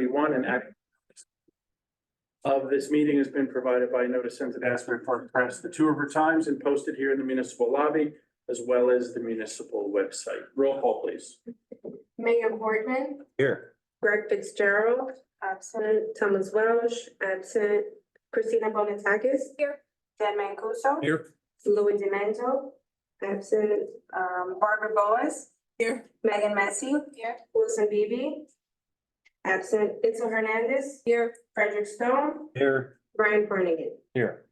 71 and act of this meeting has been provided by notice sent to the Asbury Park Press, the Two River Times, and posted here in the municipal lobby, as well as the municipal website. Roll call, please. Mayor Portman, Here. Greg Fitzgerald, absent. Thomas Welsh, absent. Christina Bonatakis. Here. Dan Mancuso. Here. Louis Demento, absent. Barbara Boas. Here. Megan Massey. Here. Wilson Bibi, absent. Itzel Hernandez. Here. Frederick Stone, Here. Brian Fernigan. Here.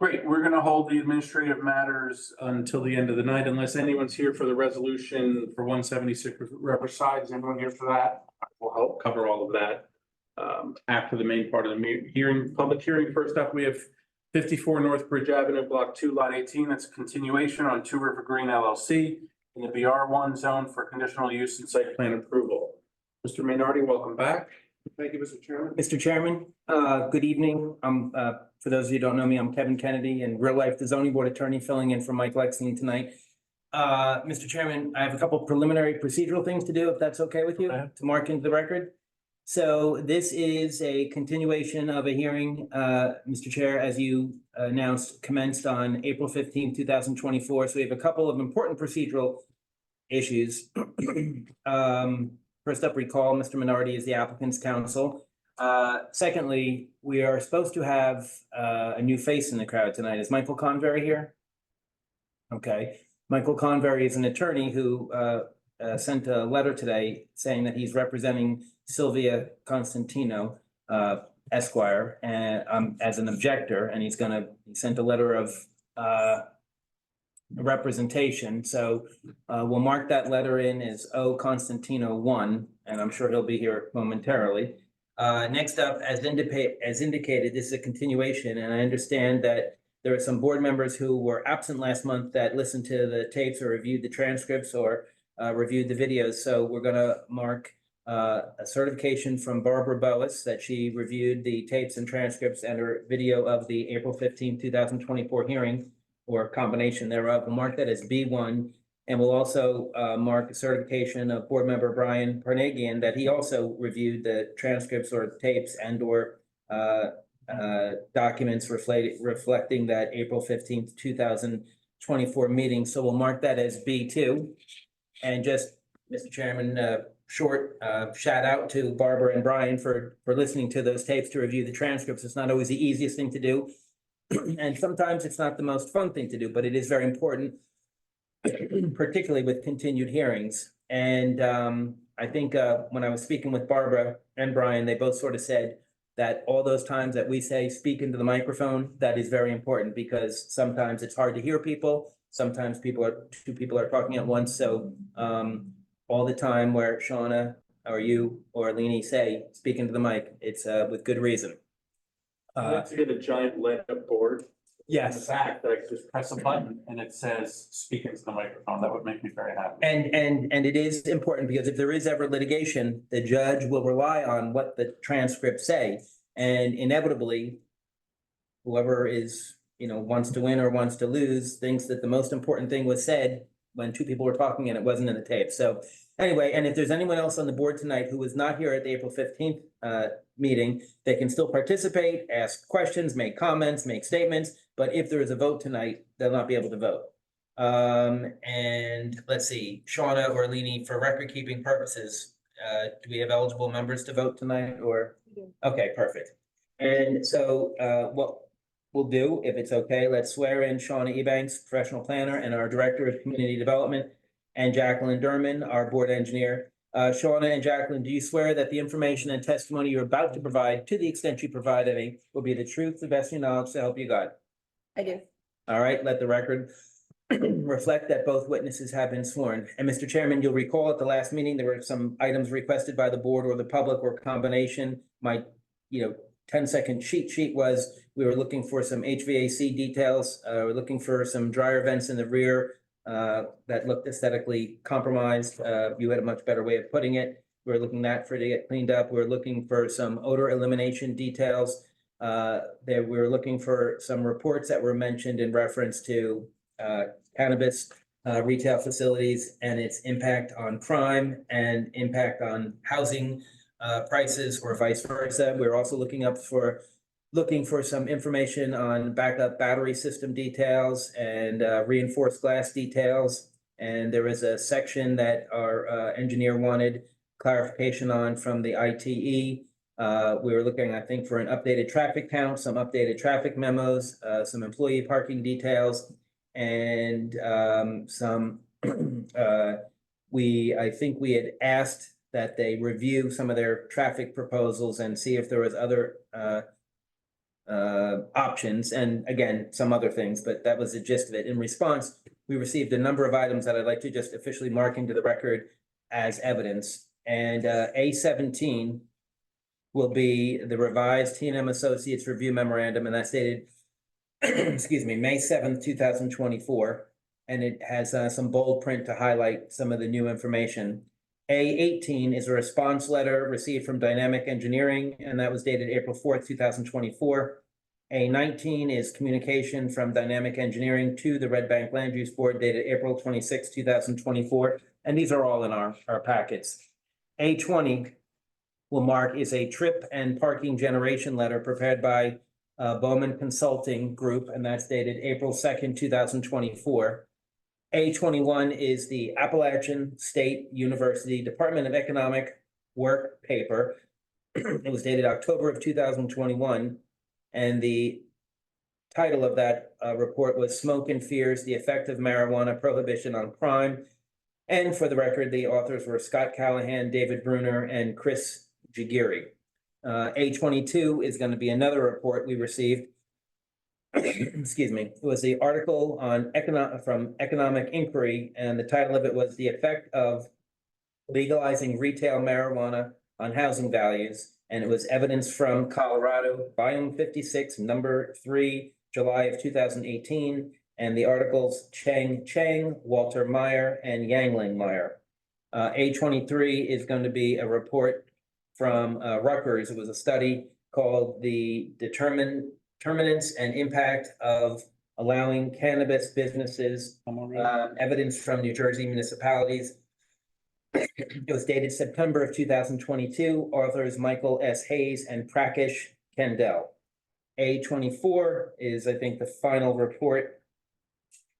Great, we're gonna hold the administrative matters until the end of the night unless anyone's here for the resolution for 176 Riverside. Is anyone here for that? We'll help cover all of that after the main part of the hearing, public hearing. First up, we have 54 North Bridge Avenue, Block 2, Lot 18. That's a continuation on Two River Green LLC in the BR1 zone for conditional use and site plan approval. Mr. Maynardi, welcome back. Thank you, Mr. Chairman. Mr. Chairman, good evening. For those of you who don't know me, I'm Kevin Kennedy, in real life, the zoning board attorney filling in for Mike Lexington tonight. Mr. Chairman, I have a couple preliminary procedural things to do, if that's okay with you, Okay. to mark into the record. So this is a continuation of a hearing, Mr. Chair, as you announced, commenced on April 15, 2024. So we have a couple of important procedural issues. First up, recall Mr. Minardi is the applicant's counsel. Secondly, we are supposed to have a new face in the crowd tonight. Is Michael Convery here? Okay. Michael Convery is an attorney who sent a letter today saying that he's representing Sylvia Constantino, Esquire, and as an objector, and he sent a letter of representation. So we'll mark that letter in as O Constantino 1, and I'm sure he'll be here momentarily. Next up, as indicated, this is a continuation, and I understand that there are some board members who were absent last month that listened to the tapes or reviewed the transcripts or reviewed the videos. So we're gonna mark a certification from Barbara Boas that she reviewed the tapes and transcripts and her video of the April 15, 2024 hearing, or combination thereof. We'll mark that as B1, and we'll also mark a certification of board member Brian Pernagian that he also reviewed the transcripts or tapes and or documents reflecting that April 15th, 2024 meeting. So we'll mark that as B2. And just, Mr. Chairman, short shout out to Barbara and Brian for listening to those tapes to review the transcripts. It's not always the easiest thing to do. And sometimes it's not the most fun thing to do, but it is very important, particularly with continued hearings. And I think when I was speaking with Barbara and Brian, they both sort of said that all those times that we say speak into the microphone, that is very important because sometimes it's hard to hear people. Sometimes two people are talking at once. So all the time where Shauna or you or Leanie say speak into the mic, it's with good reason. I'd like to get a giant lit-up board. In the Yes. back that I could just press a button and it says speak into the microphone. That would make me very happy. And it is important because if there is ever litigation, the judge will rely on what the transcripts say. And inevitably, whoever is, wants to win or wants to lose, thinks that the most important thing was said when two people were talking and it wasn't in the tape. So anyway, and if there's anyone else on the board tonight who was not here at the April 15th meeting, they can still participate, ask questions, make comments, make statements. But if there is a vote tonight, they'll not be able to vote. And let's see, Shauna or Leanie, for record keeping purposes, do we have eligible members to vote tonight or? Okay, perfect. And so what we'll do, if it's okay, let's swear in Shauna Ebanks, professional planner and our director of community development, and Jacqueline Derman, our board engineer. Shauna and Jacqueline, do you swear that the information and testimony you're about to provide, to the extent you provide any, will be the truth, the best of your knowledge, to help you God? I do. All right, let the record reflect that both witnesses have been sworn. And Mr. Chairman, you'll recall at the last meeting, there were some items requested by the board or the public or combination. My, 10-second cheat sheet was, we were looking for some HVAC details. We're looking for some dryer vents in the rear that looked aesthetically compromised. You had a much better way of putting it. We're looking for to get cleaned up. We're looking for some odor elimination details. We're looking for some reports that were mentioned in reference to cannabis retail facilities and its impact on crime and impact on housing prices or vice versa. We're also looking for some information on backup battery system details and reinforced glass details. And there is a section that our engineer wanted clarification on from the ITE. We were looking, I think, for an updated traffic count, some updated traffic memos, some employee parking details, and some I think we had asked that they review some of their traffic proposals and see if there was other options, and again, some other things, but that was the gist of it. In response, we received a number of items that I'd like to just officially mark into the record as evidence. And A17 will be the revised T&M Associates Review Memorandum, and that's dated, excuse me, May 7th, 2024. And it has some bold print to highlight some of the new information. A18 is a response letter received from Dynamic Engineering, and that was dated April 4th, 2024. A19 is communication from Dynamic Engineering to the Red Bank Land Use Board dated April 26, 2024. And these are all in our packets. A20 will mark is a trip and parking generation letter prepared by Bowman Consulting Group, and that's dated April 2nd, 2024. A21 is the Appalachian State University Department of Economic Work paper. It was dated October of 2021, and the title of that report was Smoke and Fears, the Effect of Marijuana Prohibition on Crime. And for the record, the authors were Scott Callahan, David Bruner, and Chris Jagiri. A22 is going to be another report we received. Excuse me. It was the article on from Economic Inquiry, and the title of it was The Effect of Legalizing Retail Marijuana on Housing Values. And it was evidence from Colorado, volume 56, number 3, July of 2018. And the articles Chang, Walter Meyer, and Yangling Meyer. A23 is going to be a report from Rutgers. It was a study called The Determinants and Impact of Allowing Cannabis Businesses, Evidence from New Jersey Municipalities. It was dated September of 2022. Authors Michael S. Hayes and Prakesh Kendall. A24 is, I think, the final report,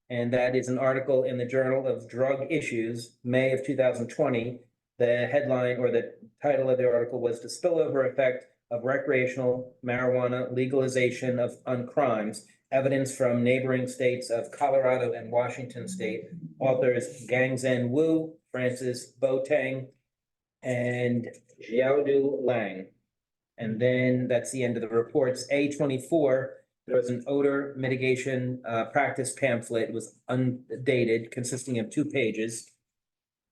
and that is an article in the Journal of Drug Issues, May of 2020. The headline or the title of the article was The Spillover Effect of Recreational Marijuana Legalization on Crimes, Evidence from Neighboring States of Colorado and Washington State. Authors Gangzhen Wu, Francis Boateng, and Xiaodu Lang. And then that's the end of the reports. A24, there was an odor mitigation practice pamphlet. It was undated, consisting of 2 pages.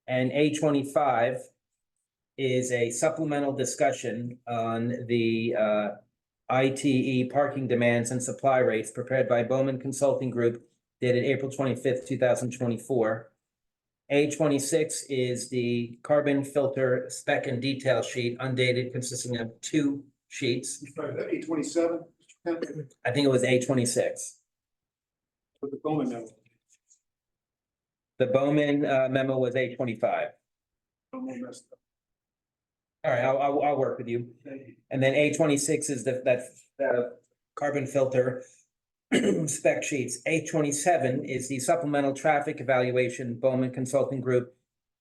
And A25 is a supplemental discussion on the ITE parking demands and supply rates prepared by Bowman Consulting Group, dated April 25th, 2024. A26 is the carbon filter spec and detail sheet, undated, consisting of 2 sheets. A27, I think it was A26. with the Bowman memo. The Bowman memo was A25. Bowman messed up. All right, I'll work with you. And then A26 is that carbon filter spec sheets. A27 is the supplemental traffic evaluation, Bowman Consulting Group,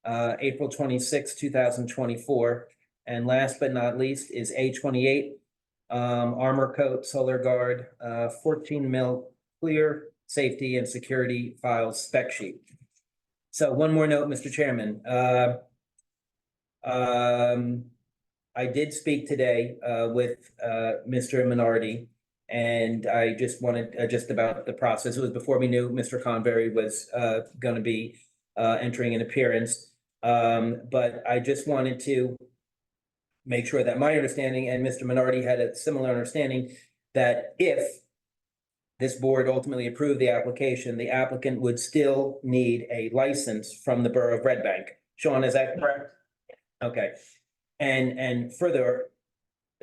April 26, 2024. And last but not least is A28, Armor Coat Solar Guard, 14 mil clear safety and security files spec sheet. So one more note, Mr. Chairman. I did speak today with Mr. Minardi, and I just wanted just about the process. It was before we knew Mr. Convery was going to be entering an appearance. But I just wanted to make sure that my understanding and Mr. Minardi had a similar understanding that if this board ultimately approved the application, the applicant would still need a license from the Borough of Red Bank. Sean, is that correct? Okay. And further,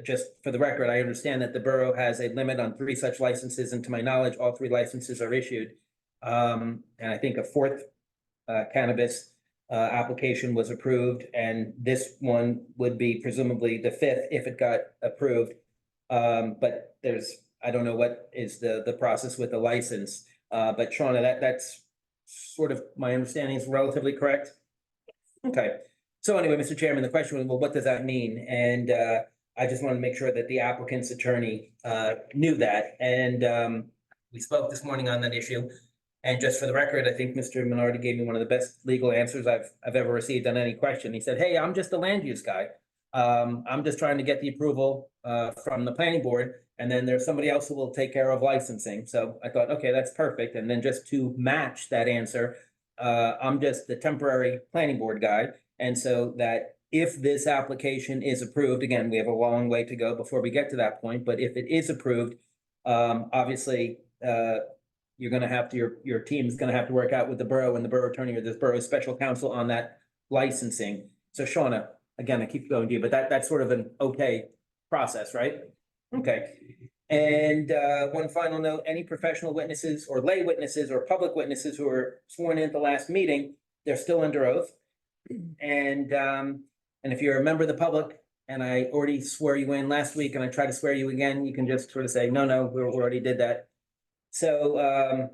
just for the record, I understand that the borough has a limit on 3 such licenses, and to my knowledge, all 3 licenses are issued. And I think a 4th cannabis application was approved, and this one would be presumably the fifth if it got approved. But I don't know what is the process with the license. But Shauna, that's sort of, my understanding is relatively correct? Okay, so anyway, Mr. Chairman, the question was, well, what does that mean? And I just want to make sure that the applicant's attorney knew that. And we spoke this morning on that issue. And just for the record, I think Mr. Minardi gave me one of the best legal answers I've ever received on any question. He said, hey, I'm just a land use guy. I'm just trying to get the approval from the planning board, and then there's somebody else who will take care of licensing. So I thought, okay, that's perfect. And then just to match that answer, I'm just the temporary planning board guy. And so that if this application is approved, again, we have a long way to go before we get to that point, but if it is approved, obviously, you're gonna have to, your team's gonna have to work out with the borough and the borough attorney or the borough special counsel on that licensing. So Shauna, again, I keep going to you, but that's sort of an okay process, right? Okay. And one final note, any professional witnesses or lay witnesses or public witnesses who were sworn in at the last meeting, they're still under oath. And if you're a member of the public and I already swore you in last week and I try to swear you again, you can just sort of say, no, we already did that. So,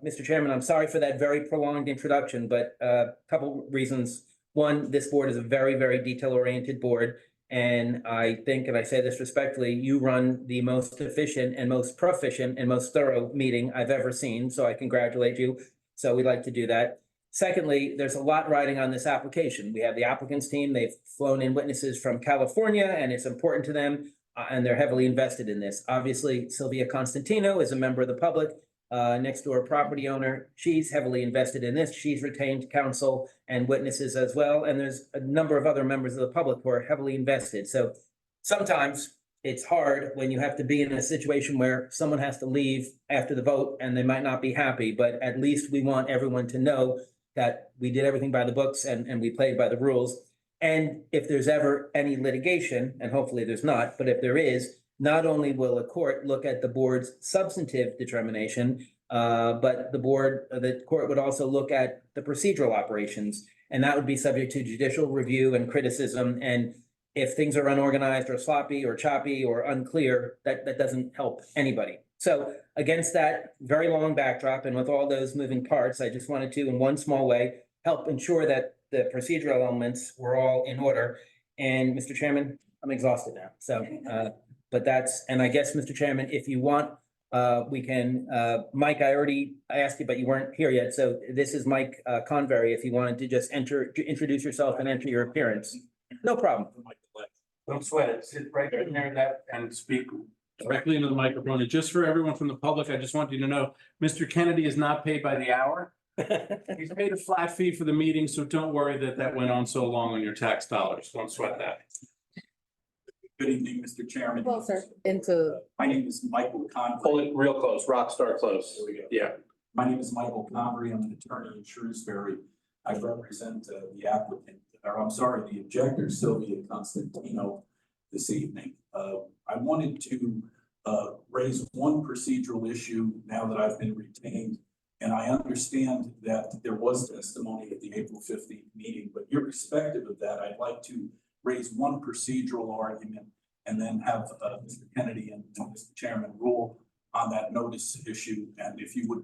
Mr. Chairman, I'm sorry for that very prolonged introduction, but a couple reasons. One, this board is a very, very detail-oriented board. And I think, and I say this respectfully, you run the most efficient and most proficient and most thorough meeting I've ever seen. So I congratulate you. So we'd like to do that. Secondly, there's a lot riding on this application. We have the applicants team. They've flown in witnesses from California, and it's important to them, and they're heavily invested in this. Obviously, Sylvia Constantino is a member of the public. Next door property owner, she's heavily invested in this. She's retained counsel and witnesses as well. And there's a number of other members of the public who are heavily invested. So sometimes it's hard when you have to be in a situation where someone has to leave after the vote and they might not be happy, but at least we want everyone to know that we did everything by the books and we played by the rules. And if there's ever any litigation, and hopefully there's not, but if there is, not only will a court look at the board's substantive determination, but the court would also look at the procedural operations, and that would be subject to judicial review and criticism. And if things are unorganized or sloppy or choppy or unclear, that doesn't help anybody. So against that very long backdrop and with all those moving parts, I just wanted to, in one small way, help ensure that the procedural elements were all in order. And Mr. Chairman, I'm exhausted now. So, but that's, and I guess, Mr. Chairman, if you want, we can, Mike, I asked you, but you weren't here yet. So this is Mike Convery, if you wanted to just introduce yourself and enter your appearance. No problem. Don't sweat it. Sit right in there and speak directly into the microphone. And just for everyone from the public, I just want you to know, Mr. Kennedy is not paid by the hour. He's paid a flat fee for the meeting, so don't worry that went on so long on your tax dollars. Don't sweat that. Good evening, Mr. Chairman. Well, sir, into, My name is Michael Pull Convery. it real close, rock star close. There we go. Yeah. My name is Michael Convery. I'm an attorney in Shrewsbury. I represent the applicant, or I'm sorry, the objector, Sylvia Constantino, this evening. I wanted to raise one procedural issue now that I've been retained. And I understand that there was testimony at the April 15th meeting, but irrespective of that, I'd like to raise one procedural argument and then have Mr. Kennedy and Mr. Chairman rule on that notice issue. And if you would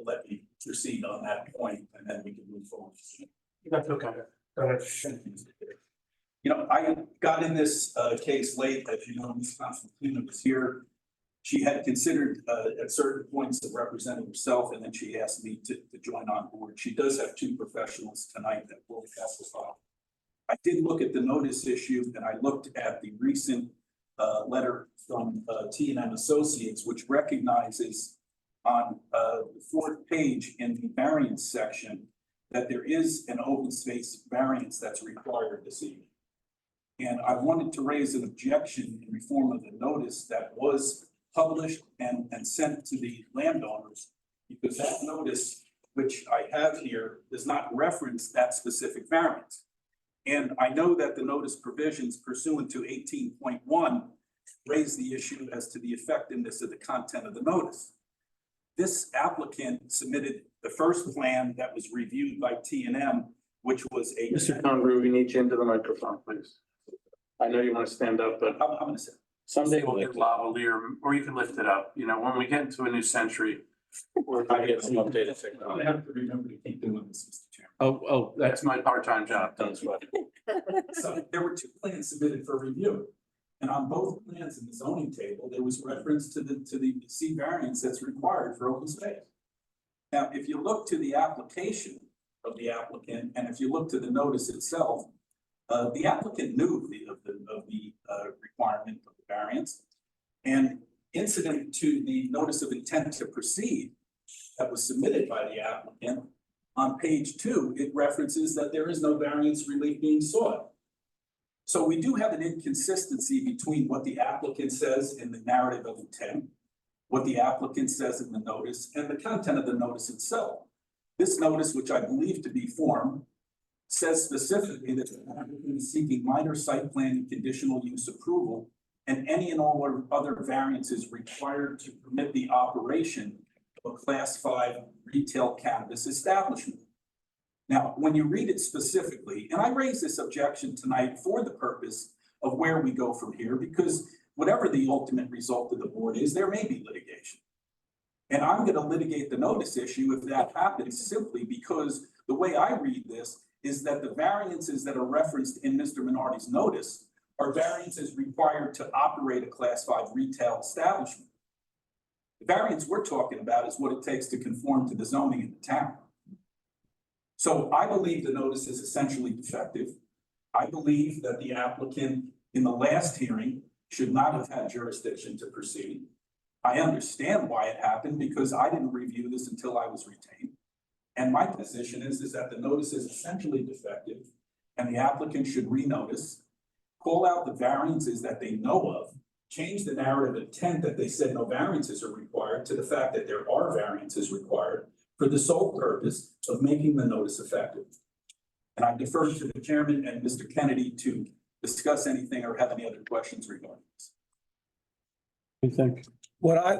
let me proceed on that point, and then we can move forward. That's okay. Go ahead. You know, I got in this case late, as you know, Ms. Constantino was here. She had considered at certain points of representing herself, and then she asked me to join on board. She does have two professionals tonight that will testify. I did look at the notice issue, and I looked at the recent letter from T&M Associates, which recognizes on the fourth page in the variance section that there is an open space variance that's required this evening. And I wanted to raise an objection in reform of the notice that was published and sent to the landowners, because that notice, which I have here, does not reference that specific variance. And I know that the notice provisions pursuant to 18.1 raise the issue as to the effectiveness of the content of the notice. This applicant submitted the first plan that was reviewed by T&M which was a. Mr. Convery, we need you into the microphone, please. I know you want to stand up, but I'm gonna say. someday we'll get lavalier, or you can lift it up. You know, when we get into a new century, we're gonna get some updated I technology. have to remember to keep doing this, Mr. Chairman. Oh, that's my part-time job. Don't sweat it. So there were two plans submitted for review. And on both plans in the zoning table, there was reference to the C variance that's required for open space. Now, if you look to the application of the applicant, and if you look to the notice itself, the applicant knew of the requirement of the variance. And incident to the notice of intent to proceed that was submitted by the applicant, on page 2, it references that there is no variance relief being sought. So we do have an inconsistency between what the applicant says in the narrative of intent, what the applicant says in the notice, and the content of the notice itself. This notice, which I believe to be form, says specifically that the applicant is seeking minor site plan and conditional use approval, and any and all other variances required to permit the operation of a Class 5 retail cannabis establishment. Now, when you read it specifically, and I raise this objection tonight for the purpose of where we go from here, because whatever the ultimate result of the board is, there may be litigation. And I'm gonna litigate the notice issue if that happens, simply because the way I read this is that the variances that are referenced in Mr. Minardi's notice are variances required to operate a Class 5 retail establishment. The variance we're talking about is what it takes to conform to the zoning in the town. So I believe the notice is essentially defective. I believe that the applicant in the last hearing should not have had jurisdiction to proceed. I understand why it happened, because I didn't review this until I was retained. And my position is that the notice is essentially defective, and the applicant should renotice, call out the variances that they know of, change the narrative intent that they said no variances are required to the fact that there are variances required, for the sole purpose of making the notice effective. And I defer to the chairman and Mr. Kennedy to discuss anything or have any other questions regarding this. You think? What I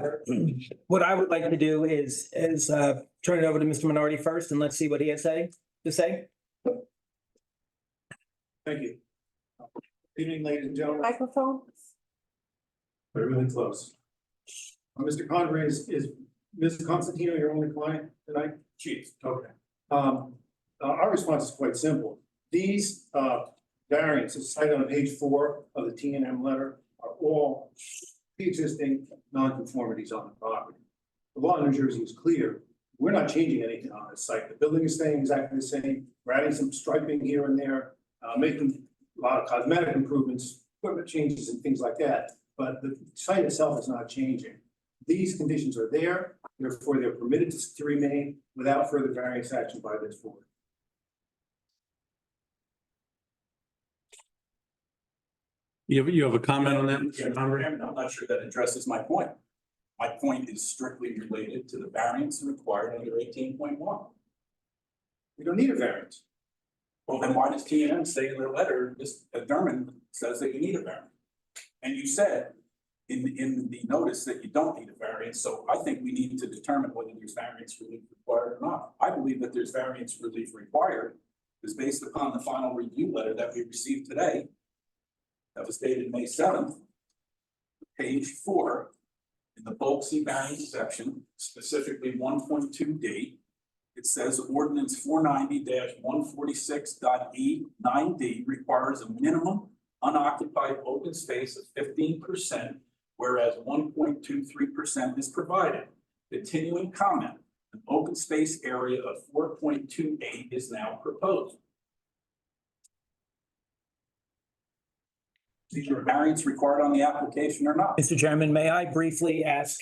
would like to do is turn it over to Mr. Minardi first, and let's see what he has to say. Thank you. Good evening, ladies and gentlemen. Microphone? We're really close. Mr. Convery, is Ms. Constantino your only client tonight? Chief. Okay. Our response is quite simple. These variances cited on page 4 of the T and M letter are all pre-existing nonconformities on the property. The law in New Jersey is clear. We're not changing anything on this site. The building is staying exactly the same. We're adding some striping here and there, making a lot of cosmetic improvements, equipment changes and things like that. But the site itself is not changing. These conditions are there, therefore they're permitted to remain without further variance action by this board. You have a comment on that, Yeah, Mr. Convery? I'm not sure that addresses my point. My point is strictly related to the variance required under 18.1. We don't need a variance. Well, then why does T and M say in their letter, Ms. Derman says that you need a variance? And you said in the notice that you don't need a variance, so I think we need to determine whether there's variance relief required or not. I believe that there's variance relief required, is based upon the final review letter that we received today. That was dated May 7th. Page 4, in the bulk C variance section, specifically 1.2D, it says ordinance 490-146.E9D requires a minimum unoccupied open space of 15%, whereas 1.23% is provided. Continuing comment, an open space area of 4.28 is now proposed. Is your variance required on the application or not? Mr. Chairman, may I briefly ask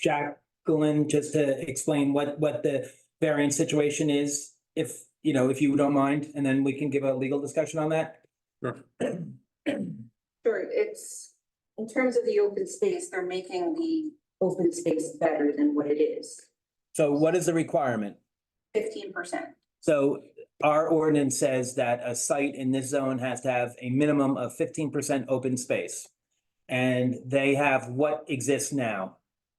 Jacqueline just to explain what the variance situation is, if you don't mind, and then we can give a legal discussion on that? Sure. Sure, it's, in terms of the open space, they're making the open space better than what it is, So what is the requirement? 15%. So our ordinance says that a site in this zone has to have a minimum of 15% open space. And they have what exists now?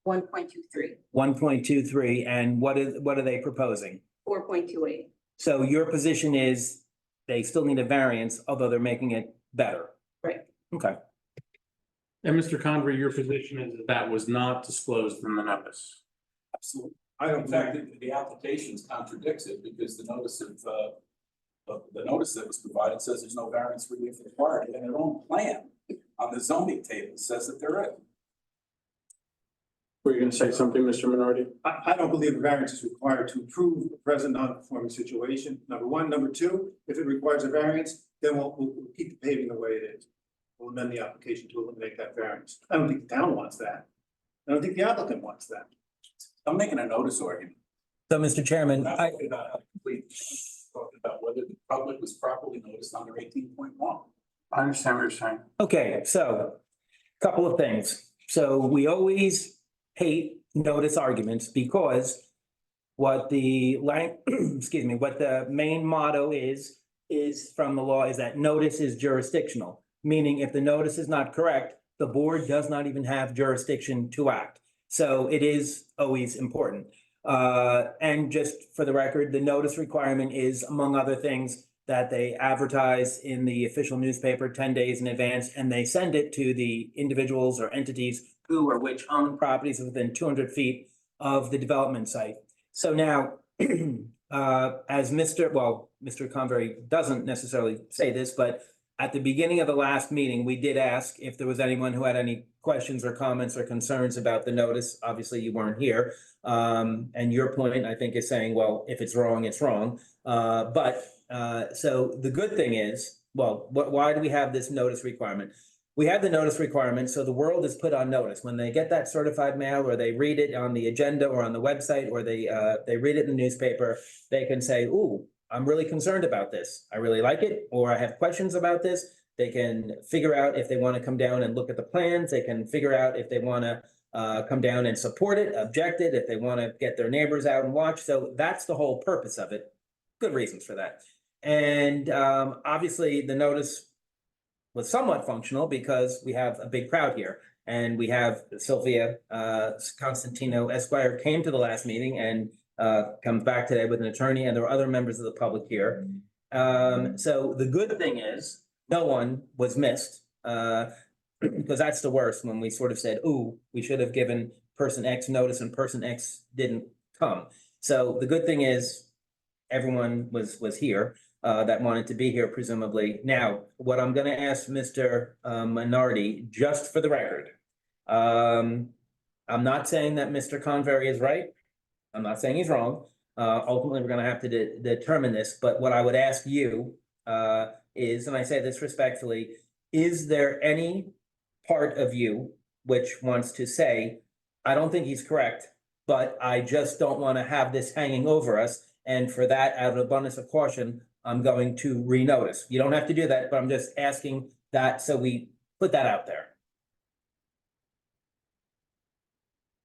1.23, 1.23, and what are they proposing? 4.28. So your position is they still need a variance, although they're making it better. Right. Okay, And Mr. Convery, your position is that that was not disclosed in the notice. Absolutely. I don't In fact, the applications contradicts it because the notice the notice that was provided says there's no variance relief required, and their own plan on the zoning table says that there is. Were you gonna say something, Mr. Minardi? I don't believe a variance is required to improve the present non-conforming situation, number one. Number two, if it requires a variance, then we'll keep the paving the way it is. We'll amend the application to eliminate that variance. I don't think the town wants that. I don't think the applicant wants that. I'm making a notice argument. so Mr. Chairman, We're not I, talking about how to complete, talking about whether the public was properly noticed under 18.1. I understand what you're saying. okay, so, couple of things. So we always hate notice arguments because what the excuse me, what the main motto is from the law is that notice is jurisdictional. Meaning if the notice is not correct, the board does not even have jurisdiction to act. So it is always important. And just for the record, the notice requirement is, among other things, that they advertise in the official newspaper 10 days in advance, and they send it to the individuals or entities who or which own properties within 200 feet of the development site. So now, as Mr. Convery doesn't necessarily say this, but at the beginning of the last meeting, we did ask if there was anyone who had any questions or comments or concerns about the notice. Obviously, you weren't here. And your point, I think, is saying, well, if it's wrong, it's wrong. So the good thing is, well, why do we have this notice requirement? We have the notice requirement, so the world is put on notice. When they get that certified mail, or they read it on the agenda or on the website, or they read it in the newspaper, they can say, ooh, I'm really concerned about this. I really like it, or I have questions about this. They can figure out if they want to come down and look at the plans. They can figure out if they want to come down and support it, object it, if they want to get their neighbors out and watch. So that's the whole purpose of it. Good reasons for that. And obviously, the notice was somewhat functional because we have a big crowd here. And we have Sylvia Constantino Esquire came to the last meeting and comes back today with an attorney, and there are other members of the public here. So the good thing is, no one was missed. Because that's the worst, when we sort of said, ooh, we should have given person X notice and person X didn't come. So the good thing is, everyone was here that wanted to be here, presumably. Now, what I'm gonna ask Mr. Minardi, just for the record, I'm not saying that Mr. Convery is right. I'm not saying he's wrong. Ultimately, we're gonna have to determine this, but what I would ask you is, and I say this respectfully, is there any part of you which wants to say, I don't think he's correct, but I just don't want to have this hanging over us, and for that, out of abundance of caution, I'm going to renotice. You don't have to do that, but I'm just asking that, so we put that out there.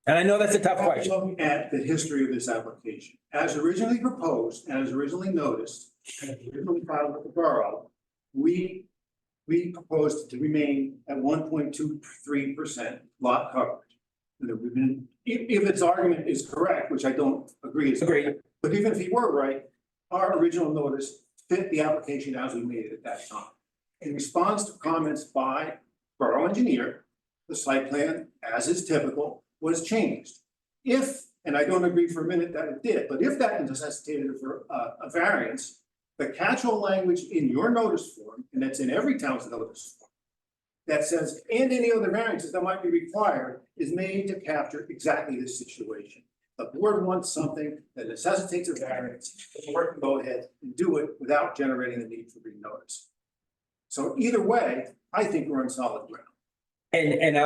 And I know that's a tough question. Looking at the history of this application, as originally proposed and as originally noticed, and as originally filed with the borough, we proposed to remain at 1.23% lot coverage. And that we've been, if its argument is correct, which I don't agree is. Agreed. But even if he were right, our original notice fit the application as we made it at that time. In response to comments by borough engineer, the site plan, as is typical, was changed. If, and I don't agree for a minute that it did, but if that necessitated a variance, the catch-all language in your notice form, and that's in every town's notice form, that says, and any other variances that might be required, is made to capture exactly this situation. The board wants something that necessitates a variance, the board can go ahead and do it without generating the need for renotice. So either way, I think we're on solid ground. And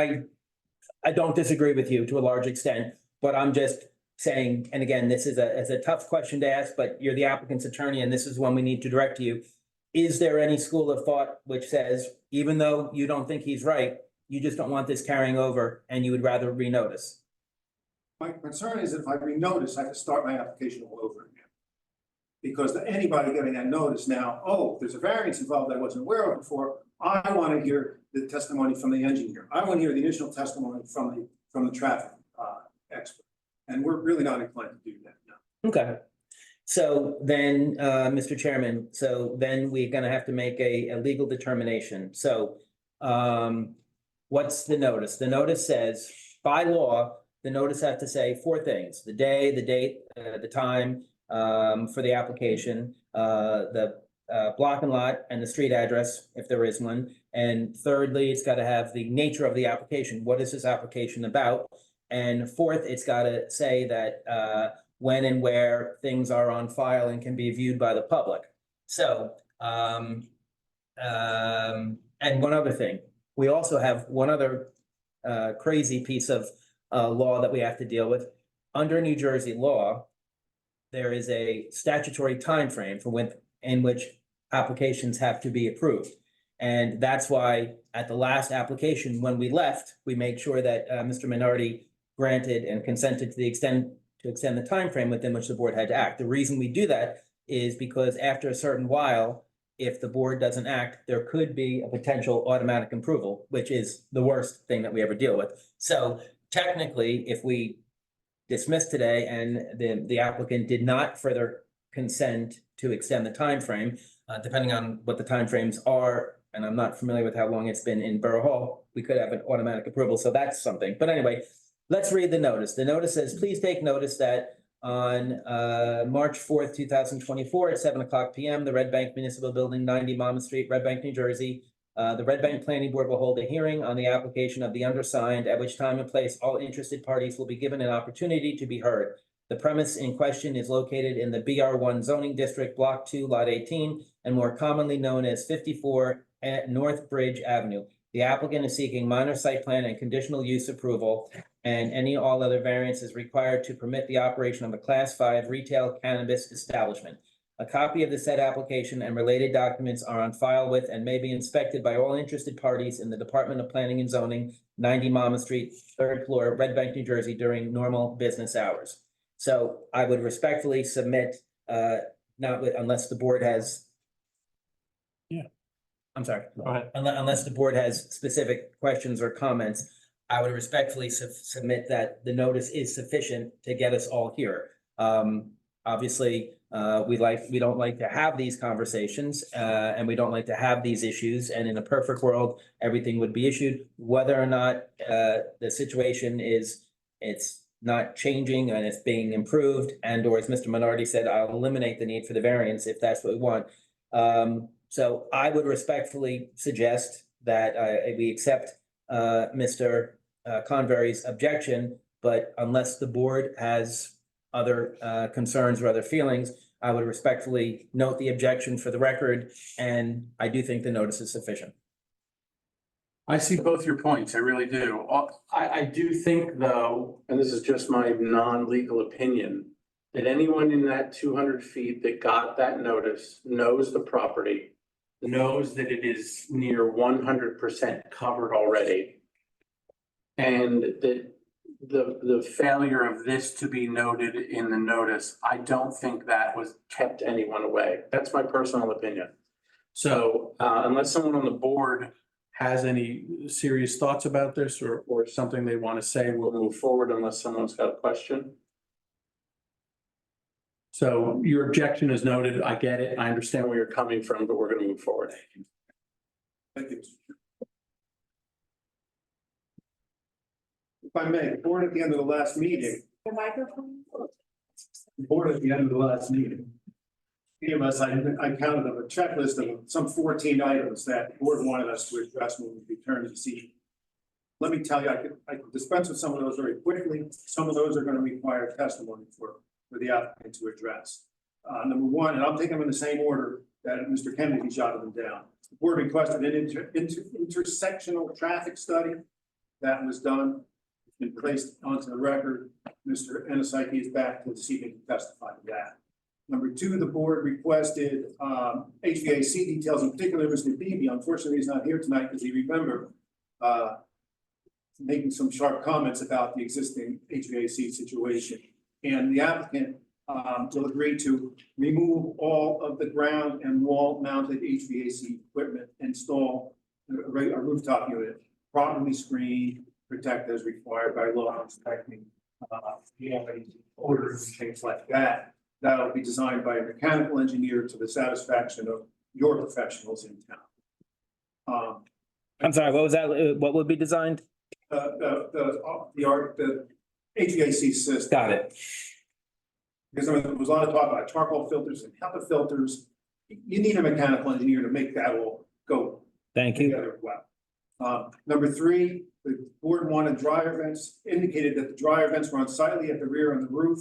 I don't disagree with you to a large extent, but I'm just saying, and again, this is a tough question to ask, but you're the applicant's attorney, and this is one we need to direct to you. Is there any school of thought which says, even though you don't think he's right, you just don't want this carrying over and you would rather renotice? My concern is that if I renotice, I have to start my application all over again. Because anybody getting that notice now, oh, there's a variance involved I wasn't aware of before, I want to hear the testimony from the engineer. I want to hear the initial testimony from the traffic expert. And we're really not inclined to do that now. Okay. So then, Mr. Chairman, so then we're gonna have to make a legal determination. So, what's the notice? The notice says, by law, the notice has to say four things: the day, the date, the time, for the application, the block and lot, and the street address, if there is one. And thirdly, it's gotta have the nature of the application. What is this application about? And fourth, it's gotta say that, when and where things are on file and can be viewed by the public. So, and one other thing, we also have one other crazy piece of law that we have to deal with. Under New Jersey law, there is a statutory timeframe for when, in which applications have to be approved. And that's why at the last application, when we left, we made sure that Mr. Minardi granted and consented to the extent to extend the time frame within which the board had to act. The reason we do that is because after a certain while, if the board doesn't act, there could be a potential automatic approval, which is the worst thing that we ever deal with. So technically, if we dismiss today and the applicant did not further consent to extend the time frame, depending on what the timeframes are, and I'm not familiar with how long it's been in Borough Hall, we could have an automatic approval, so that's something. But anyway, let's read the notice. The notice says, please take notice that on March 4th, 2024 at 7:00 PM, the Red Bank Municipal Building, 90 Monmouth Street, Red Bank, New Jersey. The Red Bank Planning Board will hold a hearing on the application of the undersigned, at which time and place all interested parties will be given an opportunity to be heard. The premise in question is located in the BR1 zoning district, Block 2, Lot 18, and more commonly known as 54 at North Bridge Avenue. The applicant is seeking minor site plan and conditional use approval, and any all other variances required to permit the operation of a Class 5 retail cannabis establishment. A copy of the said application and related documents are on file with and may be inspected by all interested parties in the Department of Planning and Zoning, 90 Monmouth Street, 3rd floor, Red Bank, New Jersey, during normal business hours. So I would respectfully submit, unless the board has. Yeah. I'm sorry. Go ahead. Unless the board has specific questions or comments, I would respectfully submit that the notice is sufficient to get us all here. Obviously, we don't like to have these conversations, and we don't like to have these issues. And in a perfect world, everything would be issued. Whether or not the situation is, it's not changing and it's being improved, and or as Mr. Minardi said, I'll eliminate the need for the variance if that's what we want. So I would respectfully suggest that we accept Mr. Convery's objection, but unless the board has other concerns or other feelings, I would respectfully note the objection for the record, and I do think the notice is sufficient. I see both your points, I really do. I do think though, and this is just my non-legal opinion, that anyone in that 200 feet that got that notice knows the property, knows that it is near 100% covered already. And that the failure of this to be noted in the notice, I don't think that was kept anyone away. That's my personal opinion. So unless someone on the board has any serious thoughts about this or something they want to say, we'll move forward unless someone's got a question. So your objection is noted. I get it. I understand where you're coming from, but we're going to move forward. Thank you. If I may, the board at the end of the last meeting. The microphone? The board at the end of the last meeting. Gave us, I counted up a checklist of some 14 items that the board wanted us to address when we returned to the seat. Let me tell you, I could dispense with some of those very quickly. Some of those are going to require testimony for the applicant to address. Number one, and I'll take them in the same order that Mr. Kennedy jotted them down. The board requested an intersectional traffic study that was done and placed onto the record. Mr. Enisaki is back to the seat to testify to that. Number two, the board requested HVAC details, in particular Mr. Beebe. Unfortunately, he's not here tonight because he remembered making some sharp comments about the existing HVAC situation. And the applicant will agree to remove all of the ground and wall mounted HVAC equipment, install a rooftop unit, properly screened, protected as required by law, inspecting odors and things like that. that'll be designed by a mechanical engineer to the satisfaction of your professionals in town. I'm sorry, what was that? What would be designed? The HVAC system. Got it. Because there was a lot of talk about charcoal filters and HEPA filters. You need a mechanical engineer to make that all go Thank you. together well. Number three, the board wanted dryer vents, indicated that the dryer vents were unsightly at the rear and the roof.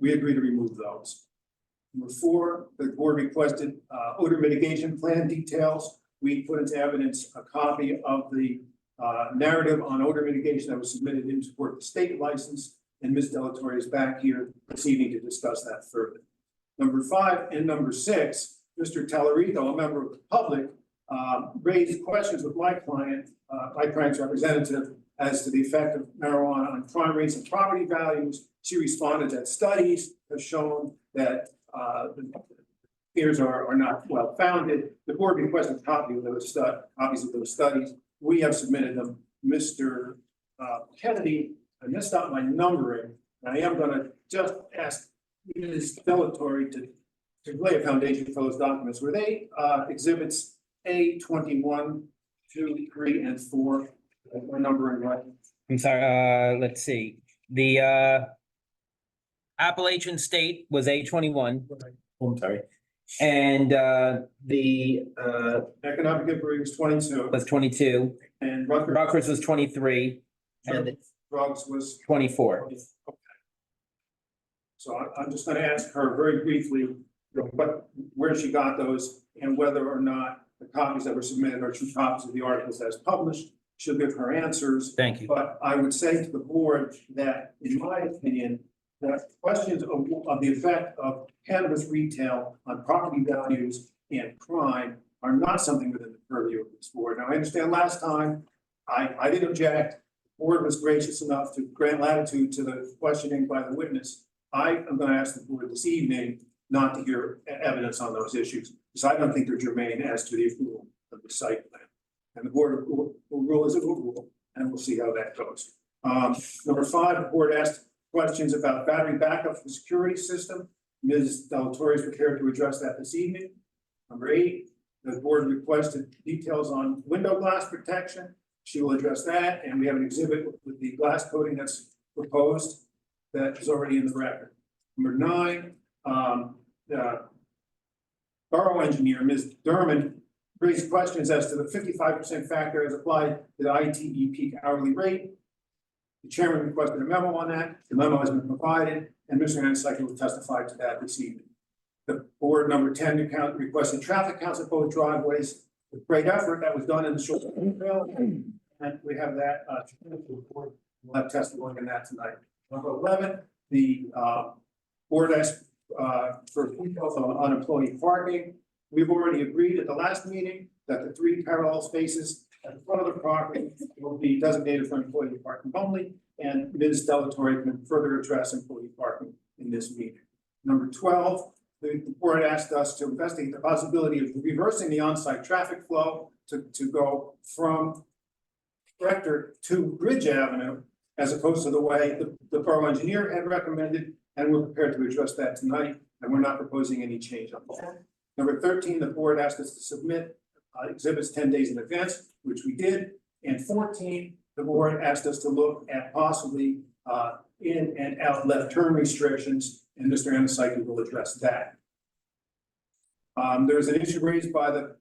We agreed to remove those. Number four, the board requested odor mitigation plan details. We put into evidence a copy of the narrative on odor mitigation that was submitted in support of the state license, and Ms. Delatorre is back here this evening to discuss that further. Number five and number six, Mr. Tallarico, a member of the public, raised questions with my client's representative as to the effect of marijuana on crime rates and property values. She responded that studies have shown that the fears are not well founded. The board requested copies of those studies. We have submitted them. Mr. Kennedy, I messed up my numbering, and I am gonna just ask Ms. Delatorre to lay a foundation for those documents. Were they exhibits A 21, 2, 3, and 4? My numbering right? I'm sorry, let's see. The Appalachian State was A21. Oh, I'm sorry. And the Economic inquiry was 22, was 22. and Rutgers Rutgers was 23 and drugs was 24. So I'm just gonna ask her very briefly, where she got those and whether or not the copies that were submitted are true copies of the articles as published. She'll give her answers, Thank you. but I would say to the board that, in my opinion, the questions of the effect of cannabis retail on property values and crime are not something within the purview of this board. Now, I understand last time, I didn't object. The board was gracious enough to grant latitude to the questioning by the witness. I am gonna ask the board this evening not to hear evidence on those issues, because I don't think they're germane as to the approval of the site plan. And the board will rule as it will rule, and we'll see how that goes. Number five, the board asked questions about battery backup for the security system. Ms. Delatorre is prepared to address that this evening. Number eight, the board requested details on window glass protection. She will address that, and we have an exhibit with the glass coating that's proposed that is already in the record. Number nine, the borough engineer, Ms. Derman, raised questions as to the 55% factor as applied to the ITE peak hourly rate. The chairman requested a memo on that. The memo has been provided, and Mr. Hansack will testify to that this evening. The board, number 10, requested traffic counts at both driveways. With great effort that was done in the short bill, and we have that. We'll have testimony on that tonight. Number 11, the board asked for details on employee parking. We've already agreed at the last meeting that the 3 parallel spaces at the front of the property will be designated for employee parking only, and Ms. Delatorre can further address employee parking in this meeting. Number 12, the board asked us to investigate the possibility of reversing the on-site traffic flow to go from Rector to Bridge Avenue, as opposed to the way the borough engineer had recommended, and we're prepared to address that tonight, and we're not proposing any change on that. Number 13, the board asked us to submit exhibits 10 days in advance, which we did. And 14, the board asked us to look at possibly in and out left turn restrictions, and Mr. Hansack will address that. There's an issue raised by the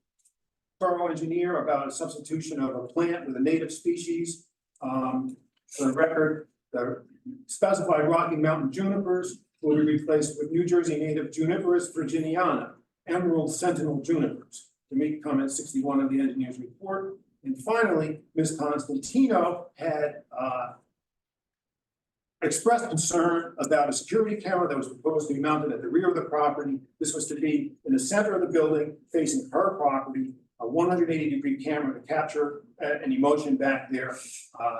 borough engineer about a substitution of a plant with a native species. For the record, the specified Rocky Mountain junipers will be replaced with New Jersey native Juniperus virginiana, emerald sentinel junipers, to meet comment 61 of the engineer's report. And finally, Ms. Constantino had expressed concern about a security camera that was proposed to be mounted at the rear of the property. This was to be in the center of the building, facing her property, a 180-degree camera to capture any motion back there,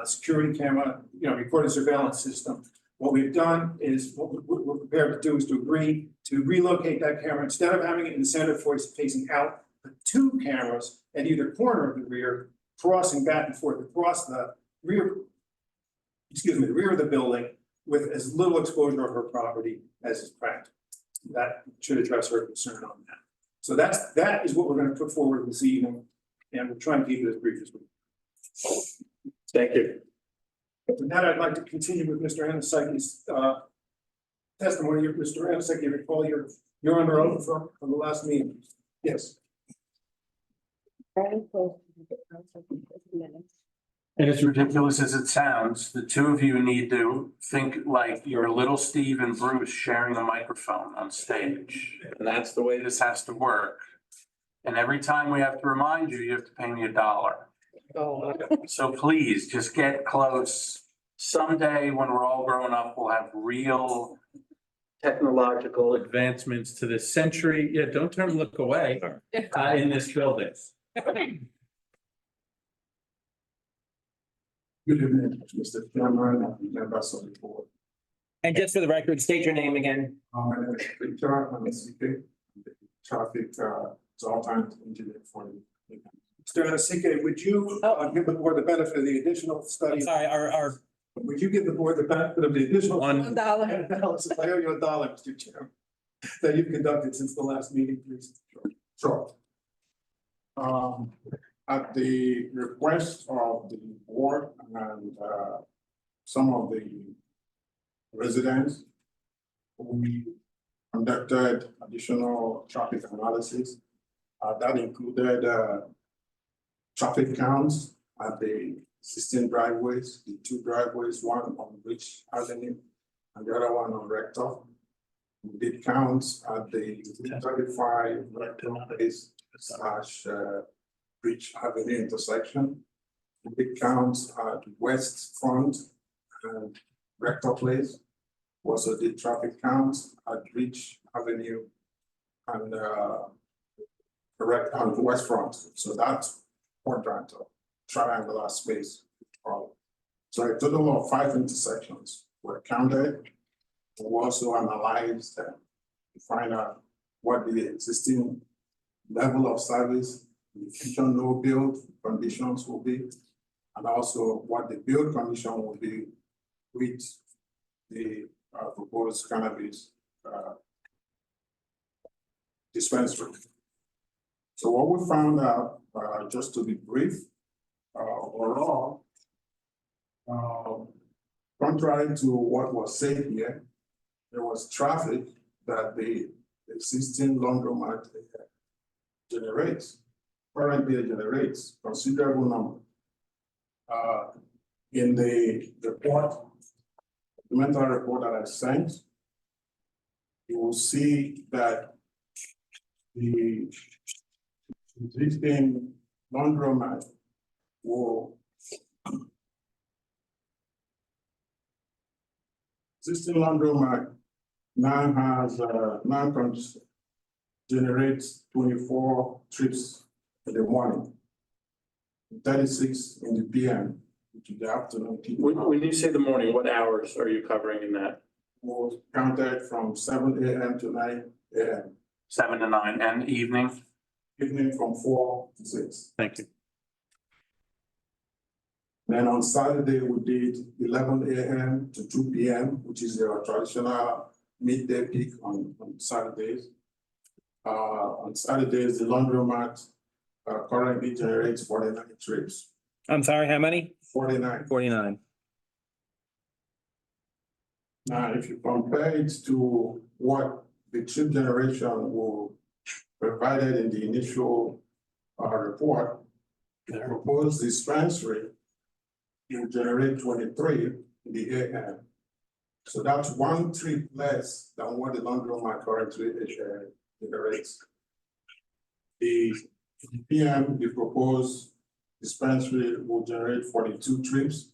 security camera, recorded surveillance system. What we've done is, what we're prepared to do is to agree to relocate that camera. Instead of having it in the center facing out, put 2 cameras at either corner of the rear, crossing back and forth across the rear, the rear of the building, with as little exposure of her property as is practical. That should address her concern on that. So that is what we're gonna put forward this evening, and we'll try and keep it as brief as we can. Thank you. With that, I'd like to continue with Mr. Anasaki's testimony. Mr. Anasaki, you recall you're under oath from the last meeting. Yes. And as ridiculous as it sounds, the two of you need to think like you're little Steve and Bruce sharing a microphone on stage. And that's the way this has to work. And every time we have to remind you, you have to pay me $1. So please, just get close. Someday, when we're all grown up, we'll have real technological advancements to this century. Yeah, don't turn and look away in this building. Good evening, Mr. Chairman and members of the board. And just for the record, state your name again. My name is Victor Anasike, traffic consultant engineer for the. Mr. Anasike, would you give the board the benefit of the additional I'm study? sorry, our, Would you give the board the benefit of the additional? $1. Analysis, I owe you $1, Mr. Chairman, that you've conducted since the last meeting, please. Sure. At the request of the board and some of the residents, we conducted additional traffic analysis. That included traffic counts at the existing driveways, the two driveways, one on Rich Avenue and the other one on Rector. We did counts at the 35 Rector place / Rich Avenue intersection. We did counts at West Front and Rector Place. We also did traffic counts at Rich Avenue and on West Front. So that's quadrant of triangular space. So a total of 5 intersections were counted. We also analyzed them to find out what the existing level of service, the future no build conditions will be, and also what the build condition will be with the proposed cannabis dispensary. So what we found out, just to be brief, overall, contrary to what was said here, there was traffic that the existing laundromat currently generates considerable number. In the report, the mental report that I sent, you will see that the existing laundromat will now has generates 24 trips in the morning, 36 in the PM, which is the afternoon. When you say the morning, what hours are you covering in that? Was counted from 7 AM to 9 AM, 7 to 9, and evening? evening from 4 to 6. Thank you. Then on Saturday, we did 11 AM to 2 PM, which is your traditional midday peak on Saturdays. On Saturdays, the laundromat currently generates 49 trips. I'm sorry, how many? 49. 49. Now, if you compare it to what the trip generation will provided in the initial report, the proposed dispensary will generate 23 in the AM. So that's 1 trip less than what the laundromat currently generates. The PM, the proposed dispensary will generate 42 trips,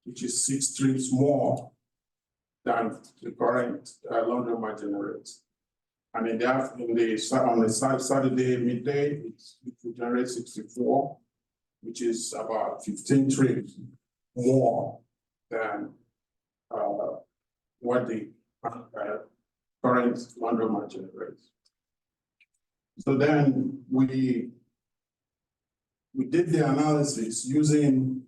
which is 6 trips more than the current laundromat generates. And on the Saturday midday, it will generate 64, which is about 15 trips more than what the current laundromat generates. So then we did the analysis using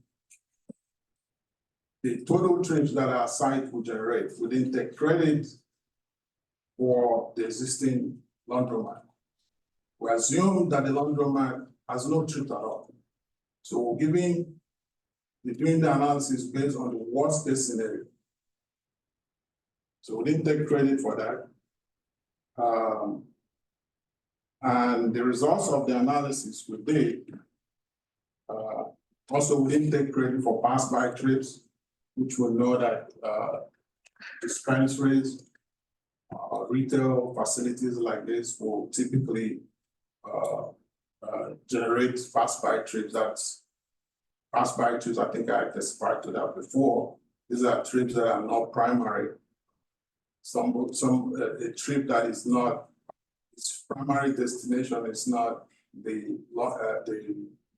the total trips that our site will generate, we didn't take credit for the existing laundromat. We assume that the laundromat has no trips at all. So we're doing the analysis based on the worst case scenario. So we didn't take credit for that. And the results of the analysis we did, also we didn't take credit for pass-by trips, which we know that dispensaries, retail facilities like this will typically generate pass-by trips. That's pass-by trips, I think I testified to that before. These are trips that are not primary. A trip that is not, its primary destination is not the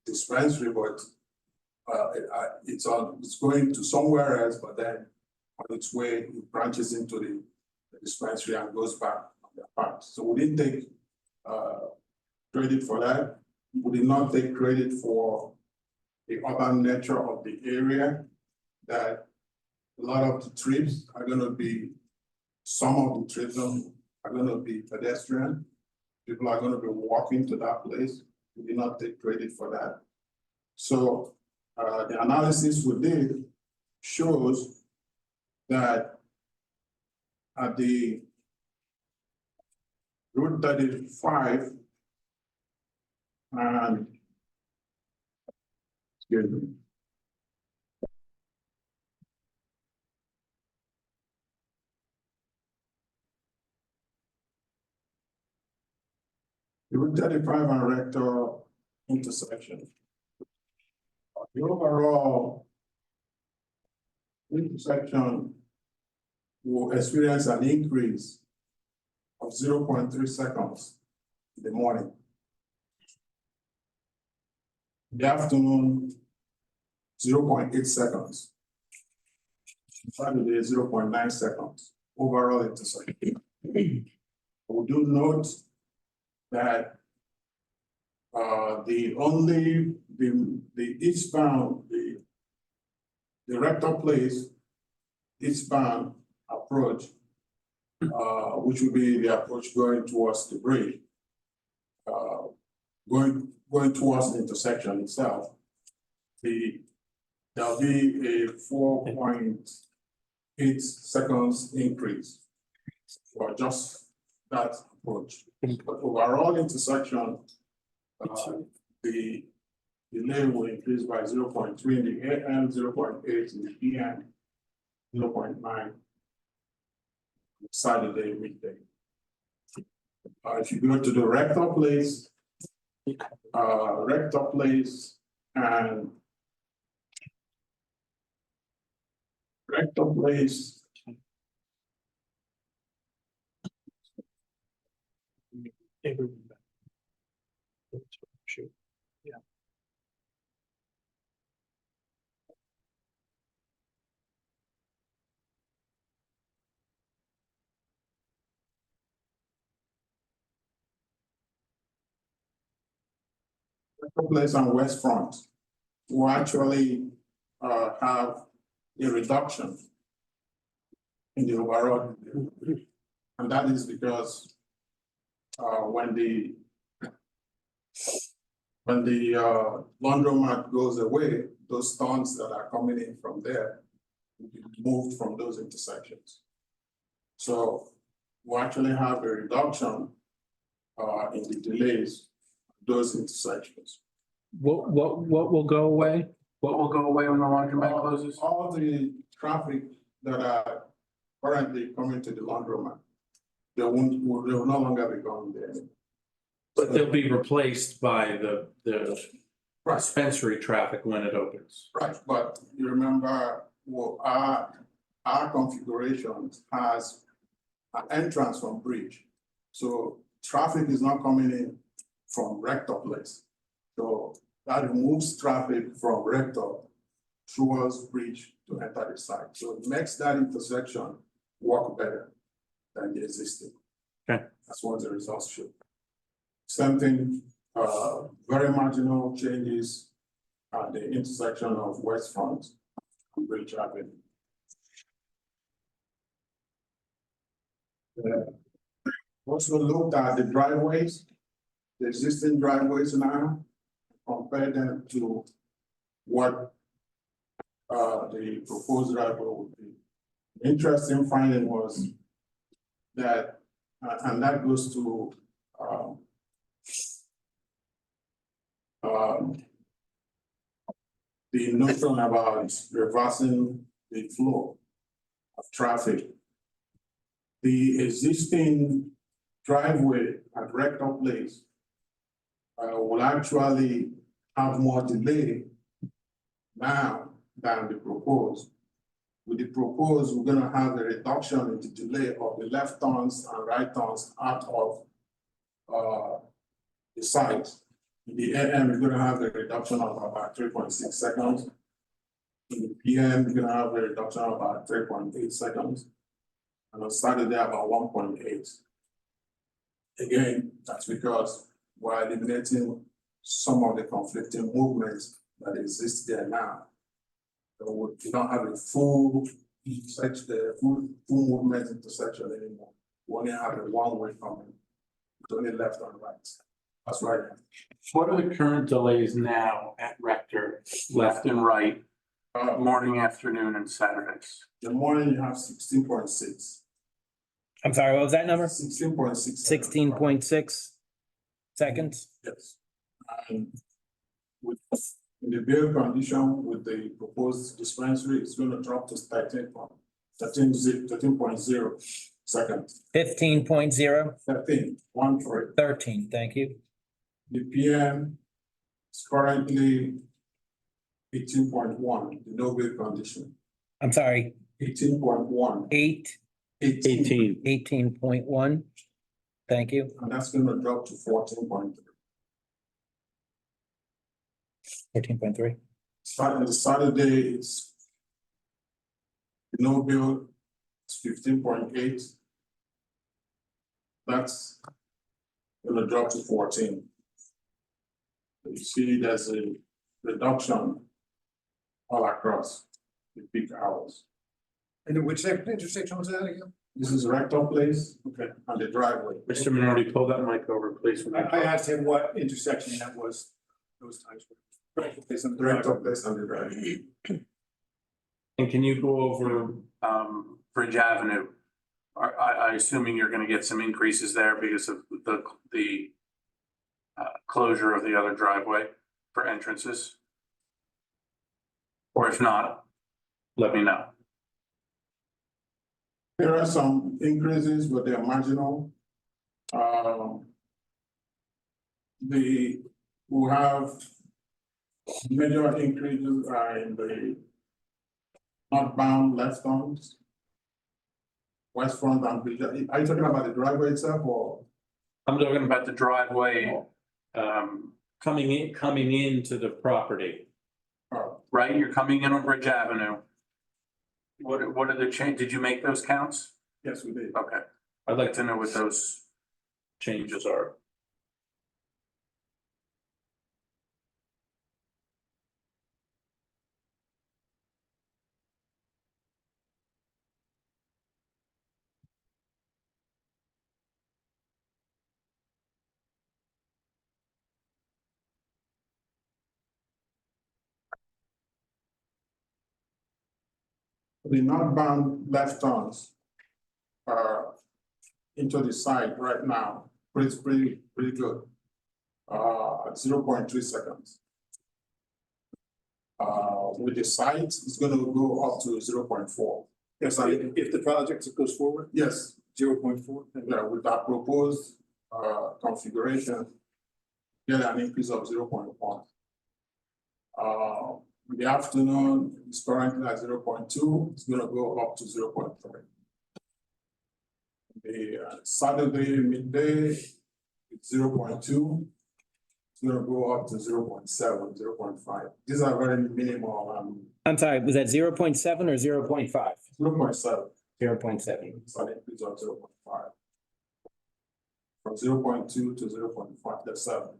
dispensary, but it's going to somewhere else, but then on its way, it branches into the dispensary and goes back on their part. So we didn't take credit for that. We did not take credit for the urban nature of the area, that a lot of the trips are gonna be, some of the trips are gonna be pedestrian. People are gonna be walking to that place. We did not take credit for that. So the analysis we did shows that at the Route 35 and excuse me. The Route 35 and Rector intersection. The overall intersection will experience an increase of 0.3 seconds in the morning. In the afternoon, 0.8 seconds. Saturday, 0.9 seconds. Overall intersection. We do note that the eastbound, the Rector Place eastbound approach, which will be the approach going towards the bridge, going towards the intersection itself, there'll be a 4.8 seconds increase for just that approach. But overall intersection, the delay will increase by 0.3 in the AM, 0.8 in the PM, 0.9 Saturday weekday. If you go to the Rector Place and Rector Place. Rector Place and West Front will actually have a reduction in the overall, and that is because when the laundromat goes away, those tons that are coming in from there will be moved from those intersections. So we actually have a reduction in the delays of those intersections. What will go away? What will go away when the laundromat closes? All the traffic that are currently coming to the laundromat, they will no longer be going there. But they'll be replaced by the Right. dispensary traffic when it opens. Right, but you remember, well, our configuration has an entrance from Bridge. So traffic is not coming in from Rector Place. So that removes traffic from Rector towards Bridge to enter the site. So it makes that intersection work better than the existing. Okay. That's what the results show. Same thing, very marginal changes at the intersection of West Front Bridge Avenue. Also looked at the driveways, the existing driveways now, compare them to what the proposed driveway would be. Interesting finding was that, and that goes to the notion about reversing the flow of traffic. The existing driveway at Rector Place will actually have more delay now than the proposed. With the proposed, we're gonna have a reduction in the delay of the left turns and right turns out of the site. In the AM, we're gonna have a reduction of about 3.6 seconds. In the PM, we're gonna have a reduction of about 3.8 seconds. And on Saturday, about 1.8. Again, that's because we're eliminating some of the conflicting movements that exist there now. So we don't have a full movement intersection anymore. We only have a one-way coming. It's only left and right. That's right. What are the current delays now at Rector, left and right, morning, afternoon, and Saturdays? The morning you have 16.6. I'm sorry, what was that number? 16.6. 16.6 seconds? Yes. And with in the build condition with the proposed dispensary, it's gonna drop to 13.0 seconds. 15.0, 13. thank you. The PM is currently 18.1, the no build condition, I'm sorry, 18.1. 18.1, thank you. And that's gonna drop to 14.3. 14.3. Starting Saturday, it's no build, it's 15.8. That's gonna drop to 14. You see there's a reduction all across the peak hours. And which intersection was that again? This is Rector Place. Okay. And the driveway. Mr. Minardi, pull that mic over, please. I asked him what intersection that was, those times. Based on the Rector driveway. Place and the driveway. And can you go over Bridge Avenue? I assuming you're gonna get some increases there because of the closure of the other driveway for entrances? Or if not, let me know. There are some increases, but they're marginal. We have major increases are in the northbound left turns, west front and bridge. Are you talking about the driveway itself or? I'm talking about the driveway coming into the property, right? You're coming in on Bridge Avenue. What are the change? Did you make those counts? Yes, we did. Okay, I'd like to know what those changes are. The northbound left turns into the side right now, pretty good. 0.3 seconds. With the site, it's gonna go up to 0.4. Yes, if the project goes forward, Yes, 0.4. yeah, with that proposed configuration, get an increase of 0.1. In the afternoon, it's currently at 0.2, it's gonna go up to 0.3. The Saturday midday, it's 0.2. It's gonna go up to 0.7, 0.5. These are very minimal, I'm sorry, was that 0.7 or 0.5? 0.7. 0.7. So an increase of 0.5. From 0.2 to 0.5, that's 7.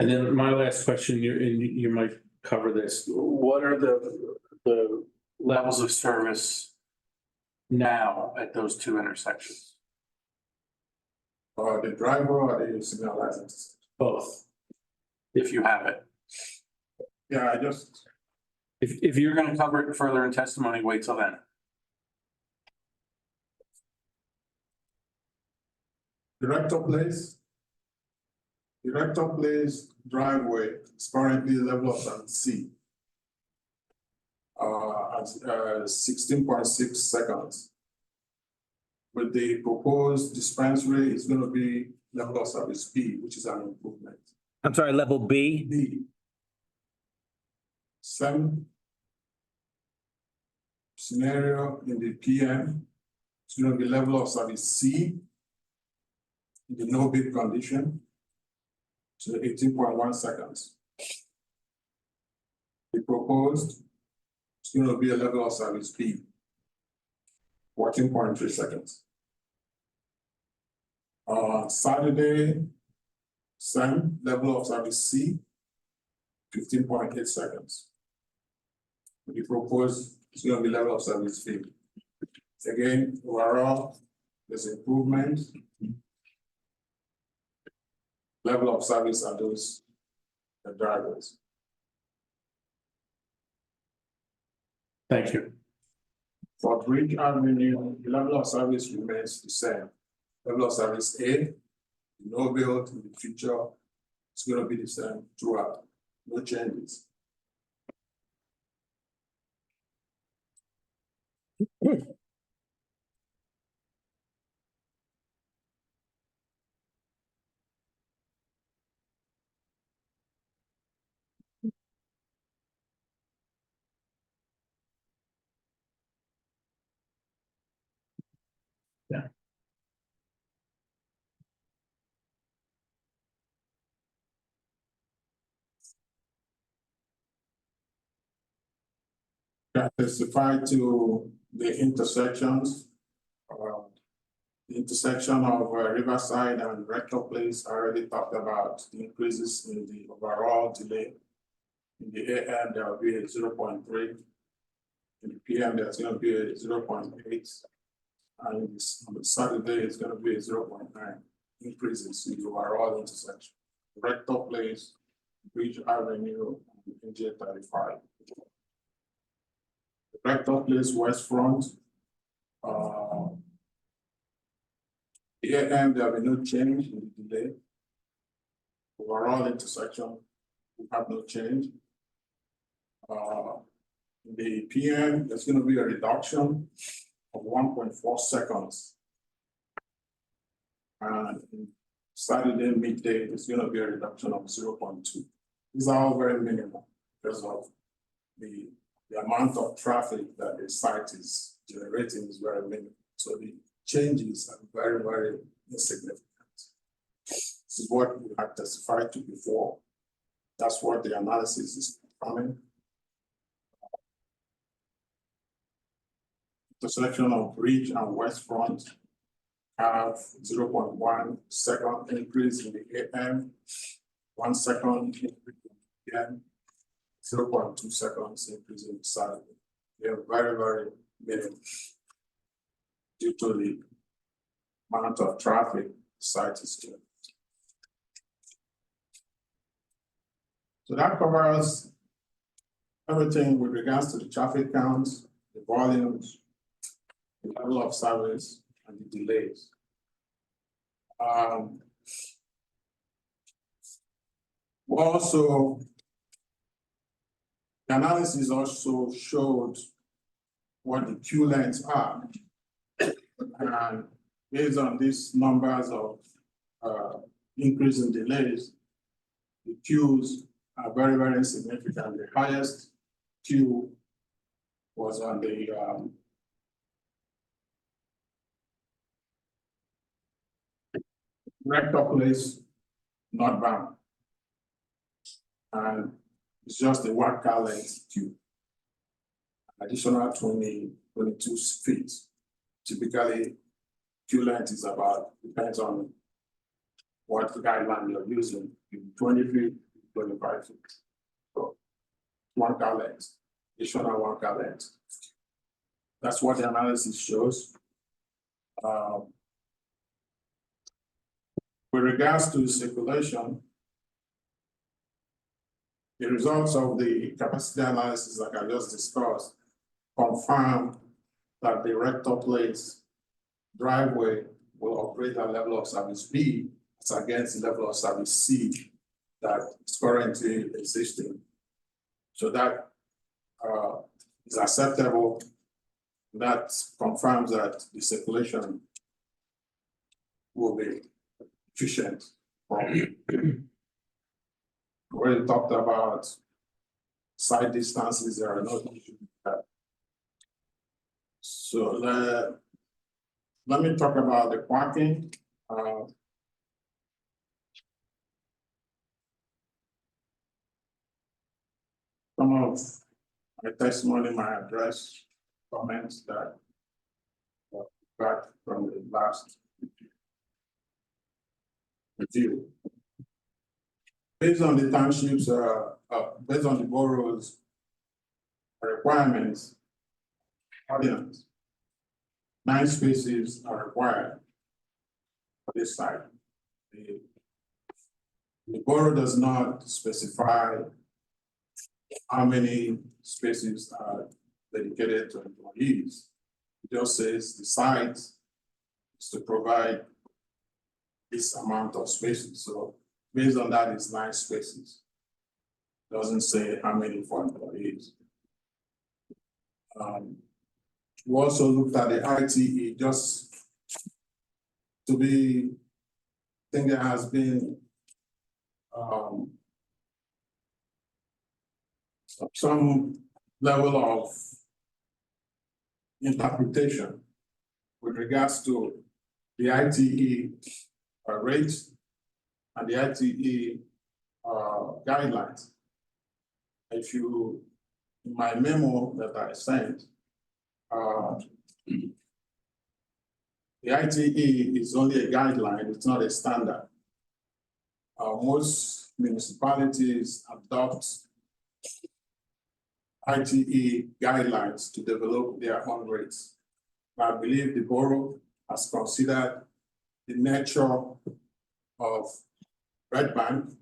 And then my last question, you might cover this, what are the levels of service now at those two intersections? The driver or the signal license? Both, if you have it. Yeah, I just, If you're gonna cover it further in testimony, wait till then. Director Place. Director Place driveway is currently level of service C. At 16.6 seconds. With the proposed dispensary, it's gonna be level of service B, which is an improvement. I'm sorry, level B? B. Same scenario in the PM, it's gonna be level of service C. In the no bid condition. To 18.1 seconds. The proposed, it's gonna be a level of service B. 14.3 seconds. Saturday, same level of service C. 15.8 seconds. The proposed, it's gonna be level of service B. Again, overall, there's improvement. Level of service are those the drivers. Thank you. For Bridge Avenue, the level of service remains the same. Level of service A, no build in the future, it's gonna be the same throughout, no changes. That testify to the intersections. The intersection of Riverside and Rector Place, I already talked about the increases in the overall delay. In the AM, there will be a 0.3. In the PM, there's gonna be a 0.8. And on the Saturday, it's gonna be a 0.9 increases in the overall intersection. Rector Place, Bridge Avenue, and NJ 35. Rector Place West Front. The AM, there will be no change in the delay. Overall intersection, we have no change. In the PM, there's gonna be a reduction of 1.4 seconds. And Saturday midday, there's gonna be a reduction of 0.2. These are all very minimal because of the amount of traffic that the site is generating is very minimal. So the changes are very, very insignificant. This is what we had testified to before. That's what the analysis is coming. The selection of Bridge and West Front have 0.1 second increase in the AM, 1 second increase in the PM, 0.2 seconds increase in the Saturday. They are very, very minimal due to the amount of traffic the site is doing. So that covers everything with regards to the traffic counts, the volumes, the level of service, and the delays. Also, the analysis also showed what the queue lengths are. And based on these numbers of increase in delays, the queues are very, very insignificant. The highest queue was on the Rector Place northbound. And it's just a 1 car length queue. Additional 22 feet. Typically, queue length is about, depends on what guideline you're using, 20 feet, 25 feet. So one car length, additional one car length. That's what the analysis shows. With regards to circulation, the results of the capacity analysis, like I just discussed, confirm that the rector place driveway will operate at level of service B as against the level of service C that is currently existing. So that is acceptable. That confirms that the circulation will be efficient. We already talked about side distances, there are no issues with that. So let me talk about the parking. Some of my testimony, my address, comments that back from the last review. Based on the townships, based on the borough's requirements, ordinance, 9 spaces are required for this site. The borough does not specify how many spaces are dedicated to employees. It just says the site is to provide this amount of spaces. So based on that, it's 9 spaces. Doesn't say how many for employees. We also looked at the ITE just to be, I think there has been some level of interpretation with regards to the ITE rates and the ITE guidelines. If you, in my memo that I sent, the ITE is only a guideline, it's not a standard. Most municipalities adopt ITE guidelines to develop their own rates. I believe the borough has considered the nature of Red Bank.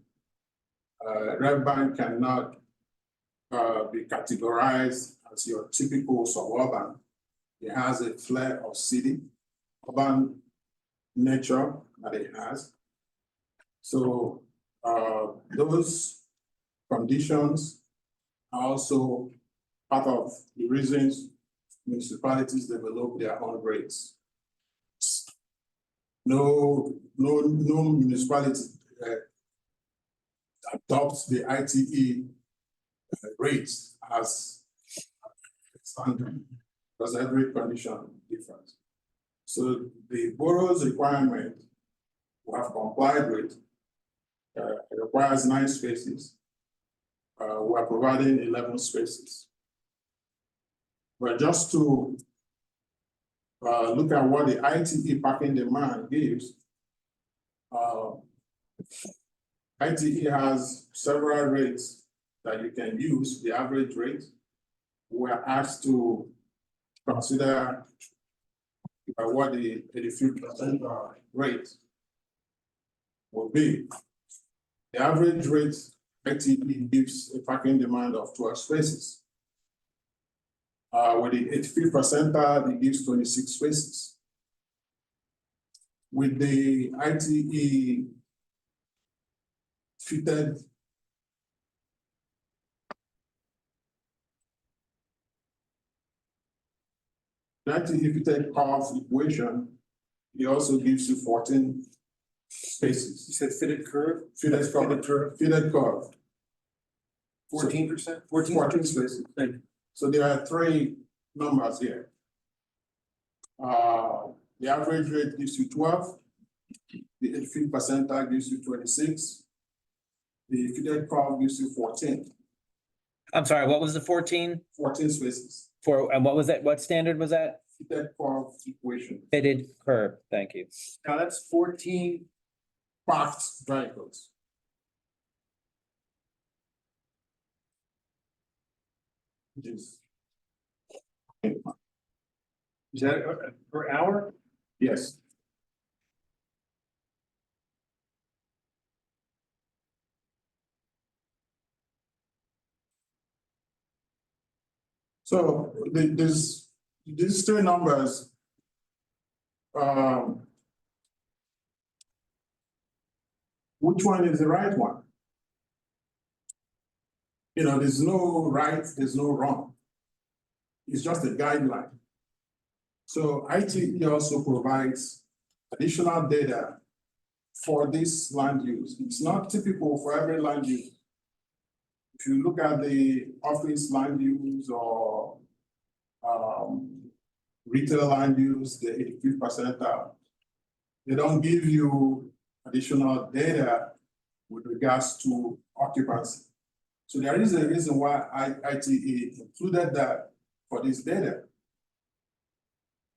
Red Bank cannot be categorized as your typical suburban. It has a flair of city, urban nature that it has. So those conditions are also part of the reasons municipalities develop their own rates. No municipality adopts the ITE rates as standard because every condition is different. So the borough's requirement we have complied with it requires 9 spaces. We are providing 11 spaces. But just to look at what the ITE parking demand gives, ITE has several rates that you can use, the average rate. We are asked to consider what the 83% rate will be. The average rate ITE gives a parking demand of 12 spaces. With the 85th percentile, it gives 26 spaces. With the ITE fitted curve equation, it also gives you 14 spaces. You said fitted curve? Fitted curve. Fitted curve. 14%? 14 spaces. So there are 3 numbers here. The average rate gives you 12. The 85th percentile gives you 26. The fitted curve gives you 14. I'm sorry, what was the 14 14 spaces. for, and what was that, what standard was that? Fitted curve equation. Fitted curb, thank you. Now that's 14. Parked vehicles. which is. Is that per hour? Yes. So these three numbers. Which one is the right one? You know, there's no right, there's no wrong. It's just a guideline. So ITE also provides additional data for this land use. It's not typical for every land use. If you look at the office land use or retail land use, the 85th percentile, they don't give you additional data with regards to occupancy. So there is a reason why ITE included that for this data,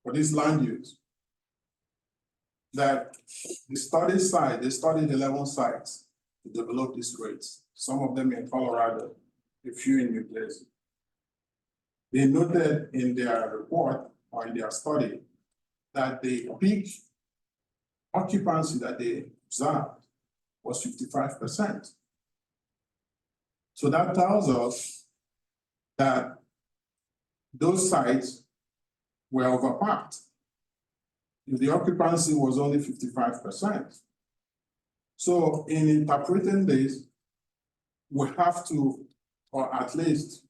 for this land use. That the study site, they studied 11 sites to develop these rates. Some of them in Colorado, a few in New Jersey. They noted in their report or in their study that the peak occupancy that they observed was 55%. So that tells us that those sites were overpacked. If the occupancy was only 55%. So in interpreting this, we have to, or at least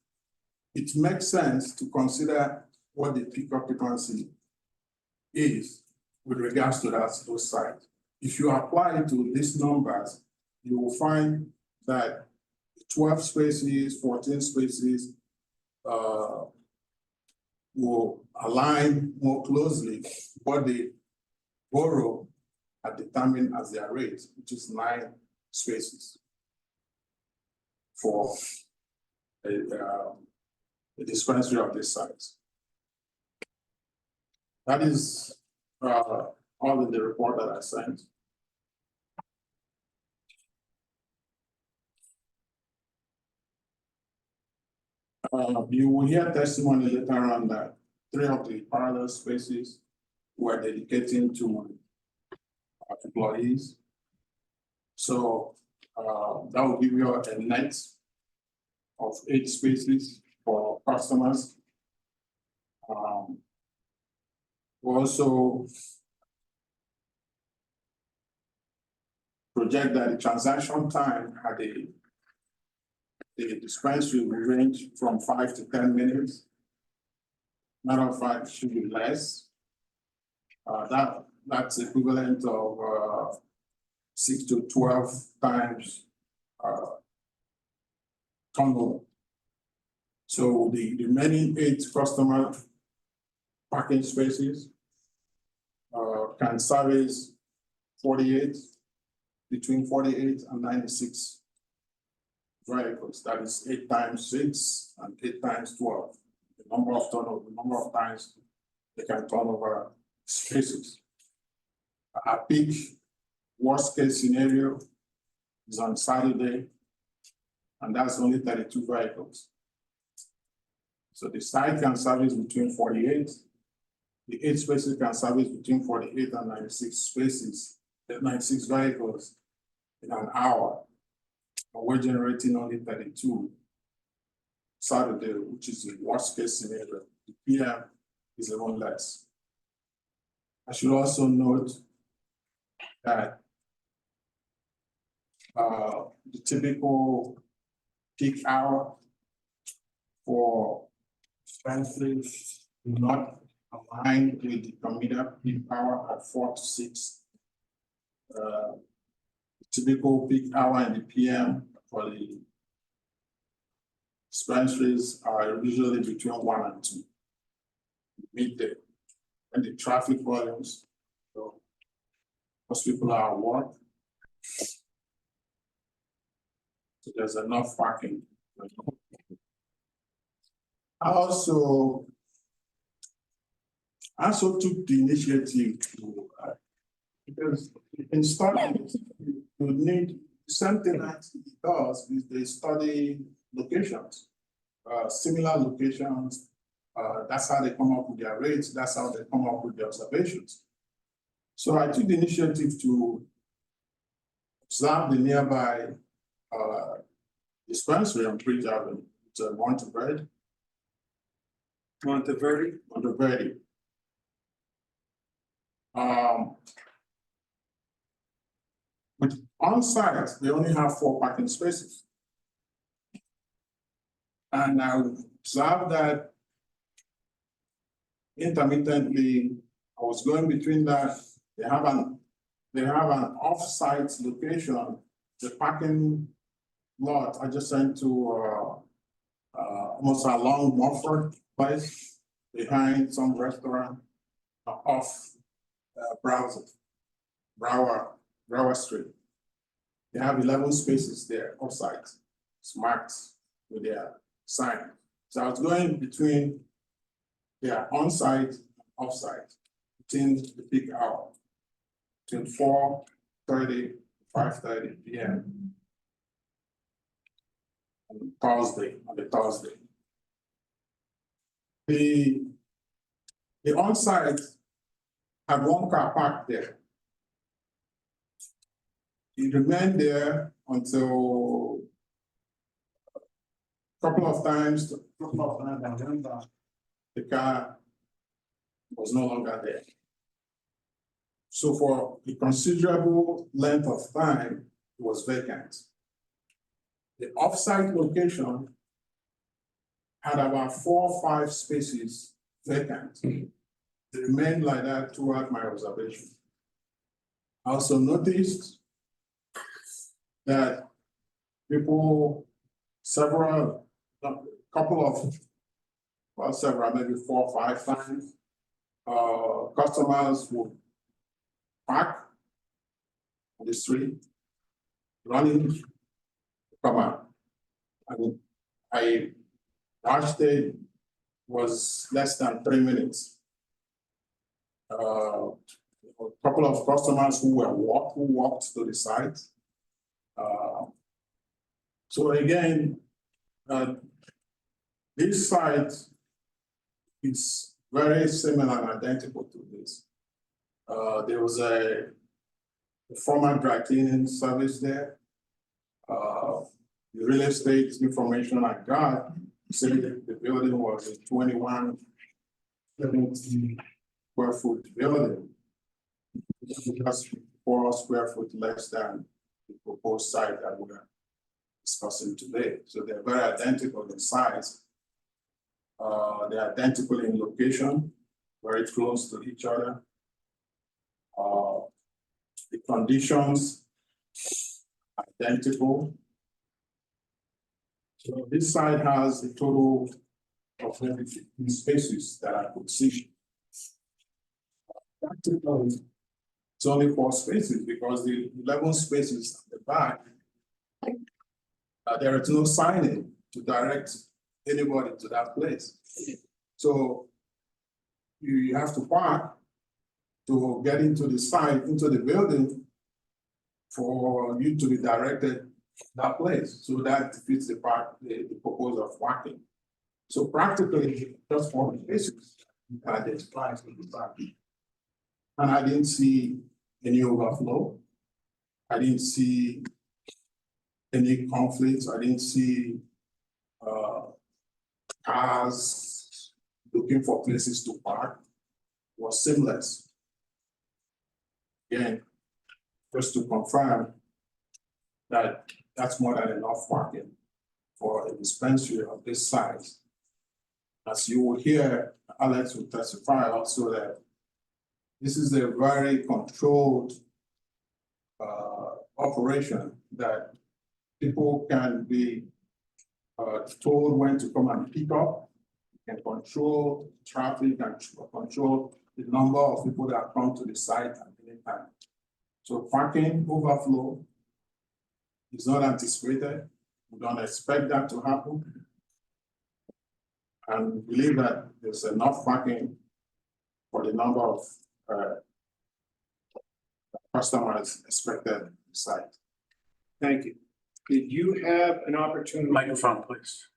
it makes sense to consider what the peak occupancy is with regards to those sites. If you apply to these numbers, you will find that 12 spaces, 14 spaces will align more closely what the borough had determined as their rate, which is 9 spaces for a dispensary of this size. That is all in the report that I sent. You will hear testimony later on that 3 of the parallel spaces were dedicating to employees. So that will give you a net of 8 spaces for customers. We also project that the transaction time at the dispensary will range from 5 to 10 minutes. Matter of fact, it should be less. That's equivalent of 6 to 12 times turnover. So the remaining 8 customer parking spaces can service 48, between 48 and 96 vehicles. That is 8 times 6 and 8 times 12. The number of turnover, the number of times they can turn over spaces. A peak worst case scenario is on Saturday, and that's only 32 vehicles. So the site can service between 48, the 8 spaces can service between 48 and 96 spaces, 96 vehicles in an hour. And we're generating only 32 Saturday, which is the worst case scenario. The PM is even less. I should also note that the typical peak hour for dispensaries do not align with the commuter peak hour of 4 to 6. Typical peak hour in the PM for the dispensaries are usually between 1 and 2 midday, and the traffic volumes. So most people are at work. So there's enough parking. I also took the initiative to, because in studies, you need something that it does is they study locations. similar locations. That's how they come up with their rates, that's how they come up with their observations. So I took the initiative to observe the nearby dispensary on Bridge Avenue, it's a Monteverde. Monteverde. But on site, they only have 4 parking spaces. And I observed that intermittently, I was going between that, they have an off-site location, the parking lot adjacent to almost along Morford Place, behind some restaurant off Brower Street. They have 11 spaces there off-site, it's marked with their sign. So I was going between their on-site and off-site, between the peak hour, between 4:30 5:30 p.m. on the Thursday. The on-site had 1 car parked there. It remained there until a couple of times, the car was no longer there. So for a considerable length of time, it was vacant. The off-site location had about 4 or 5 spaces vacant. It remained like that throughout my observation. I also noticed that people, several, maybe 4 or 5 times, customers would park on the street, running, come out. And I watched it, was less than 3 minutes. A couple of customers who walked to the site. So again, this site is very similar and identical to this. There was a former dry cleaning service there. The real estate information I got said that the building was a 2170 square foot building. Just 4 square foot less than the proposed site that we're discussing today. So they're very identical in size. They're identical in location, very close to each other. The conditions identical. So this site has a total of 15 spaces that I could see. Practically, it's only 4 spaces because the 11 spaces at the back, there is no signage to direct anybody to that place. So you have to park to get into the site, into the building, for you to be directed to that place. So that defeats the purpose of parking. So practically, just 4 spaces identified to the back. And I didn't see any overflow. I didn't see any conflicts. I didn't see cars looking for places to park. It was seamless. Again, just to confirm that that's more than enough parking for a dispensary of this size. As you will hear, Alex will testify also that this is a very controlled operation that people can be told when to come and pick up, can control traffic and control the number of people that come to the site at any time. So parking overflow is not anticipated. We don't expect that to happen. And we believe that there's enough parking for the number of customers expected at the site. Thank you. Did you have an opportunity? Microphone, please.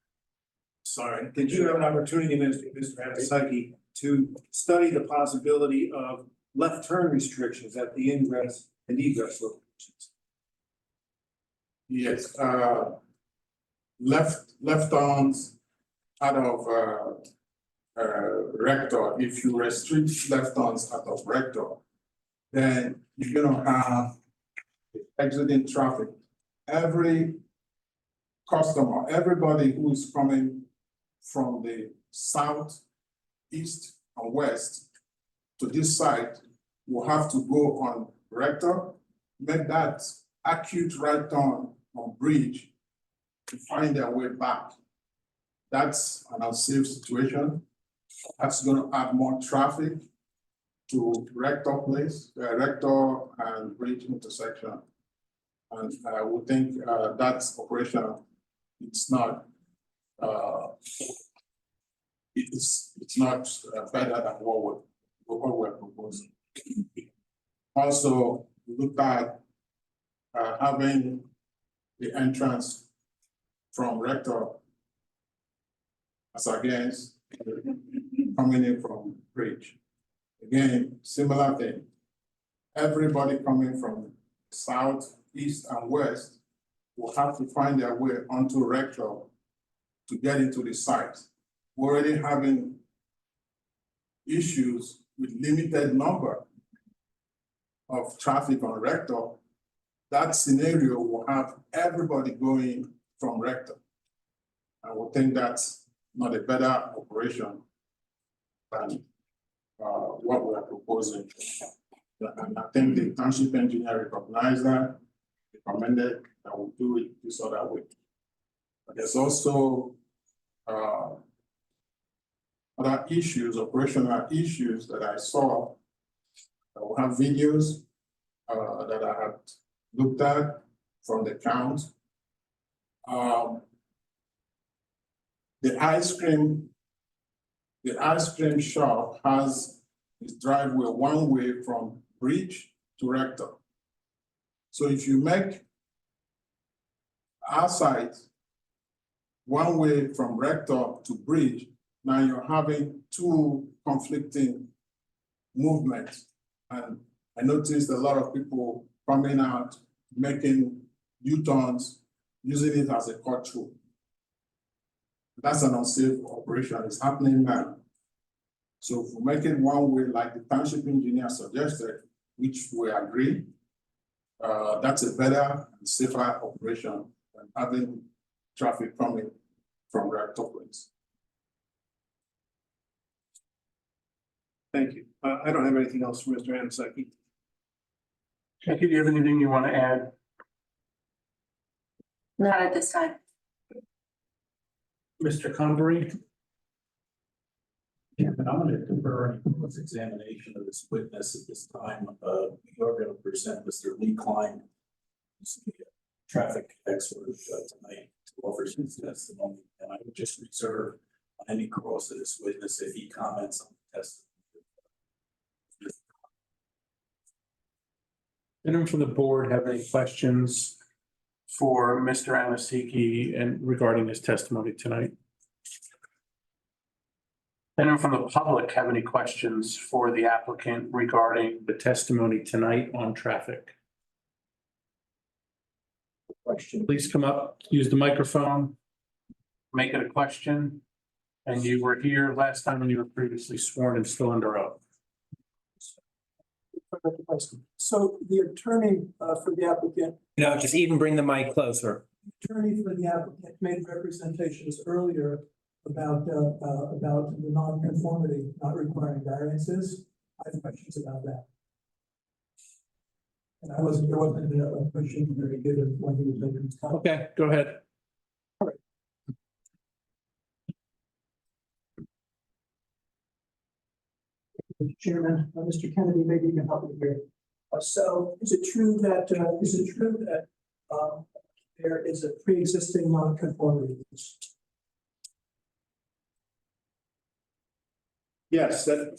Sorry, did you have an opportunity, Mr. Hamasaki, to study the possibility of left turn restrictions at the ingress and egress locations? Yes, left arms out of rector, if you restrict left arms out of rector, then you're gonna have exiting traffic. Every customer, everybody who is coming from the south, east, and west to this site will have to go on rector, make that acute right turn on bridge to find their way back. That's an unsafe situation. That's gonna add more traffic to rector place, rector and bridge intersection. And I would think that's operational. It's not it's not better than what we're proposing. Also, we looked at having the entrance from rector as against coming in from bridge. Again, similar thing. Everybody coming from south, east, and west will have to find their way onto rector to get into the site. We're already having issues with limited number of traffic on rector. That scenario will have everybody going from rector. I would think that's not a better operation than what we are proposing. And I think the township engineer recognized that, recommended that we do it this other way. But there's also other issues, operational issues that I saw. We have videos that I had looked at from the count. The ice cream shop has its driveway one way from bridge to rector. So if you make our site one way from rector to bridge, now you're having two conflicting movements. And I noticed a lot of people coming out, making U-turns, using it as a cut through. That's an unsafe operation. It's happening now. So if we make it one way, like the township engineer suggested, which we agree, that's a better and safer operation than having traffic coming from rector place. Thank you. I don't have anything else from Mr. Hamasaki. Jackie, do you have anything you want to add? Not at this time. Mr. Convery? Yeah, but I'm gonna defer any cross-examination of this witness at this time. We are gonna present Mr. Lee Klein, who's the traffic expert tonight, to offer his testimony. And I would just reserve on any cross of this witness if he comments on the testimony. Anyone from the board have any questions for Mr. Hamasaki and regarding his testimony tonight? Anyone from the public have any questions for the applicant regarding the testimony tonight on traffic? Question, please come up, use the microphone, make it a question. And you were here last time when you were previously sworn and still under oath. So the attorney for the applicant, No, just even bring the mic closer. attorney for the applicant made representations earlier about the non-conformity, not requiring variances. I have questions about that. And there wasn't a question very given when he was making his comment. Okay, go ahead. Mr. Chairman, Mr. Kennedy, maybe you can help me here. So is it true that there is a pre-existing non-conformity? Yes, the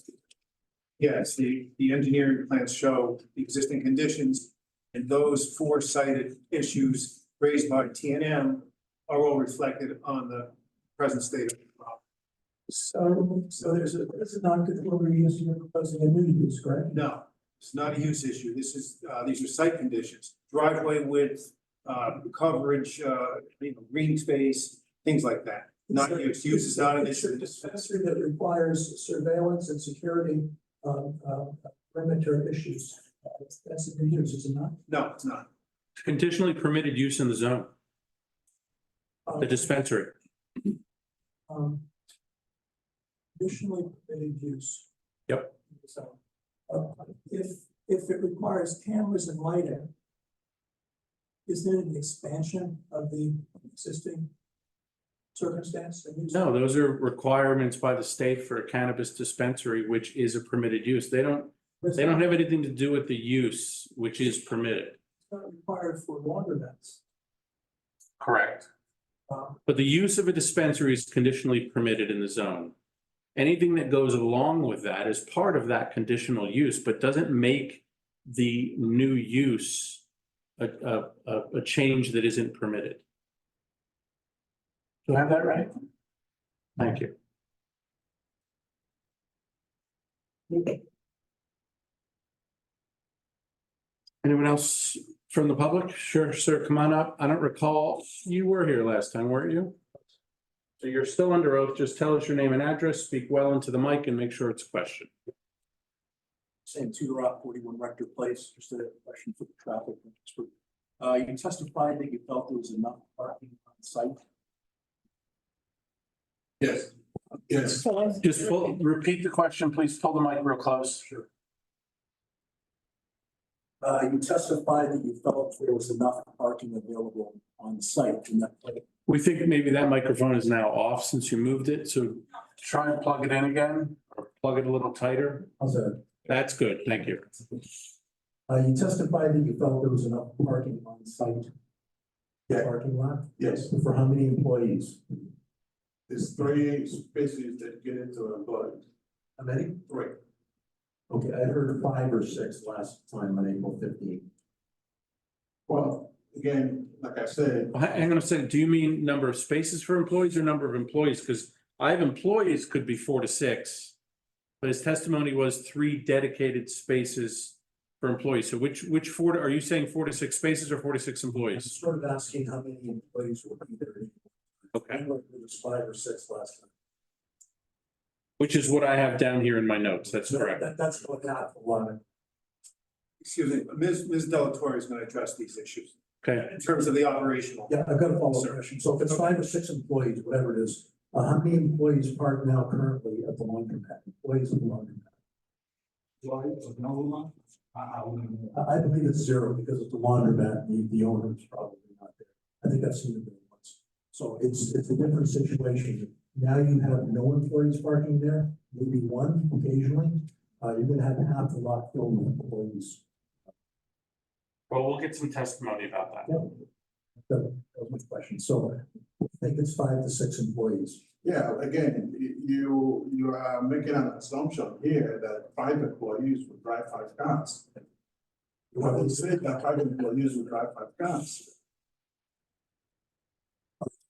engineering plans show the existing conditions, and those four cited issues raised by TNM are all reflected on the present state of the problem. So there's a non-conformity use, you're proposing a new use, correct? No, it's not a use issue. This is, these are site conditions, driveway width, coverage, green space, things like that. Not use. Use is not an It's a issue. dispensary that requires surveillance and security, perimeter issues. That's a new use, is it not? No, it's not. Conditionally permitted use in the zone, the dispensary. Additionally permitted use. Yep. So, if it requires cameras and lighting, is there an expansion of the existing circumstance? No, those are requirements by the state for a cannabis dispensary, which is a permitted use. They don't have anything to do with the use, which is permitted. It's not required for laundromats. Correct. Um, But the use of a dispensary is conditionally permitted in the zone. Anything that goes along with that is part of that conditional use, but doesn't make the new use a change that isn't permitted. Do I have that right? Thank you. Anyone else from the public? Sure, sir, come on up. I don't recall, you were here last time, weren't you? So you're still under oath. Just tell us your name and address, speak well into the mic and make sure it's a question. Sam Tudor, 41 Rector Place, just a question for the traffic. You testified that you felt there was enough parking on site. Yes, yes. Just repeat the question, please. Pull the mic real close. Sure. You testified that you felt there was enough parking available on site in that place. We think maybe that microphone is now off since you moved it, so try and plug it in again or plug it a little tighter. How's that? That's good, thank you. You testified that you felt there was enough parking on site. Yeah. Parking lot? Yes, For how many employees? there's 3 spaces that get into employees. How many? 3. Okay, I heard 5 or 6 last time on April 15th. Well, again, like I said, Hang on a second, do you mean number of spaces for employees or number of employees? Because I have employees could be 4 to 6. But his testimony was 3 dedicated spaces for employees. So which 4, are you saying 4 to 6 spaces or 4 to 6 I'm employees? sort of asking how many employees were there. Okay, I know it was 5 or 6 last time. which is what I have down here in my notes. That's correct. That's what happened a lot. Excuse me, Ms. Delatorre is going to address these issues Okay, in terms of the operational. Yeah, I've got a follow-up Sir. question. So if it's 5 or 6 employees, whatever it is, how many employees park now currently at the laundromat? Employees of the laundromat? I believe it's 0 because of the laundromat, the owner is probably not there. I think I've seen it there once. So it's a different situation. Now you have no employees parking there, maybe 1 occasionally. You're gonna have half the lot filled with employees. well, we'll get some testimony about that. Yep. That was my question. So I think it's 5 to 6 employees. yeah, again, you are making an assumption here that 5 employees would drive 5 cars. You haven't said that 5 employees would drive 5 cars.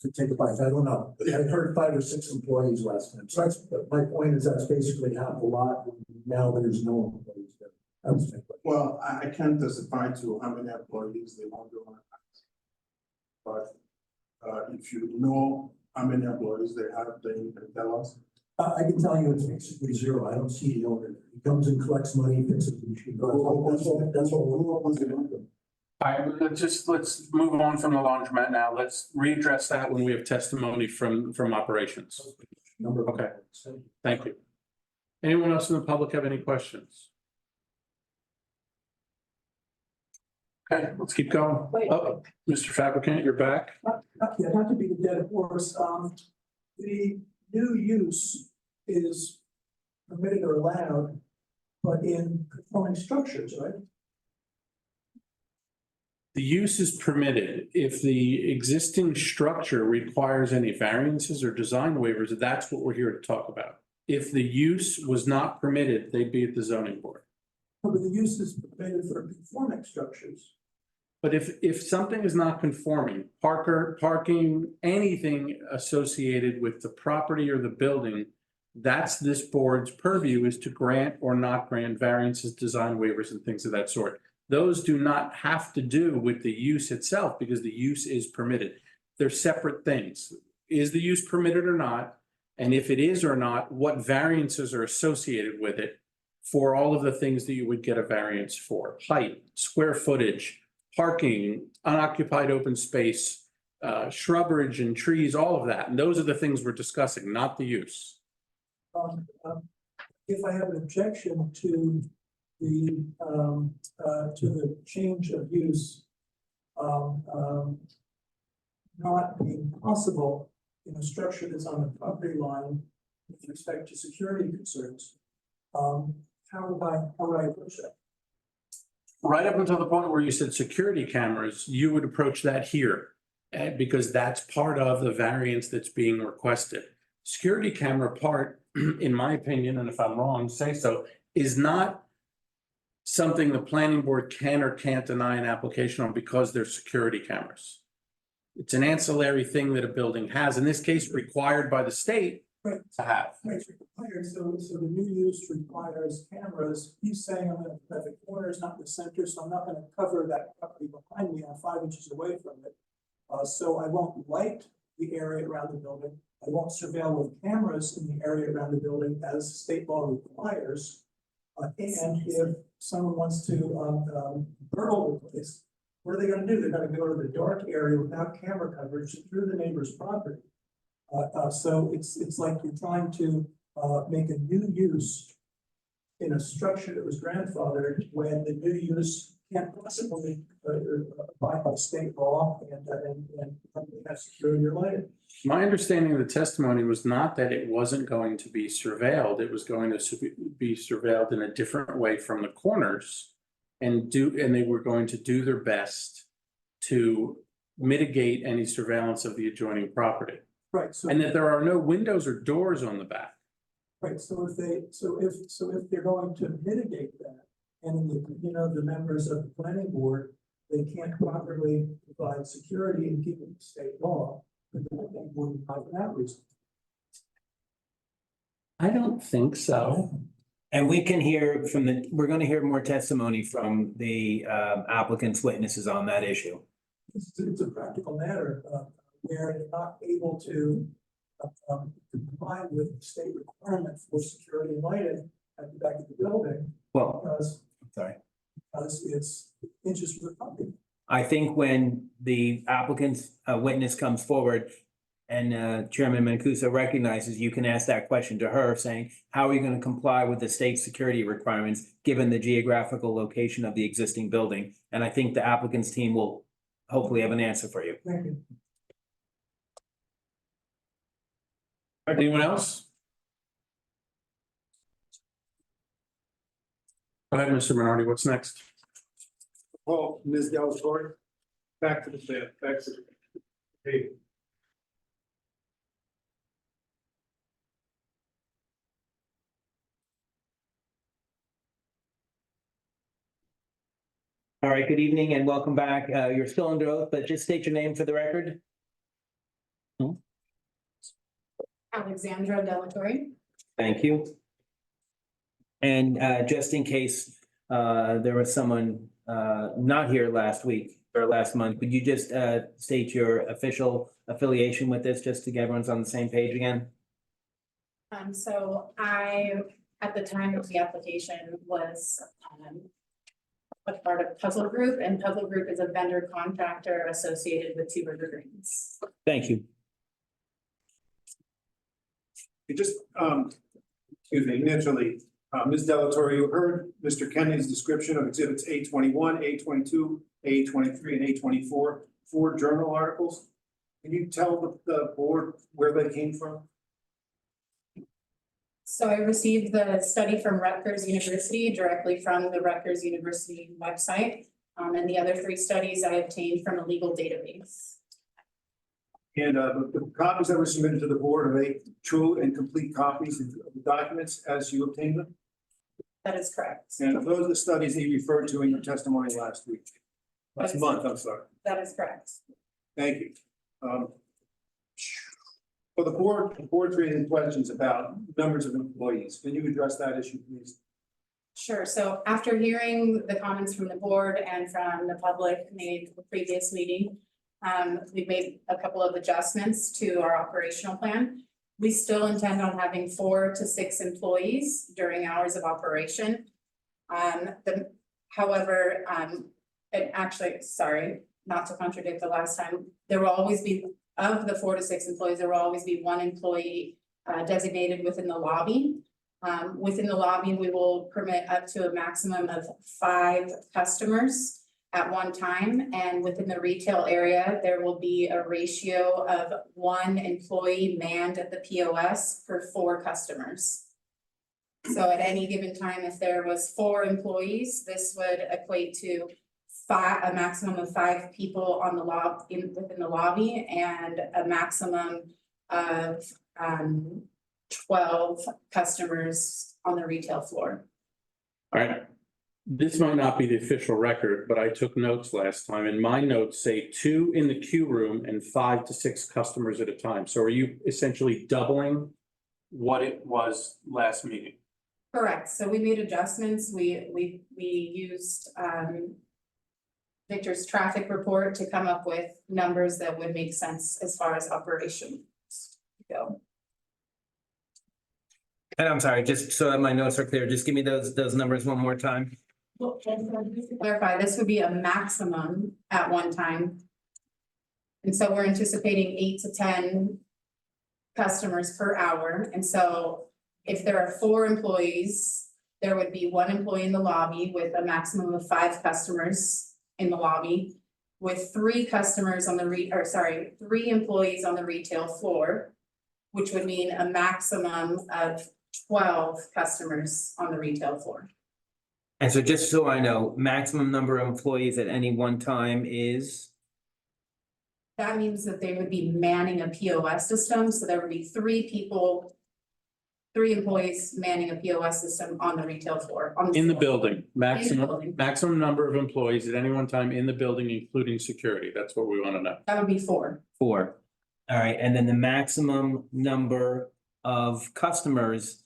To take a bite, I don't know. I heard 5 or 6 employees last time. So that's, my point is that's basically half the lot. Now there's no employees there. That was my question. Well, I can't testify to how many employees they want to run. But if you know how many employees they have, then you can tell us. I can tell you it's basically 0. I don't see the owner. He comes and collects money, fixes the machine. That's all. All right, let's move on from the laundromat now. Let's readdress that when we have testimony from operations. Number of. Okay. Thank you. Anyone else in the public have any questions? Okay, let's keep going. Wait. Oh, Mr. Fabricant, you're back. Not to be the dead horse, the new use is permitted or allowed, but in conforming structures, right? The use is permitted. If the existing structure requires any variances or design waivers, that's what we're here to talk about. If the use was not permitted, they'd be at the zoning board. But the use is permitted for conforming structures. But if something is not conforming, parking, anything associated with the property or the building, that's this board's purview, is to grant or not grant variances, design waivers and things of that sort. Those do not have to do with the use itself because the use is permitted. They're separate things. Is the use permitted or not? And if it is or not, what variances are associated with it for all of the things that you would get a variance for? Height, square footage, parking, unoccupied open space, shrubbery and trees, all of that. And those are the things we're discussing, not the use. If I have an objection to the change of use, not being possible in a structure that's on the property line with respect to security concerns, how would I approach that? Right up until the point where you said security cameras, you would approach that here. Because that's part of the variance that's being requested. Security camera part, in my opinion, and if I'm wrong, say so, is not something the planning board can or can't deny an application on because they're security cameras. It's an ancillary thing that a building has, in this case, required by the state Right. to have. Right, it's required, so the new use requires cameras. He's saying that the corner is not in the center, so I'm not gonna cover that property behind me. I'm 5 inches away from it. So I won't light the area around the building. I won't surveil with cameras in the area around the building as state law requires. And if someone wants to burgle the place, what are they gonna do? They're gonna go to the dark area without camera coverage through the neighbor's property. So it's like you're trying to make a new use in a structure that was grandfathered when the new use can't possibly abide by state law and have security or lighting. My understanding of the testimony was not that it wasn't going to be surveilled, it was going to be surveilled in a different way from the corners. And they were going to do their best to mitigate any surveillance of the adjoining property. Right, so. And that there are no windows or doors on the back. Right, so if they're going to mitigate that, and the members of the planning board, they can't properly provide security and keep it to state law, but the planning board would not for that reason. I don't think so. And we can hear we're gonna hear more testimony from the applicant's witnesses on that issue. It's a practical matter, where they're not able to comply with the state requirement for security and lighting at the back of the building. Well, Because sorry. it's inches from the property. I think when the applicant's witness comes forward and Chairman Mancuso recognizes, you can ask that question to her saying, how are you going to comply with the state security requirements given the geographical location of the existing building? And I think the applicant's team will hopefully have an answer for you. Thank you. Anyone else? Go ahead, Mr. Bernardi, what's next? Well, Ms. Delatour, back to the table. All right, good evening and welcome back. You're still under oath, but just state your name for the record. Alexandra Delatorre. Thank you. And just in case there was someone not here last week or last month, could you just state your official affiliation with this, just to get everyone's on the same page again? So I, at the time of the application, was a part of Puzzle Group, and Puzzle Group is a vendor contractor associated with Two River Greens. Thank you. You just, excuse me, naturally, Ms. Delatour, you heard Mr. Kenny's description of exhibits A21, A22, A23, and A24, 4 journal articles. Can you tell the board where they came from? So I received the study from Rutgers University directly from the Rutgers University website. And the other 3 studies I obtained from a legal database. And the copies that were submitted to the board, are they true and complete copies of the documents as you obtained them? That is correct. And those are the studies that you referred to in your testimony last week. Last month, I'm sorry. That is correct. Thank you. For the board's raising questions about numbers of employees. Can you address that issue, please? Sure, so after hearing the comments from the board and from the public made the previous meeting, we've made a couple of adjustments to our operational plan. We still intend on having 4 to 6 employees during hours of operation. However, and actually, sorry, not to contradict the last time, there will always be, of the 4 to 6 employees, there will always be 1 employee designated within the lobby. Within the lobby, we will permit up to a maximum of 5 customers at one time. And within the retail area, there will be a ratio of 1 employee manned at the POS per 4 customers. So at any given time, if there was 4 employees, this would equate to a maximum of 5 people on the within the lobby and a maximum of 12 customers on the retail floor. All right. This might not be the official record, but I took notes last time and my notes say 2 in the queue room and 5 to 6 customers at a time. So are you essentially doubling what it was last meeting? Correct. So we made adjustments. We used Victor's traffic report to come up with numbers that would make sense as far as operations go. And I'm sorry, just so that my notes are clear, just give me those numbers one more time. Well, just to clarify, this would be a maximum at one time. And so we're anticipating 8 to 10 customers per hour. And so if there are 4 employees, there would be 1 employee in the lobby with a maximum of 5 customers in the lobby, with 3 customers on the 3 employees on the retail floor, which would mean a maximum of 12 customers on the retail floor. And so just so I know, maximum number of employees at any one time is? That means that they would be manning a POS system, so there would be 3 employees manning a POS system on the retail floor. In the building, building. maximum number of employees at any one time in the building, including security. That's what we want to know. That would be 4. 4. All right, and then the maximum number of customers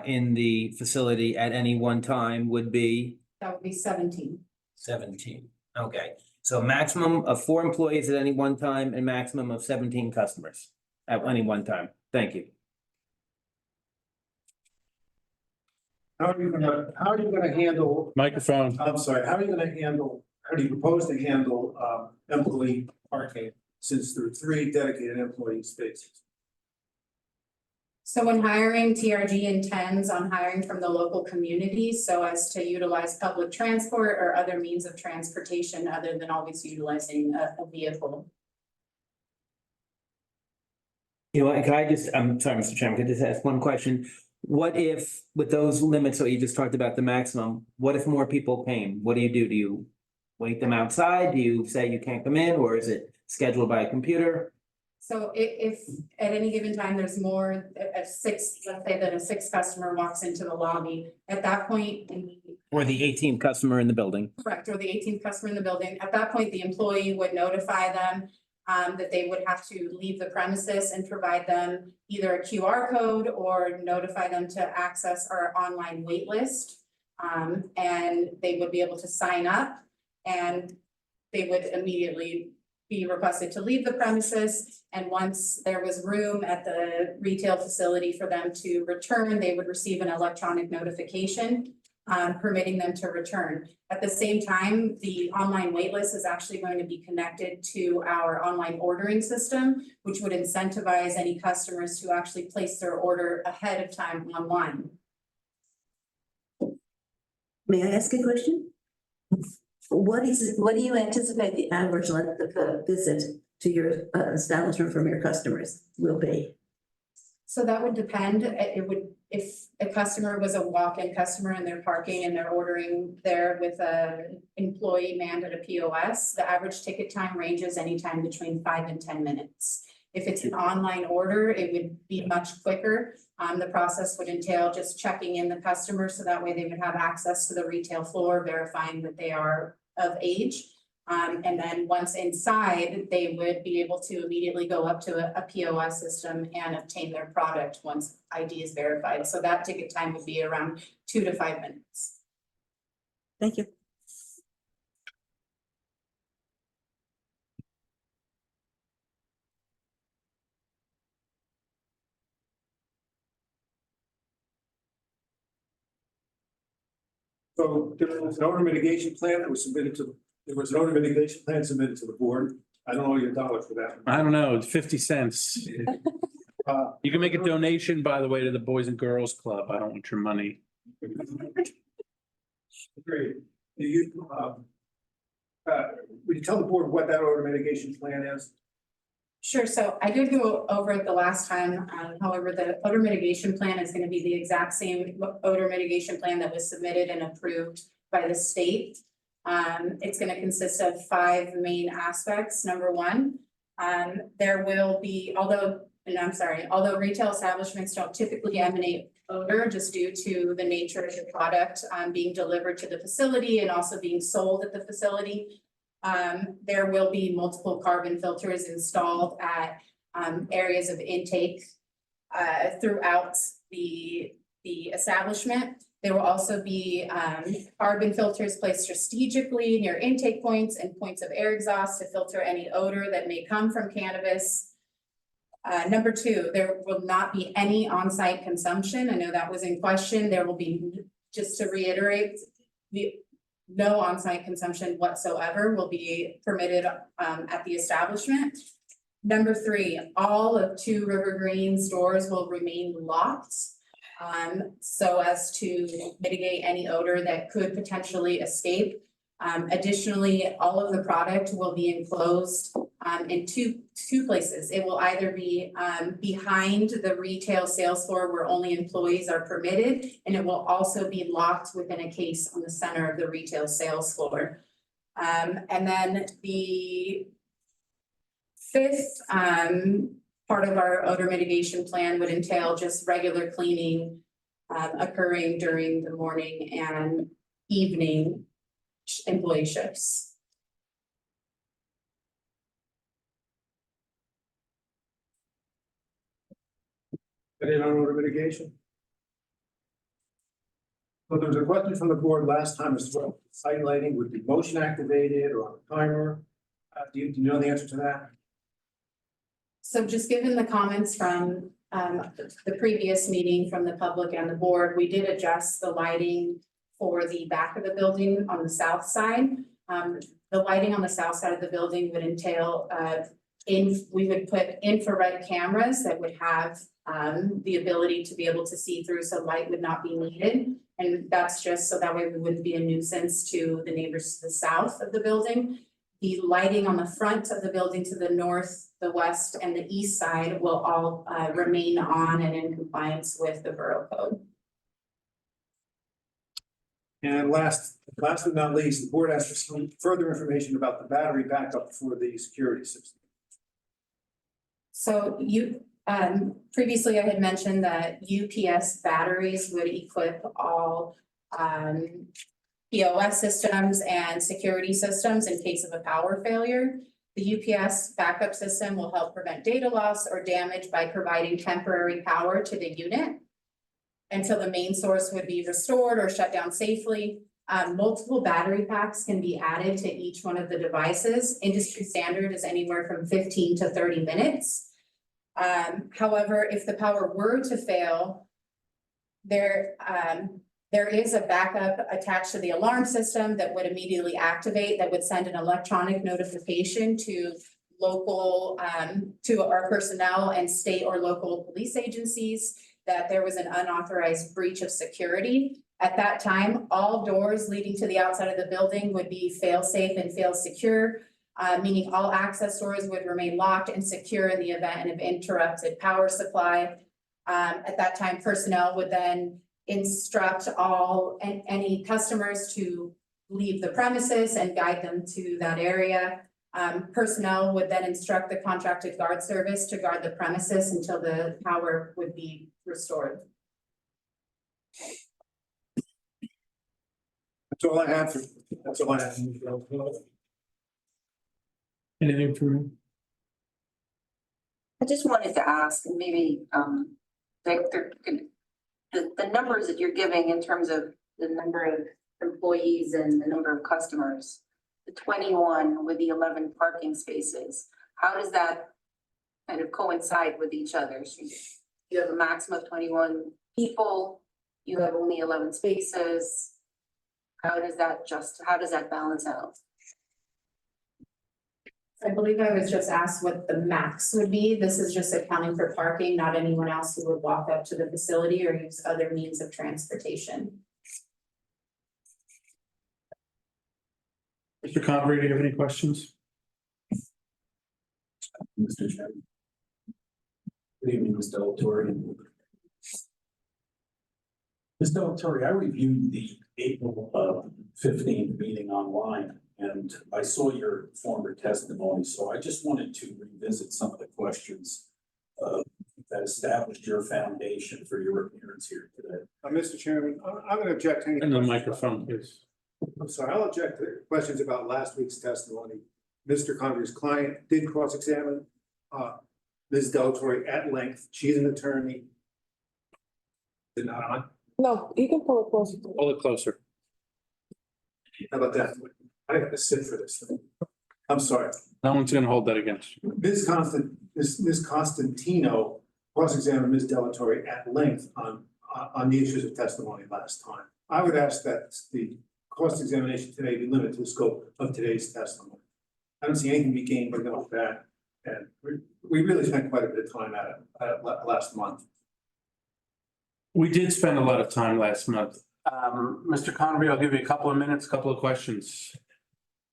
in the facility at any one time would be? That would be 17. 17. Okay, so maximum of 4 employees at any one time and maximum of 17 customers at any one time. Thank you. How are you gonna handle, Microphone. I'm sorry, how do you propose to handle employee parking since there are 3 dedicated employee spaces? So when hiring, TRG intends on hiring from the local community so as to utilize public transport or other means of transportation other than always utilizing a vehicle. You know, what, can I just, I'm sorry, Mr. Chairman, could I just ask one question? What if, with those limits that you just talked about, the maximum, what if more people came? What do? Do you wait them outside? Do you say you can't come in, or is it scheduled by a computer? So if at any given time there's more, at 6, let's say that a 6 customer walks into the lobby, at that point. Or the 18th customer in the building? Correct, or the 18th customer in the building. At that point, the employee would notify them that they would have to leave the premises and provide them either a QR code or notify them to access our online wait list. And they would be able to sign up and they would immediately be requested to leave the premises. And once there was room at the retail facility for them to return, they would receive an electronic notification permitting them to return. At the same time, the online waitlist is actually going to be connected to our online ordering system, which would incentivize any customers to actually place their order ahead of time online. May I ask a question? What do you anticipate the average length of the visit to your establishment from your customers will be? So that would depend. It would, if a customer was a walk-in customer and they're parking and they're ordering there with an employee manned at a POS, the average ticket time ranges anytime between 5 and 10 minutes. If it's an online order, it would be much quicker. The process would entail just checking in the customer so that way they would have access to the retail floor, verifying that they are of age. And then once inside, they would be able to immediately go up to a POS system and obtain their product once ID is verified. So that ticket time would be around 2 to 5 minutes. Thank you. So there was an odor mitigation plan that was submitted to, there was an odor mitigation plan submitted to the board. I don't know your dollar for that. I don't know, it's 50 cents. You can make a donation, by the way, to the Boys and Girls Club. I don't want your money. Great. Do you, would you tell the board what that odor mitigation plan is? Sure, so I did go over it the last time, however, the odor mitigation plan is gonna be the exact same odor mitigation plan that was submitted and approved by the state. It's gonna consist of 5 main aspects. Number 1, there will be, although retail establishments don't typically emanate odor just due to the nature of the product, being delivered to the facility and also being sold at the facility. There will be multiple carbon filters installed at areas of intake throughout the establishment. There will also be carbon filters placed strategically near intake points and points of air exhaust to filter any odor that may come from cannabis. Number 2, there will not be any on-site consumption. I know that was in question. There will be, just to reiterate, no on-site consumption whatsoever will be permitted at the establishment. Number 3, all of 2 River Green stores will remain locked so as to mitigate any odor that could potentially escape. Additionally, all of the product will be enclosed in two places. It will either be behind the retail sales floor where only employees are permitted, and it will also be locked within a case on the center of the retail sales floor. And then the 5th part of our odor mitigation plan would entail just regular cleaning occurring during the morning and evening employee shifts. Any on odor mitigation? So there was a question from the board last time as well. Site lighting would be motion activated or on a timer. Do you know the answer to that? So just given the comments from the previous meeting from the public and the board, we did adjust the lighting for the back of the building on the south side. The lighting on the south side of the building would entail we would put infrared cameras that would have the ability to be able to see through, so light would not be needed. And that's just so that way we wouldn't be a nuisance to the neighbors to the south of the building. The lighting on the front of the building to the north, the west, and the east side will all remain on and in compliance with the borough code. And last but not least, the board asked for some further information about the battery backup for the security system. So previously I had mentioned that UPS batteries would equip all POS systems and security systems in case of a power failure. The UPS backup system will help prevent data loss or damage by providing temporary power to the unit until the main source would be restored or shut down safely. Multiple battery packs can be added to each one of the devices. Industry standard is anywhere from 15 to 30 minutes. However, if the power were to fail, there is a backup attached to the alarm system that would immediately activate, that would send an electronic notification to local, to our personnel and state or local police agencies that there was an unauthorized breach of security. At that time, all doors leading to the outside of the building would be fail-safe and fail-secure, meaning all access doors would remain locked and secure in the event of interrupted power supply. At that time, personnel would then instruct any customers to leave the premises and guide them to that area. Personnel would then instruct the contracted guard service to guard the premises until the power would be restored. That's all I have. That's all I have. Anything from you? I just wanted to ask, and maybe, the numbers that you're giving in terms of the number of employees and the number of customers, the 21 with the 11 parking spaces, how does that kind of coincide with each other? So you have a maximum of 21 people, you have only 11 spaces. How does that balance out? I believe I was just asked what the max would be. This is just accounting for parking, not anyone else who would walk up to the facility or use other means of transportation. Mr. Convery, do you have any questions? Mr. Chairman. Good evening, Ms. Delatorre. Ms. Delatorre, I reviewed the April 15th meeting online, and I saw your former testimony, so I just wanted to revisit some of the questions that established your foundation for your appearance here today. Mr. Chairman, I'm going to object to any. And the questions. microphone, please. I'm sorry, I'll object to questions about last week's testimony. Mr. Convery's client did cross-examine Ms. Delatorre at length. She's an attorney. Is it not on? No, you can pull it closer. Pull it closer. How about that? I have to sit for this thing. I'm sorry. No one's gonna hold that against you. Ms. Constantino cross-examined Ms. Delatorre at length on the issues of testimony last time. I would ask that the cross-examination today be limited to the scope of today's testimony. I don't see anything to be gained by going back, and we really spent quite a bit of time at it last month. We did spend a lot of time last month. Mr. Convery, I'll give you a couple of minutes, couple of questions.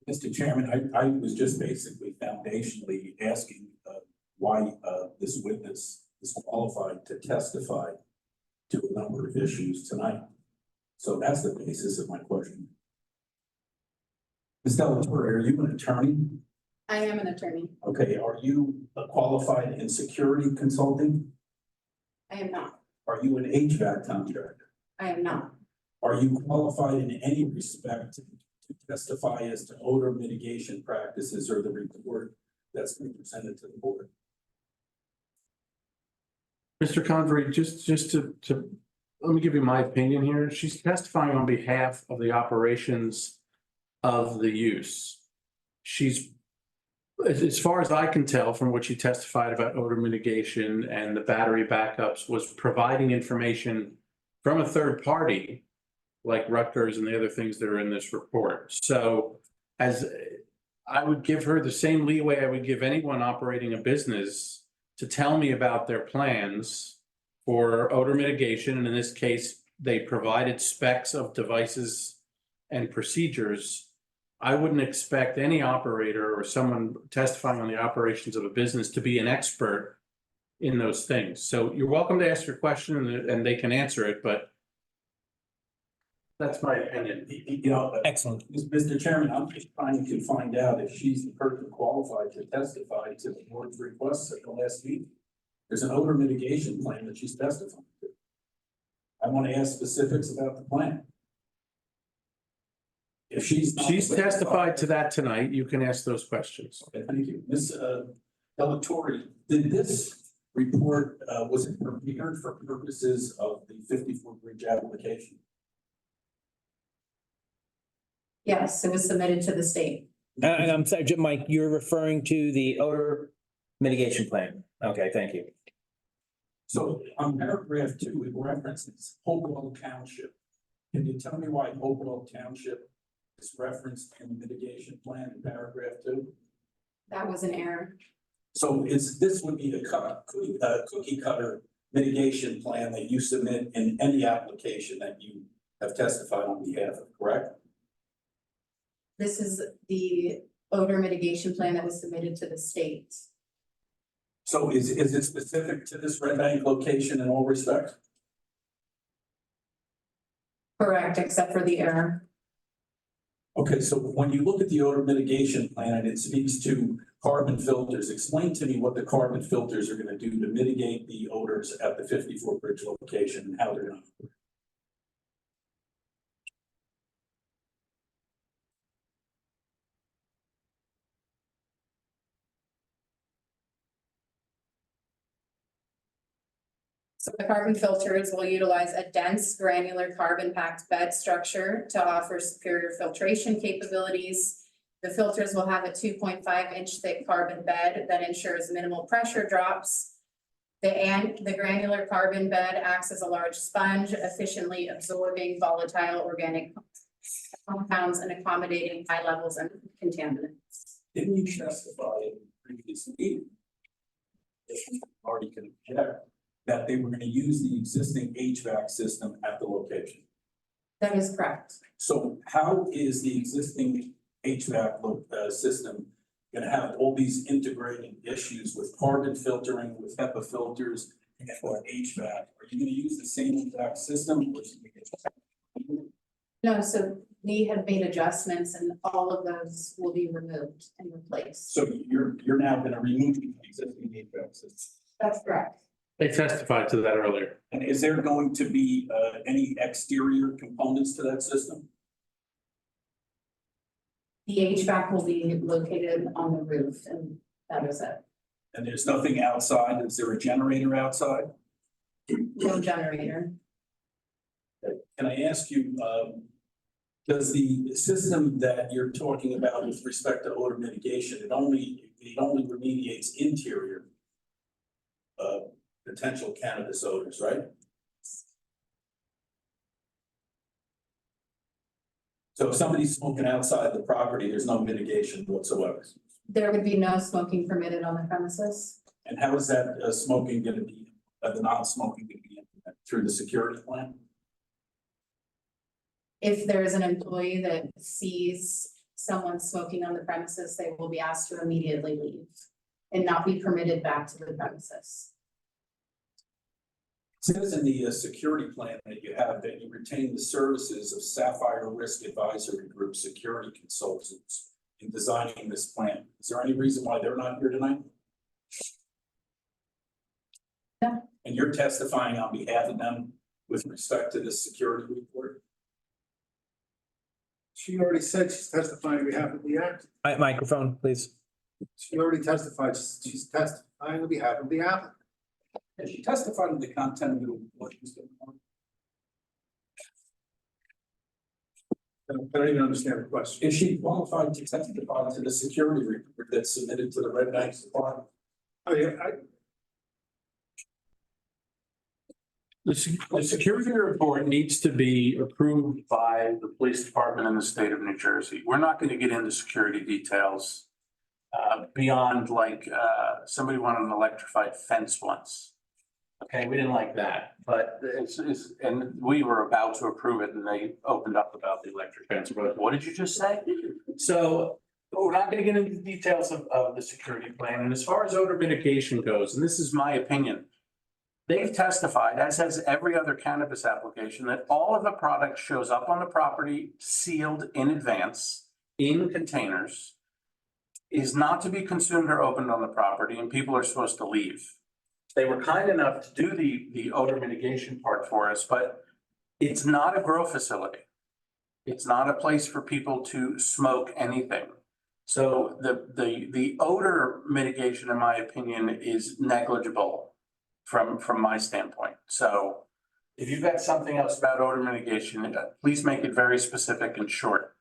Mr. Chairman, I was just basically foundationally asking why this witness is qualified to testify to a number of issues tonight. So that's the basis of my question. Ms. Delatorre, are you an attorney? I am an attorney. Okay, are you qualified in security consulting? I am not. Are you an HVAC contractor? I am not. Are you qualified in any respect to testify as to odor mitigation practices or the report that's been presented to the board? Mr. Convery, just to, let me give you my opinion here. She's testifying on behalf of the operations of the use. She's, as far as I can tell from what she testified about odor mitigation and the battery backups, was providing information from a third party like Rutgers and the other things that are in this report. So as I would give her the same leeway I would give anyone operating a business to tell me about their plans for odor mitigation. And in this case, they provided specs of devices and procedures. I wouldn't expect any operator or someone testifying on the operations of a business to be an expert in those things. So you're welcome to ask your question and they can answer it, but that's my opinion. You know, Excellent. Mr. Chairman, I'm just trying to find out if she's the person qualified to testify to the board's requests at the last meeting. There's an odor mitigation plan that she's testifying to. I want to ask specifics about the plan. If she's Testified to that tonight. You can ask those questions. Okay, thank you. Ms. Delatorre, did this report, was it prepared for purposes of the 54 bridge application? Yes, it was submitted to the state. And I'm sorry, Mike, you're referring to the odor mitigation plan. Okay, thank you. So on paragraph 2, it references Hopewell Township. Can you tell me why Hopewell Township is referenced in the mitigation plan in paragraph 2? That was an error. So this would be the cookie cutter mitigation plan that you submit in any application that you have testified on behalf of, correct? This is the odor mitigation plan that was submitted to the state. So is it specific to this Red Bank location in all respects? Correct, except for the error. Okay, so when you look at the odor mitigation plan and it speaks to carbon filters, explain to me what the carbon filters are going to do to mitigate the odors at the 54 bridge location and how they're going to. So the carbon filters will utilize a dense granular carbon packed bed structure to offer superior filtration capabilities. The filters will have a 2.5-inch thick carbon bed that ensures minimal pressure drops. The granular carbon bed acts as a large sponge, efficiently absorbing volatile organic compounds and accommodating high levels of contaminants. Didn't you testify in the previous meeting? Already can object that they were gonna use the existing HVAC system at the location. That is correct. So how is the existing HVAC system gonna have all these integrating issues with carbon filtering, with HEPA filters, and for HVAC? Are you gonna use the same exact system? Or is it gonna get- No, so we have made adjustments and all of those will be removed and replaced. So you're now gonna remove the existing HVAC system? That's correct. They testified to that earlier. And is there going to be any exterior components to that system? The HVAC will be located on the roof and that is it. And there's nothing outside? Is there a generator outside? No generator. Can I ask you, does the system that you're talking about with respect to odor mitigation, it only remediates interior potential cannabis odors, right? So if somebody's smoking outside the property, there's no mitigation whatsoever. There would be no smoking permitted on the premises. And how is that smoking gonna be, the non-smoking gonna be implemented through the security plan? If there is an employee that sees someone smoking on the premises, they will be asked to immediately leave and not be permitted back to the premises. It says in the security plan that you have that you retain the services of Sapphire Risk Advisory Group security consultants in designing this plan. Is there any reason why they're not here tonight? No. And you're testifying on behalf of them with respect to this security report? She already said she's testifying on behalf of the applicant. Microphone, please. She already testified, she's testifying on behalf of the applicant. Has she testified on the content of the report? Mr. Moore? I don't even understand the question. Is she qualified to testify to the security report that's submitted to the Red Bank Department? I mean, The security report needs to be approved by the police department in the state of New Jersey. We're not going to get into security details beyond like somebody wanted an electrified fence once. Okay, we didn't like that, but and we were about to approve it and they opened up about the electric fence. We're like, what did you just say? So we're not going to get into the details of the security plan. And as far as odor mitigation goes, and this is my opinion, they've testified, as has every other cannabis application, that all of the product shows up on the property sealed in advance in containers, is not to be consumed or opened on the property, and people are supposed to leave. They were kind enough to do the odor mitigation part for us, but it's not a grow facility. It's not a place for people to smoke anything. So the odor mitigation, in my opinion, is negligible from my standpoint. So if you've got something else about odor mitigation, please make it very specific and short.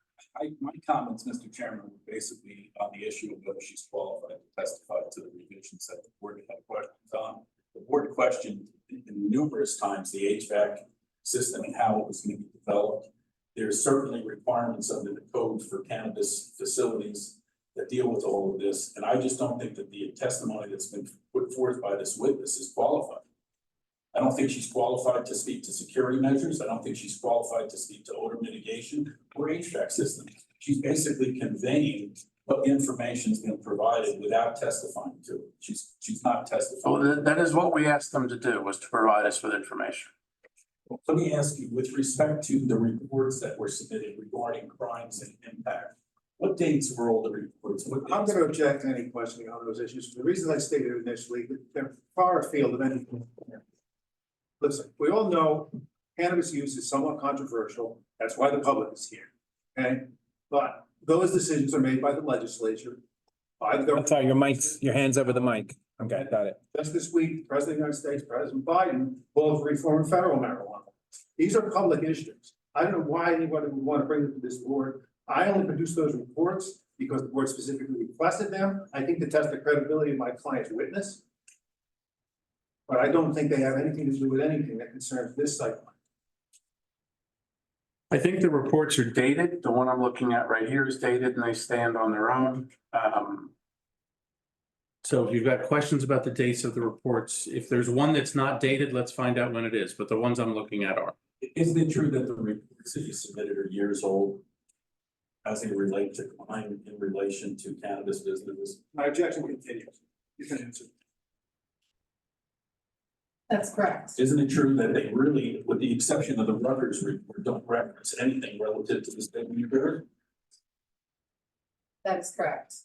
My comments, Mr. Chairman, were basically on the issue of whether she's qualified to testify to the revisions that the board had questions on. The board questioned numerous times the HVAC system and how it was going to be developed. There's certainly requirements under the code for cannabis facilities that deal with all of this. And I just don't think that the testimony that's been put forth by this witness is qualified. I don't think she's qualified to speak to security measures. I don't think she's qualified to speak to odor mitigation or HVAC systems. She's basically conveying what information's been provided without testifying to it. She's not testifying. Well, that is what we asked them to do, was to provide us with information. Let me ask you, with respect to the reports that were submitted regarding crimes and impact, what dates were all the reports? I'm going to object to any questioning on those issues. The reason I stated initially, that they're far afield of anything. Listen, we all know cannabis use is somewhat controversial. That's why the public is here. Okay, but those decisions are made by the legislature, by the government. Sorry, your hand's over the mic. Okay, got it. Just this week, President of the United States, President Biden, both reform federal marijuana. These are public issues. I don't know why anybody would want to bring them to this board. I only produce those reports because the board specifically requested them. I think to test the credibility of my client's witness. But I don't think they have anything to do with anything that concerns this site plan. I think the reports are dated. The one I'm looking at right here is dated and they stand on their own. So if you've got questions about the dates of the reports, if there's one that's not dated, let's find out when it is, but the ones I'm looking at are. Isn't it true that the reports that you submitted are years old? As they relate to crime in relation to cannabis businesses? My objection continues. You can answer. That's correct. Isn't it true that they really, with the exception of the Rutgers report, don't reference anything relative to the state of New Jersey? That is correct.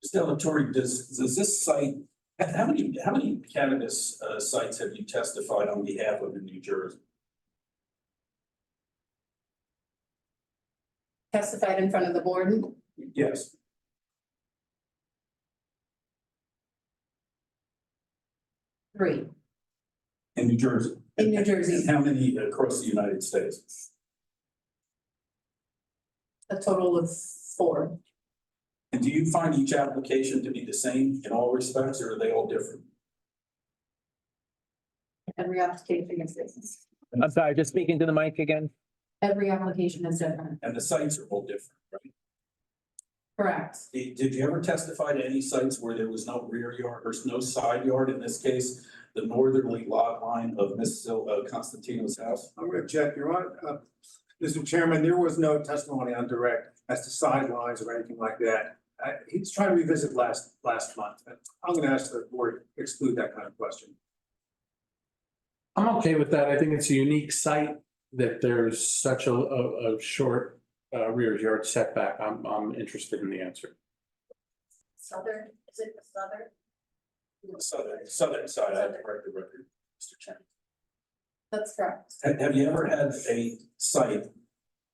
Mr. Delatorre, does this site, how many cannabis sites have you testified on behalf of in New Jersey? Testified in front of the board. Yes. Three In New Jersey? in New Jersey, And how many across the United States? a total of 4. And do you find each application to be the same in all respects, or are they all different? Every application is different. I'm sorry, just speaking to the mic again. Every application is different. And the sites are all different, right? Correct. Did you ever testify to any sites where there was no rear yard or no side yard, in this case, the northerly lot line of Miss Constantino's house? I'm going to object, Your Honor. Mr. Chairman, there was no testimony on direct as to sidelines or anything like that. He's trying to revisit last month. I'm going to ask the board to exclude that kind of question. I'm okay with that. I think it's a unique site that there's such a short rear yard setback. I'm interested in the answer. Southern, is it the southern? Southern side, I correct the record, Mr. Chairman. That's correct. Have you ever had a site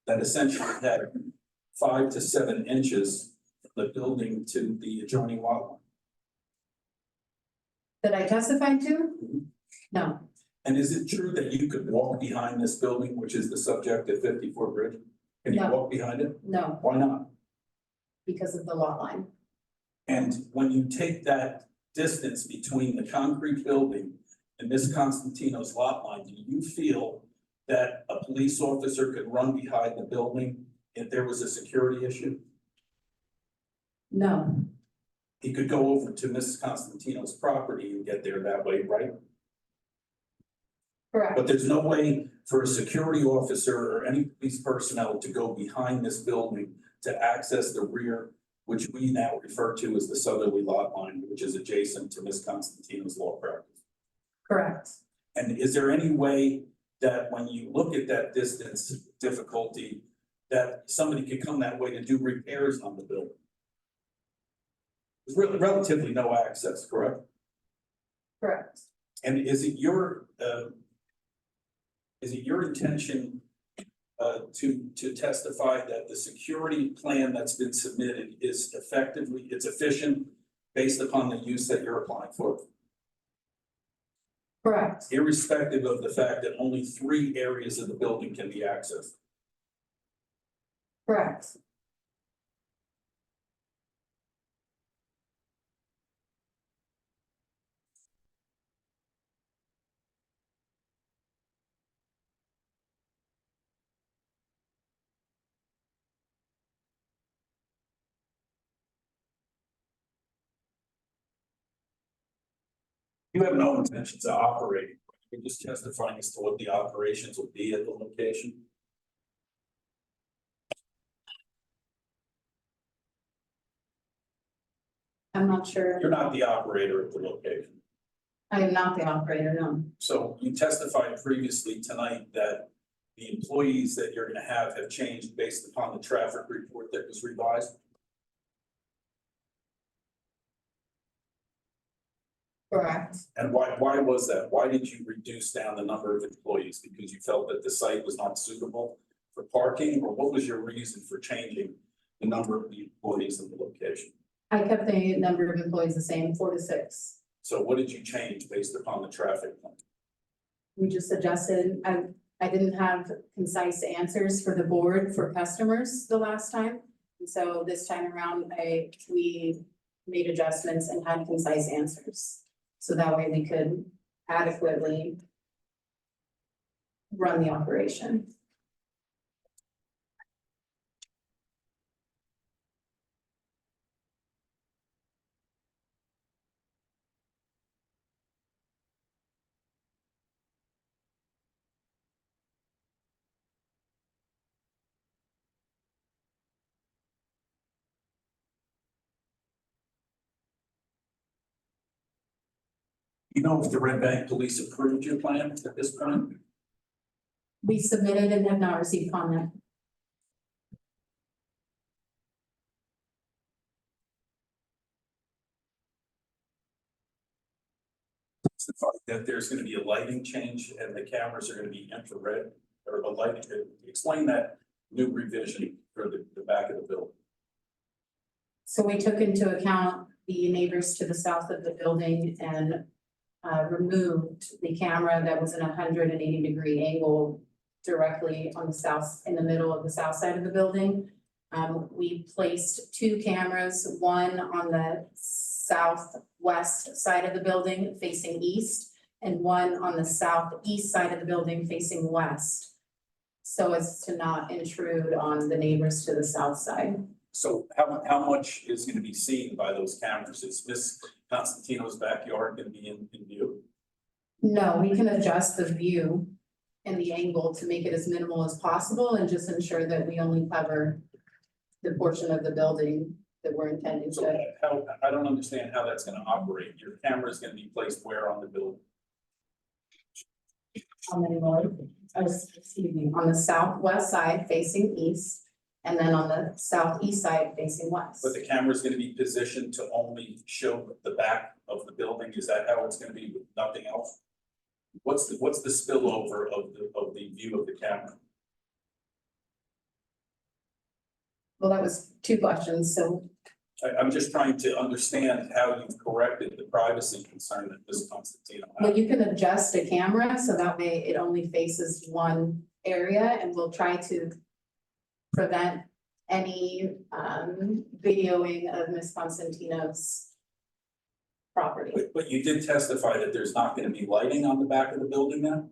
that essentially had 5 to 7 inches from the building to the adjoining lot line? That I testified to? No, And is it true that you could walk behind this building, which is the subject of 54 Bridge? Can you No. walk behind it? no, Why not? because of the lot line. And when you take that distance between the concrete building and Miss Constantino's lot line, do you feel that a police officer could run behind the building if there was a security issue? No, He could go over to Miss Constantino's property and get there that way, right? correct. But there's no way for a security officer or any police personnel to go behind this building to access the rear, which we now refer to as the southerly lot line, which is adjacent to Miss Constantino's law practice. Correct. And is there any way that when you look at that distance difficulty, that somebody could come that way to do repairs on the building? There's relatively no access, correct? Correct. And is it your intention to testify that the security plan that's been submitted is it's efficient based upon the use that you're applying for? Correct. Irrespective of the fact that only 3 areas of the building can be accessed? Correct. You have no intention to operate, you're just testifying as to what the operations will be at the location? I'm not sure. You're not the operator at the location. I am not the operator, no. So you testified previously tonight that the employees that you're gonna have changed based upon the traffic report that was revised? Correct. And why was that? Why did you reduce down the number of employees? Because you felt that the site was not suitable for parking, or what was your reason for changing the number of the employees in the location? I kept the number of employees the same, 4 to 6. So what did you change based upon the traffic plan? We just adjusted, I didn't have concise answers for the board for customers the last time. And so this time around, we made adjustments and had concise answers. So that way we could adequately run the operation. You know if the Red Bank Police approved your plan at this point? We submitted and have not received comment. That there's gonna be a lighting change and the cameras are gonna be infrared, or the lighting, explain that new revision for the back of the building. So we took into account the neighbors to the south of the building and removed the camera that was in 180-degree angle directly on the south, in the middle of the south side of the building. We placed 2 cameras, one on the southwest side of the building facing east, and one on the southeast side of the building facing west, so as to not intrude on the neighbors to the south side. So how much is gonna be seen by those cameras? Is Miss Constantino's backyard gonna be in view? No, we can adjust the view and the angle to make it as minimal as possible and just ensure that we only cover the portion of the building that we're intending So to. how, I don't understand how that's gonna operate. Your camera's gonna be placed where on the building? On the southwest side facing east, and then on the southeast side facing west. But the camera's gonna be positioned to only show the back of the building? Is that how it's gonna be with nothing else? What's the spillover of the view of the camera? Well, that was 2 questions, so I'm just trying to understand how you've corrected the privacy concern that Ms. Constantino well, had. you can adjust a camera so that way it only faces one area, and we'll try to prevent any videoing of Ms. Constantino's property. But you did testify that there's not gonna be lighting on the back of the building now?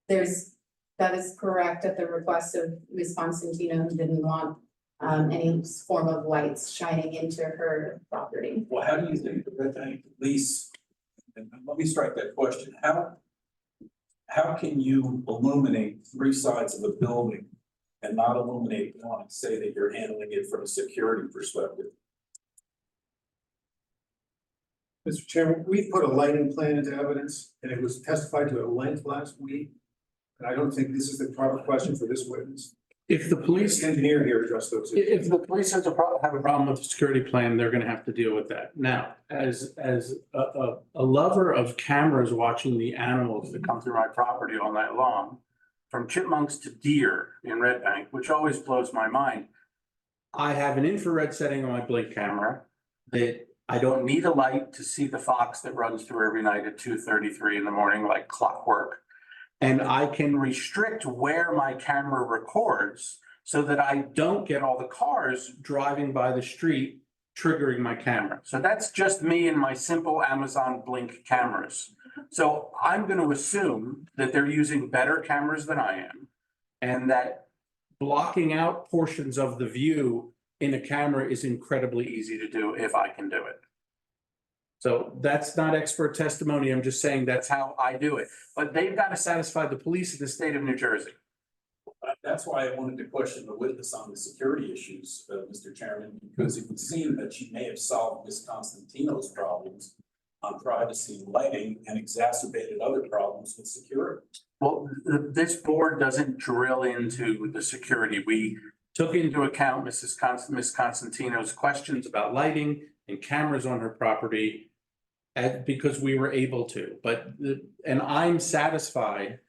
That is correct at the request of Ms. Constantino, who didn't want any form of lights shining into her property. Well, how do you think the Red Bank Police, and let me strike that question, how can you illuminate 3 sides of a building and not illuminate one and say that you're handling it from a security perspective? Mr. Chairman, we put a lighting plan into evidence, and it was testified to at length last week. And I don't think this is the proper question for this witness. If the police, The engineer here addressed those issues. if the police have a problem with the security plan, they're gonna have to deal with that. Now, as a lover of cameras watching the animals that come through my property all night long, from chipmunks to deer in Red Bank, which always blows my mind. I have an infrared setting on my Blink camera that I don't need a light to see the fox that runs through every night at 2:33 in the morning like clockwork. And I can restrict where my camera records so that I don't get all the cars driving by the street triggering my camera. So that's just me and my simple Amazon Blink cameras. So I'm going to assume that they're using better cameras than I am, and that blocking out portions of the view in a camera is incredibly easy to do if I can do it. So that's not expert testimony. I'm just saying that's how I do it. But they've got to satisfy the police in the state of New Jersey. That's why I wanted to question the witness on the security issues, Mr. Chairman, because it would seem that she may have solved Ms. Constantino's problems on privacy and lighting and exacerbated other problems with security. Well, this board doesn't drill into the security. We took into account Ms. Constantino's questions about lighting and cameras on her property because we were able to, and I'm satisfied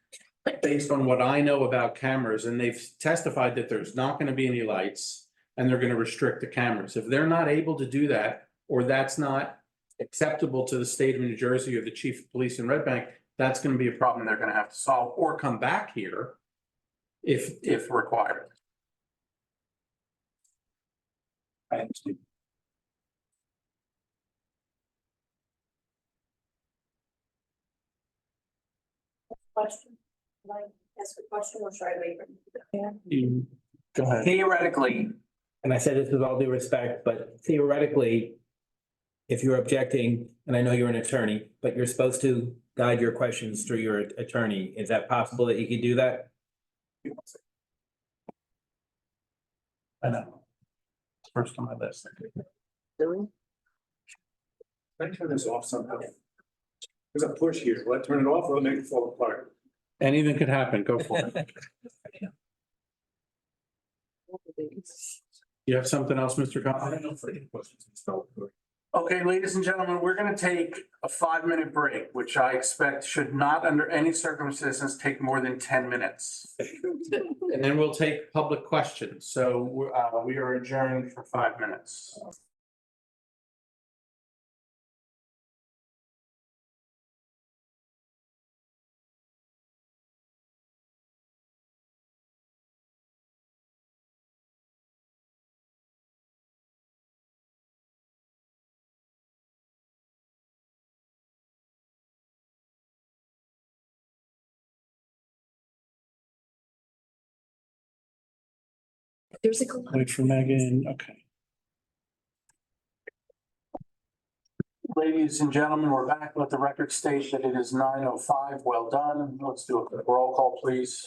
based on what I know about cameras, and they've testified that there's not going to be any lights. and they're gonna restrict the cameras. If they're not able to do that, or that's not acceptable to the state of New Jersey or the chief of police in Red Bank, that's gonna be a problem they're gonna have to solve or come back here if required. I understand. Question? Can I ask a question or should I wait for? Go ahead. Theoretically, and I said this with all due respect, but theoretically, if you're objecting, and I know you're an attorney, but you're supposed to guide your questions through your attorney, is that possible that you could do that? I know. First on my list. Can I turn this off somehow? There's a push here. Will I turn it off or will it make it fall apart? Anything could happen, go for it. You have something else, Mr. I Conley? don't know for any questions. Okay, ladies and gentlemen, we're gonna take a 5-minute break, which I expect should not, under any circumstances, take more than 10 minutes. And then we'll take public questions. So we are adjourned for 5 minutes. There's a. Wait for Megan, okay. Ladies and gentlemen, we're back. Let the record state that it is 9:05. Well done. Let's do a quick roll call, please.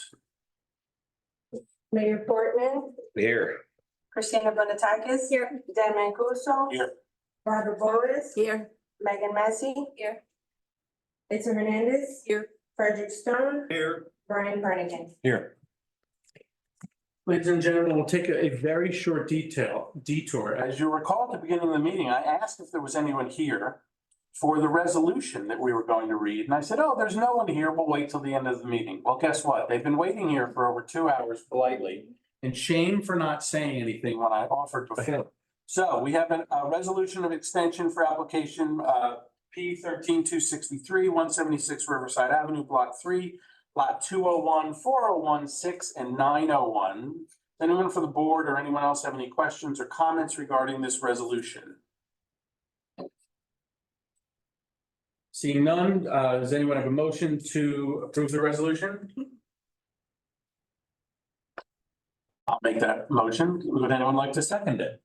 Mayor Portman, Here. Christina Bonatakis. Here. Dan Mancuso. Here. Barbara Boas. Here. Megan Massey. Here. Itza Hernandez. Here. Frederick Stone. Here. Brian Brannigan. Here. Ladies and gentlemen, we'll take a very short detour. As you recall, at the beginning of the meeting, I asked if there was anyone here for the resolution that we were going to read. And I said, oh, there's no one here. We'll wait till the end of the meeting. Well, guess what? They've been waiting here for over 2 hours politely. And shame for not saying anything when I offered before. So we have a resolution of extension for application P 13263, 176 Riverside Avenue, Block 3. Lot 201, 401, 6, and 901. Does anyone from the board or anyone else have any questions or comments regarding this resolution? Seeing none, does anyone have a motion to approve the resolution? I'll make that motion. Would anyone like to second it?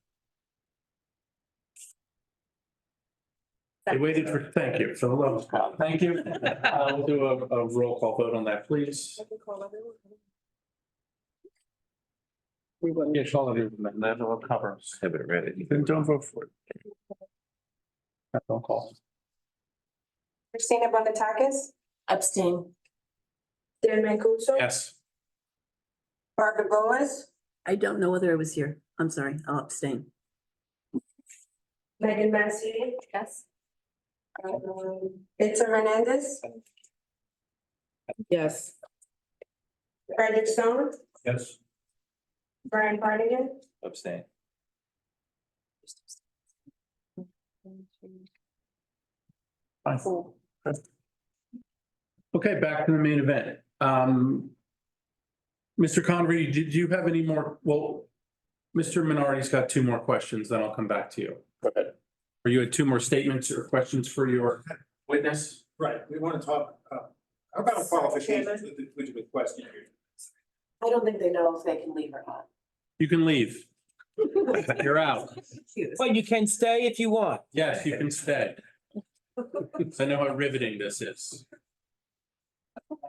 I waited for, thank you, for the love of God. Thank you. We'll do a roll call vote on that, please. Yeah, call it, and then we'll cover. Have it ready. Then don't vote for it. Don't call. Christina Bonatakis. Abstain. Dan Mancuso. Yes. Barbara Boas. I don't know whether I was here. I'm sorry. I'll abstain. Megan Massey. Yes. Itza Hernandez. Yes. Frederick Stone. Yes. Brian Brannigan. Abstain. Fine. Okay, back to the main event. Mr. Convery, did you have any more? Well, Mr. Minardi's got 2 more questions, then I'll come back to you. Go ahead. Or you had 2 more statements or questions for your witness? Right, we want to talk about qualifications with the question here. I don't think they know if they can leave or not. You can leave. You're out. Well, you can stay if you want. Yes, you can stay. I know how riveting this is.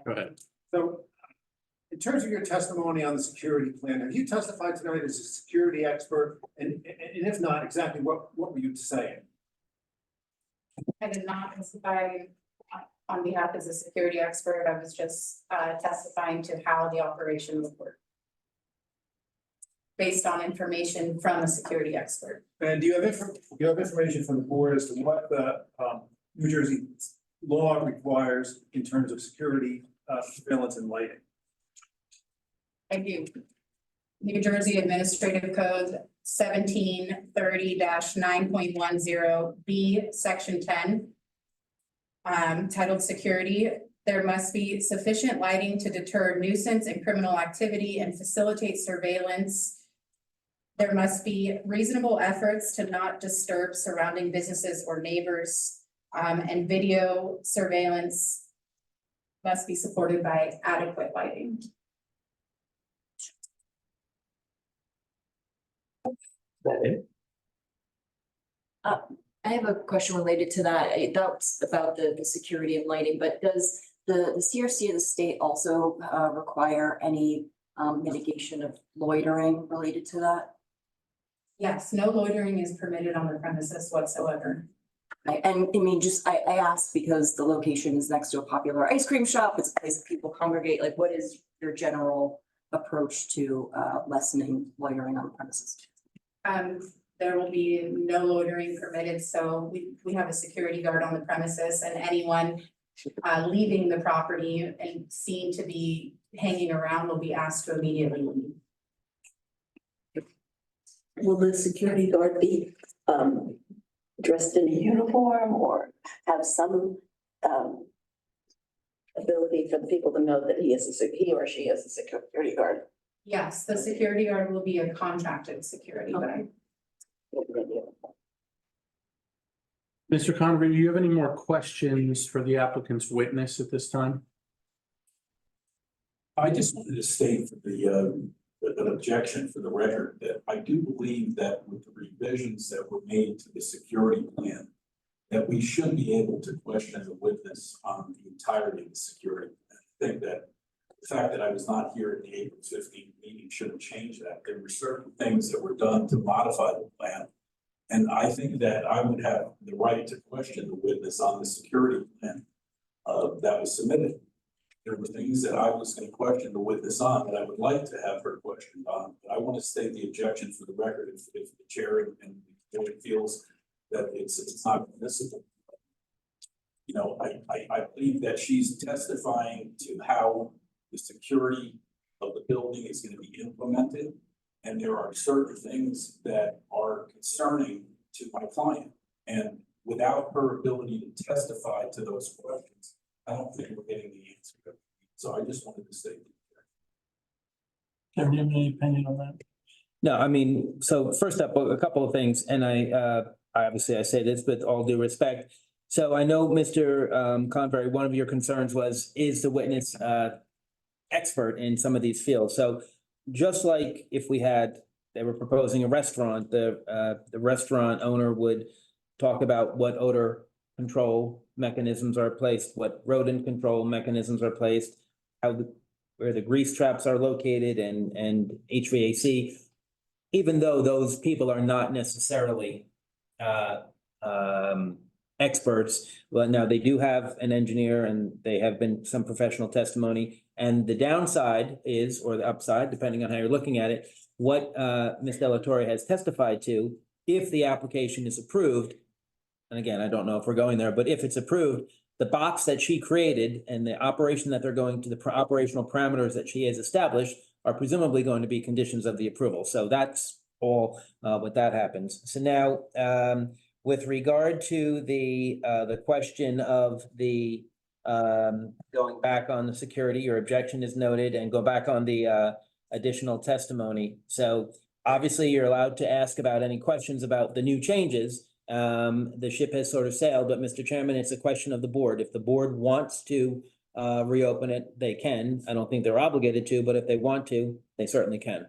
Go ahead. So in terms of your testimony on the security plan, have you testified tonight as a security expert? And if not, exactly what were you saying? I did not testify on behalf as a security expert. I was just testifying to how the operation would work. Based on information from a security expert. And do you have information from the board as to what the New Jersey law requires in terms of security, surveillance and lighting? I do. New Jersey Administrative Code 1730-9.10 B, Section 10. Titled Security, there must be sufficient lighting to deter nuisance and criminal activity and facilitate surveillance. There must be reasonable efforts to not disturb surrounding businesses or neighbors. And video surveillance must be supported by adequate lighting. I have a question related to that. That's about the security and lighting, but does the CRC of the state also require any mitigation of loitering related to that? Yes, no loitering is permitted on the premises whatsoever. And I mean, I ask because the location is next to a popular ice cream shop. It's a place that people congregate. Like, what is your general approach to lessening loitering on the premises? There will be no loitering permitted, so we have a security guard on the premises, and anyone leaving the property and seen to be hanging around will be asked to immediately leave. Will the security guard be dressed in a uniform or have some ability for the people to know that he or she is a security guard? Yes, the security guard will be a contracted security guard. Mr. Convery, do you have any more questions for the applicant's witness at this time? I just wanted to state for an objection for the record that I do believe that with the revisions that were made to the security plan, that we should be able to question the witness on the entirety of the security plan. I think that the fact that I was not here at the April 15th meeting shouldn't change that. There were certain things that were done to modify the plan. And I think that I would have the right to question the witness on the security plan that was submitted. There were things that I was going to question the witness on that I would like to have her questioned on. But I want to state the objection for the record if the chair and the board feels that it's not permissible. You know, I believe that she's testifying to how the security of the building is going to be implemented. And there are certain things that are concerning to my client. And without her ability to testify to those questions, I don't think we're getting the answer. So I just wanted to say. Kevin, do you have any opinion on that? No, I mean, so first up, a couple of things, and I obviously I say this with all due respect. So I know, Mr. Convery, one of your concerns is the witness expert in some of these fields. So just like if they were proposing a restaurant, the restaurant owner would talk about what odor control mechanisms are placed, what rodent control mechanisms are placed, where the grease traps are located and HVAC. Even though those people are not necessarily experts, well, now they do have an engineer and they have been some professional testimony. And the downside is, or the upside, depending on how you're looking at it, what Ms. Delatorre has testified to, if the application is approved, and again, I don't know if we're going there, but if it's approved, the box that she created and the operation that they're going to, the operational parameters that she has established are presumably going to be conditions of the approval. So that's all what that happens. So now, with regard to the question of the going back on the security, your objection is noted, and go back on the additional testimony. So obviously you're allowed to ask about any questions about the new changes. The ship has sort of sailed, but Mr. Chairman, it's a question of the board. If the board wants to reopen it, they can. I don't think they're obligated to, but if they want to, they certainly can.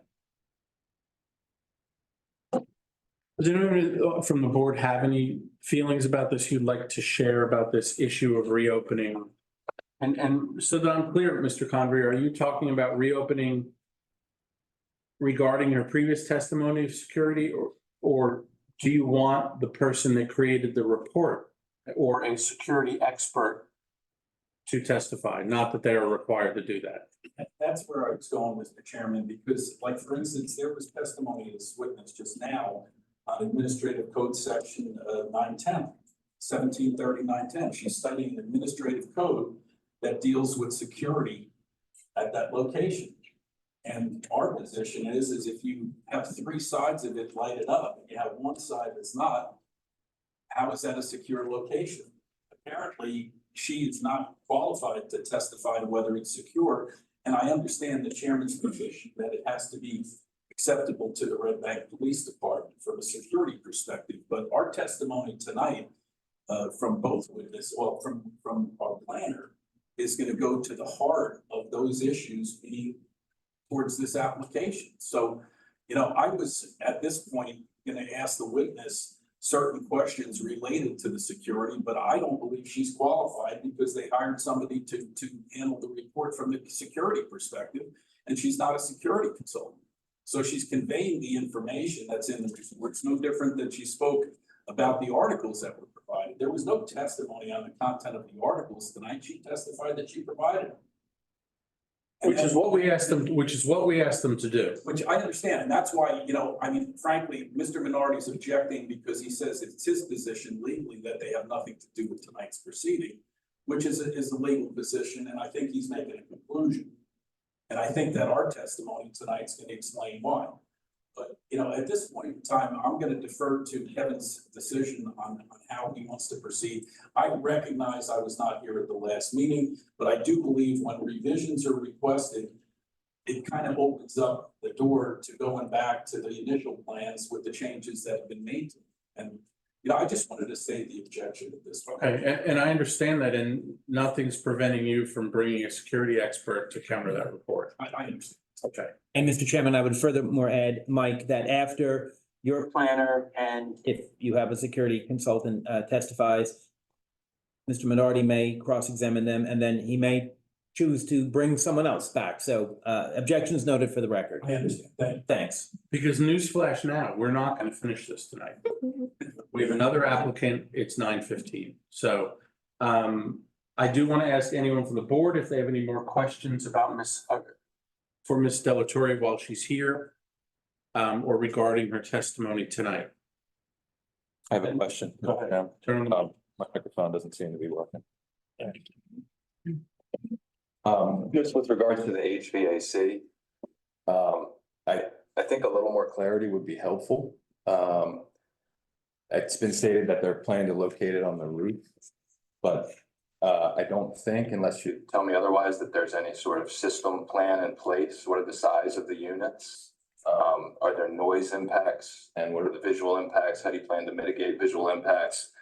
Does anyone from the board have any feelings about this you'd like to share about this issue of reopening? And so that I'm clear, Mr. Convery, are you talking about reopening regarding your previous testimony of security, or do you want the person that created the report or a security expert to testify? Not that they are required to do that. That's where I was going, Mr. Chairman, because like, for instance, there was testimony of this witness just now on Administrative Code Section 910, 1730-910. She's studying an administrative code that deals with security at that location. And our position is if you have three sides of it lighted up and you have one side that's not, how is that a secure location? Apparently, she is not qualified to testify to whether it's secure. And I understand the chairman's position that it has to be acceptable to the Red Bank Police Department from a security perspective. But our testimony tonight, from both witnesses, well, from our planner, is gonna go to the heart of those issues being towards this application. So, you know, I was at this point gonna ask the witness certain questions related to the security, but I don't believe she's qualified because they hired somebody to handle the report from the security perspective, and she's not a security consultant. So she's conveying the information that's in the report. It's no different than she spoke about the articles that were provided. There was no testimony on the content of the articles tonight. She testified that she provided them. And Which is what we asked them to do. Which I understand, and that's why, you know, I mean, frankly, Mr. Minardi's objecting because he says it's his position legally that they have nothing to do with tonight's proceeding, which is a legal position, and I think he's making a conclusion. And I think that our testimony tonight's gonna explain why. But, you know, at this point in time, I'm gonna defer to Kevin's decision on how he wants to proceed. I recognize I was not here at the last meeting, but I do believe when revisions are requested, it kind of opens up the door to going back to the initial plans with the changes that have been made. And, you know, I just wanted to say the objection at this point. Okay, and I understand that, and nothing's preventing you from bringing a security expert to counter that report. I understand. Okay. And Mr. Chairman, I would furthermore add, Mike, that after your planner and if you have a security consultant testifies, Mr. Minardi may cross-examine them and then he may choose to bring someone else back. So objections noted for the record. I understand. Thanks. Because newsflash now, we're not gonna finish this tonight. We have another applicant, it's 9:15. So I do want to ask anyone from the board if they have any more questions about Ms. Delatorre while she's here. Or regarding her testimony tonight. I have a question. Go ahead. Yeah. Turn on the. My microphone doesn't seem to be working. Just with regards to the HVAC, I think a little more clarity would be helpful. It's been stated that they're planning to locate it on the roof, but I don't think, unless you tell me otherwise, that there's any sort of system plan in place. What are the size of the units? Are there noise impacts, and what are the visual impacts? How do you plan to mitigate visual impacts?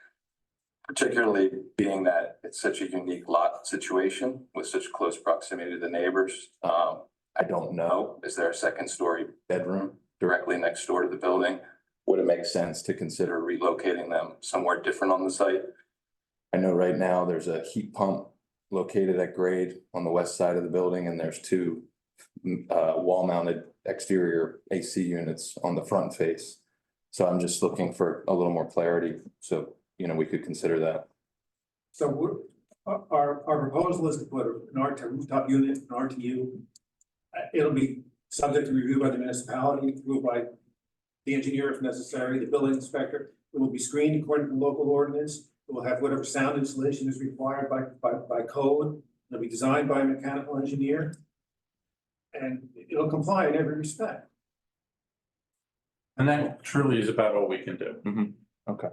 Particularly being that it's such a unique lot situation with such close proximity to the neighbors. I don't know, is there a second story bedroom directly next door to the building? Would it make sense to consider relocating them somewhere different on the site? I know right now there's a heat pump located at grade on the west side of the building, and there's two wall mounted exterior AC units on the front face. So I'm just looking for a little more clarity. So, you know, we could consider that. So our proposal is to put an rooftop unit, an RTU. It'll be subject to review by the municipality, approved by the engineer if necessary, the building inspector. It will be screened according to the local ordinance. It will have whatever sound insulation is required by code. It'll be designed by a mechanical engineer. And it'll comply in every respect. And that truly is about all we can do. Okay.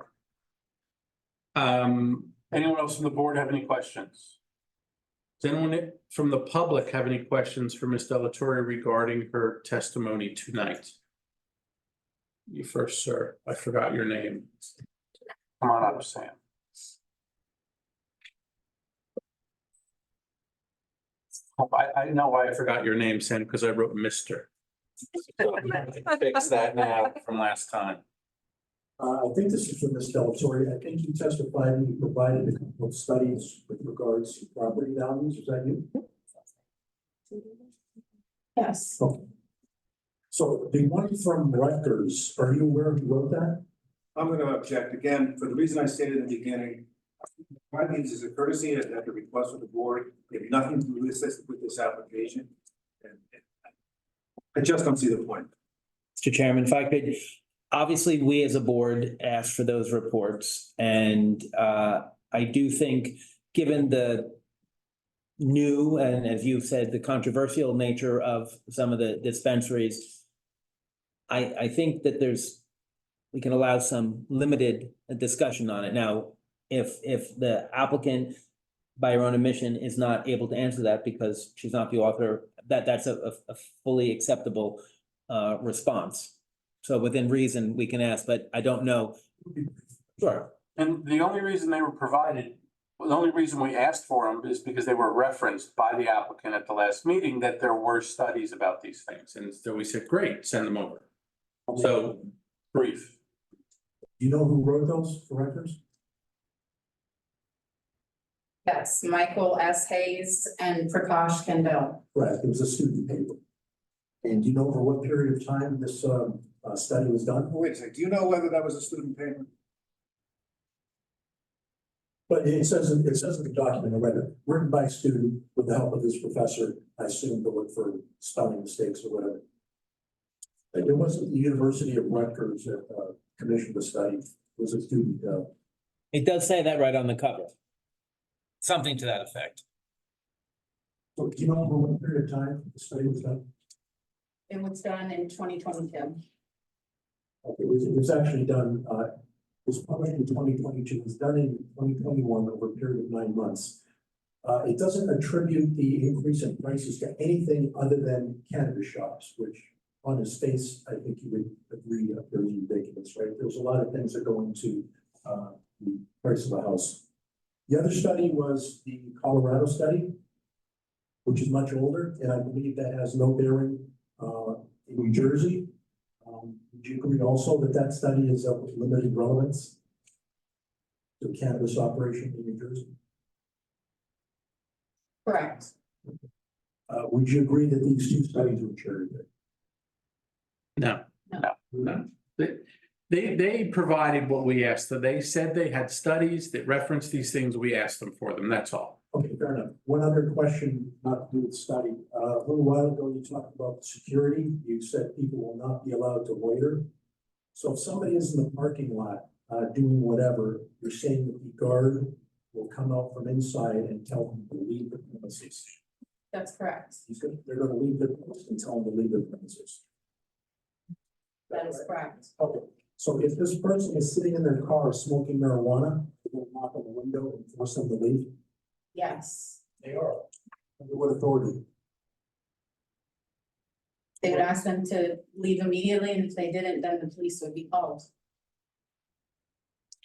Anyone else from the board have any questions? Does anyone from the public have any questions for Ms. Delatorre regarding her testimony tonight? You first, sir. I forgot your name. Come on up, Sam. I know why I forgot your name, Sam, because I wrote Mr. Fix that now from last time. I think this is from Ms. Delatorre. I think you testified and you provided a couple of studies with regards to property values. Is that you? Yes. Okay. So the one from Rutgers, are you aware who wrote that? I'm going to object again, for the reason I stated in the beginning. My means is a courtesy and at the request of the board, they have nothing to do with this application. And I just don't see the point. Mr. Chairman, if I could, obviously, we as a board asked for those reports, and I do think, given the new, and as you've said, the controversial nature of some of the dispensaries, I think that we can allow some limited discussion on it. Now, if the applicant by her own admission is not able to answer that because she's not the author, that's a fully acceptable response. So within reason, we can ask, but I don't know. Sure. And the only reason they were provided, the only reason we asked for them is because they were referenced by the applicant at the last meeting that there were studies about these things. And so we said, great, send them over. So brief. Do you know who wrote those for records? Yes, Michael S. Hayes and Prakash Kendall. Right, it was a student paper. And do you know for what period of time this study was done? Wait a second, do you know whether that was a student paper? But it says in the document, I read it, written by a student with the help of his professor, I assume to look for spelling mistakes or whatever. Like, it wasn't the University of Rutgers that commissioned the study, it was a student. It does say that right on the cover. Something to that effect. So do you know over what period of time the study was done? It was done in 2022. Okay, it was actually done, it was published in 2022, it was done in 2021 over a period of 9 months. It doesn't attribute the increase in prices to anything other than cannabis shops, which on its face, I think you would agree appears ridiculous, right? There's a lot of things that go into the price of a house. The other study was the Colorado study, which is much older, and I believe that has no bearing in New Jersey. Would you agree also that that study is of limited relevance to the cannabis operation in New Jersey? Correct. Would you agree that these two studies were cherry-picked? No. They provided what we asked. So they said they had studies that referenced these things. We asked them for them. That's all. Okay, fair enough. One other question, not to do with the study. A little while ago, you talked about security. You said people will not be allowed to loiter. So if somebody is in the parking lot doing whatever, you're saying that the guard will come out from inside and tell them to leave the premises. That's correct. They're gonna leave the premises and tell them to leave the premises. That is correct. Okay, so if this person is sitting in their car smoking marijuana, they're gonna knock on the window and force them to leave? Yes. They are. Under what authority? They would ask them to leave immediately, and if they didn't, then the police would be called.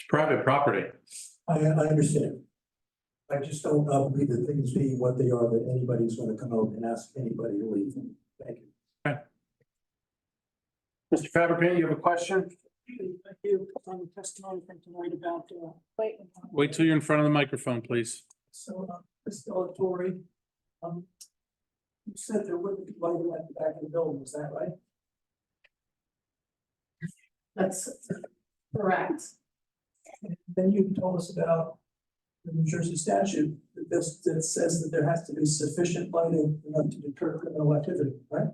Private property. I understand. I just don't believe that things being what they are, that anybody's gonna come out and ask anybody to leave. Thank you. Mr. Fabricant, you have a question? Thank you. On the testimony from tonight about, Wait till you're in front of the microphone, please. so, distillatory. You said there wouldn't be lighting at the back of the building, is that right? That's correct. And then you told us about the New Jersey statute that says that there has to be sufficient lighting enough to deter criminal activity, right?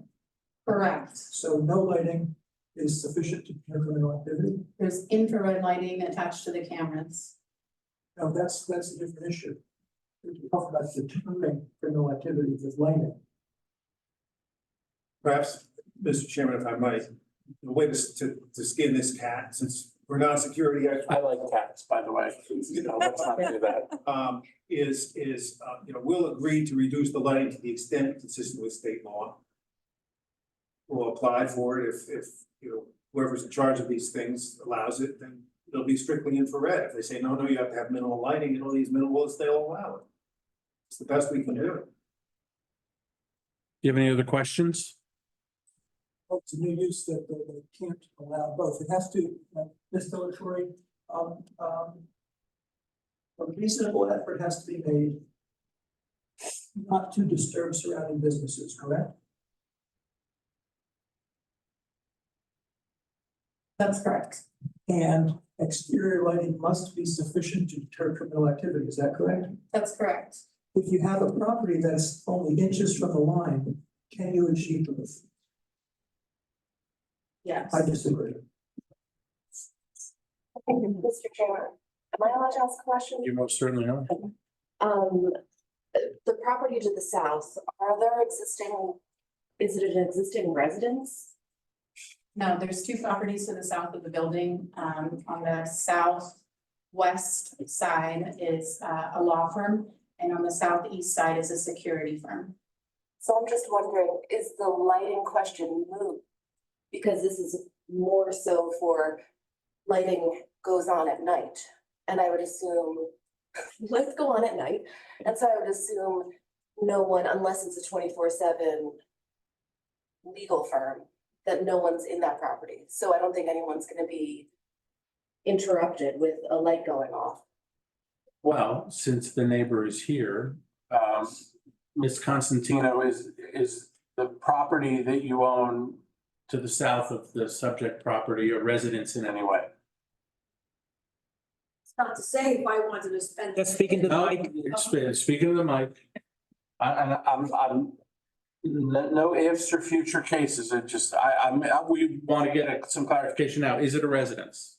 Correct. So no lighting is sufficient to deter criminal activity? There's infrared lighting attached to the cameras. No, that's a different issue. We talk about deterring criminal activity with lighting. Perhaps, Mr. Chairman, if I might, the way to skin this cat, since we're not security experts. I like cats, by the way. You know, let's not do that. We'll agree to reduce the lighting to the extent consistent with state law. We'll apply for it if whoever's in charge of these things allows it, then it'll be strictly infrared. If they say, no, you have to have minimal lighting and all these minimalists, they'll allow it. It's the best we can do. Do you have any other questions? Well, it's a new use that can't allow both. It has to, distillatory, a reasonable effort has to be made not to disturb surrounding businesses, correct? That's correct. And exterior lighting must be sufficient to deter criminal activity, is that correct? That's correct. If you have a property that's only inches from the line, can you achieve both? Yes. I disagree. Mr. Chairman, am I allowed to ask a question? You most certainly are. The property to the south, is it an existing residence? No, there's two properties to the south of the building. On the southwest side is a law firm, and on the southeast side is a security firm. So I'm just wondering, is the lighting question moot? Because this is more so for lighting goes on at night. And I would assume lights go on at night. And so I would assume no one, unless it's a 24/7 legal firm, that no one's in that property. So I don't think anyone's gonna be interrupted with a light going off. Well, since the neighbor is here, Ms. Constantino, is the property that you own to the south of the subject property a residence in any way? It's not to say if I wanted to spend. Just speaking to the No, mic. speaking of the mic, I'm no ifs or future cases. It just, we want to get some clarification now. Is it a residence?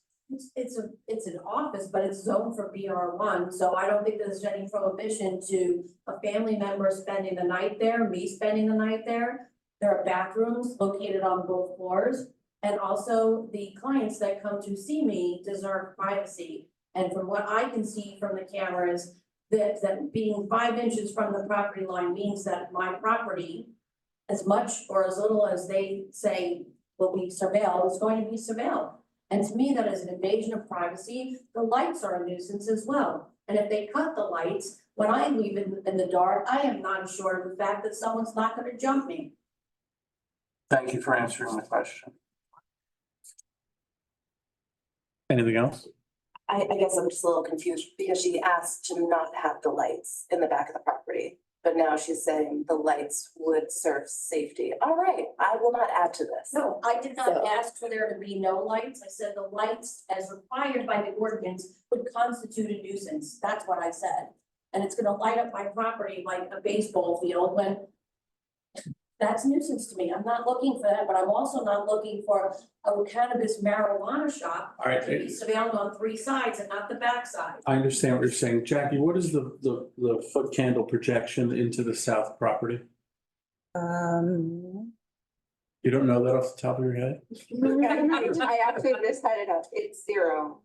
It's an office, but it's zoned for BR1, so I don't think there's any prohibition to a family member spending the night there, me spending the night there. There are bathrooms located on both floors, and also the clients that come to see me deserve privacy. And from what I can see from the cameras, that being 5 inches from the property line means that my property, as much or as little as they say will be surveilled, is going to be surveilled. And to me, that is an invasion of privacy. The lights are a nuisance as well. And if they cut the lights, when I leave in the dark, I am not assured of the fact that someone's not gonna jump me. Thank you for answering the question. Anything else? I guess I'm just a little confused because she asked to not have the lights in the back of the property. But now she's saying the lights would serve safety. All right, I will not add to this. No, I did not So- ask for there to be no lights. I said the lights as required by the ordinance would constitute a nuisance. That's what I said. And it's gonna light up my property like a baseball field when that's a nuisance to me. I'm not looking for that, but I'm also not looking for a cannabis marijuana shop All right, to be surveilled on 3 sides and not the back side. I understand what you're saying. Jackie, what is the foot candle projection into the south property? You don't know that off the top of your head? I actually just had it up. It's 0.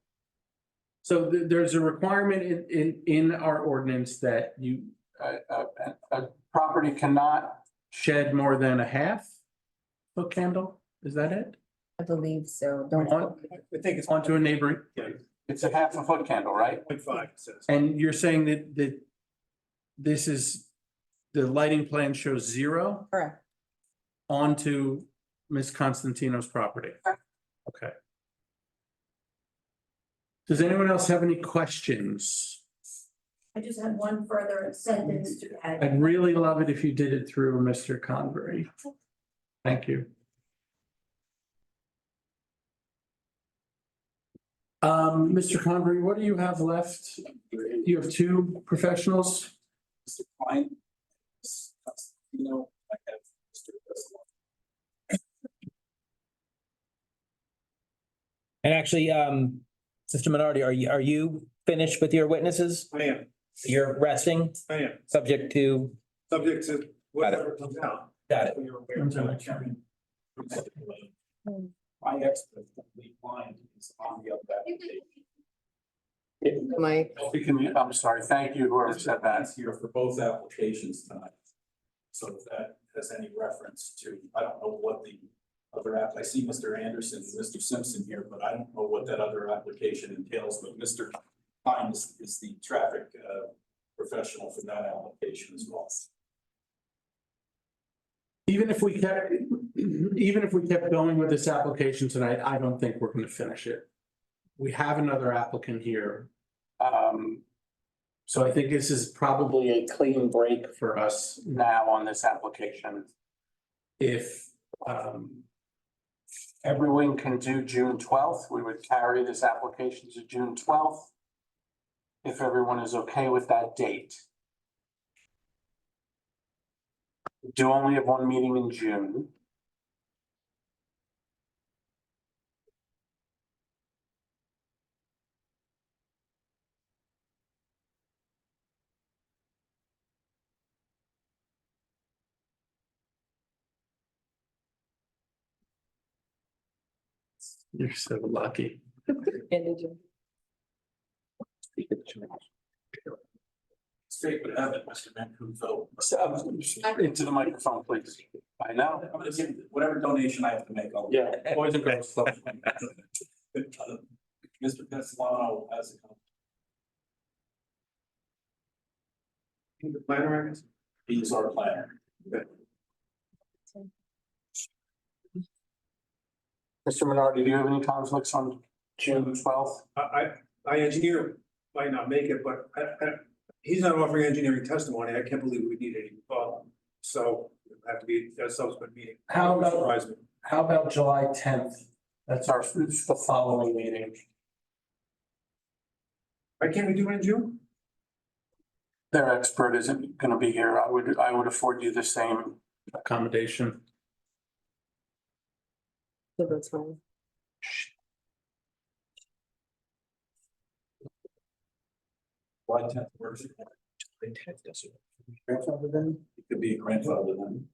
So there's a requirement in our ordinance that you, a property cannot shed more than a half foot candle, is that it? I believe so. I think it's Onto a neighboring, it's a half a foot candle, right? 0.5, it says. And you're saying that this is, the lighting plan shows 0 Correct. onto Ms. Constantino's property? Correct. Okay. Does anyone else have any questions? I just had one further sentence to add. I'd really love it if you did it through Mr. Convery. Thank you. Mr. Convery, what do you have left? You have 2 professionals? Mr. Klein. You know, I have Mr. President. And actually, Mr. Minardi, are you finished with your witnesses? I am, You're resting, I am, subject to, subject to whatever comes out. got it. So you're aware. My expert, Lee Klein, is on the other application. I'm sorry, thank you, whoever said that. That's here for both applications tonight. So if that has any reference to, I don't know what the other I see Mr. Anderson and Mr. Simpson here, but I don't know what that other application entails, but Mr. Klein is the traffic professional for that application as well. Even if we kept going with this application tonight, I don't think we're gonna finish it. We have another applicant here. So I think this is probably a clean break for us now on this application. If, everyone can do June 12th, we would carry this application to June 12th. If everyone is okay with that date. We do only have 1 meeting in June. You're so lucky. Straight but have it, Mr. Mancuso. Into the microphone, please. I know. I'm gonna give whatever donation I have to make. I'll- Yeah, boys and girls club. Mr. Castellano has a comment. The planner, I guess? He's our planner. Mr. Minardi, do you have any conflicts on June 12th? I engineer might not make it, but he's not offering engineering testimony. I can't believe we need any, so it have to be a subsequent meeting. How about- Surprise me. How about July 10th? That's the following meeting. Why can't we do it in June? Their expert isn't gonna be here. I would afford you the same accommodation. So that's fine. July 10th works. Grandfather then? It could be a grandfather then.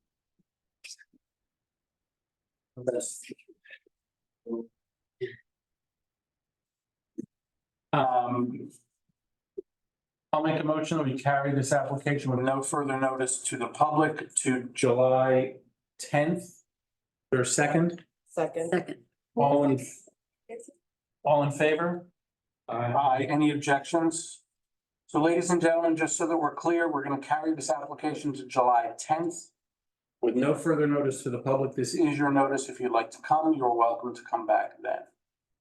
I'll make a motion that we carry this application with no further notice to the public to July 10th. Or second, Second. all in favor? Aye. Any objections? So ladies and gentlemen, just so that we're clear, we're gonna carry this application to July 10th. With no further notice to the public. This is your notice. If you'd like to come, you're welcome to come back then.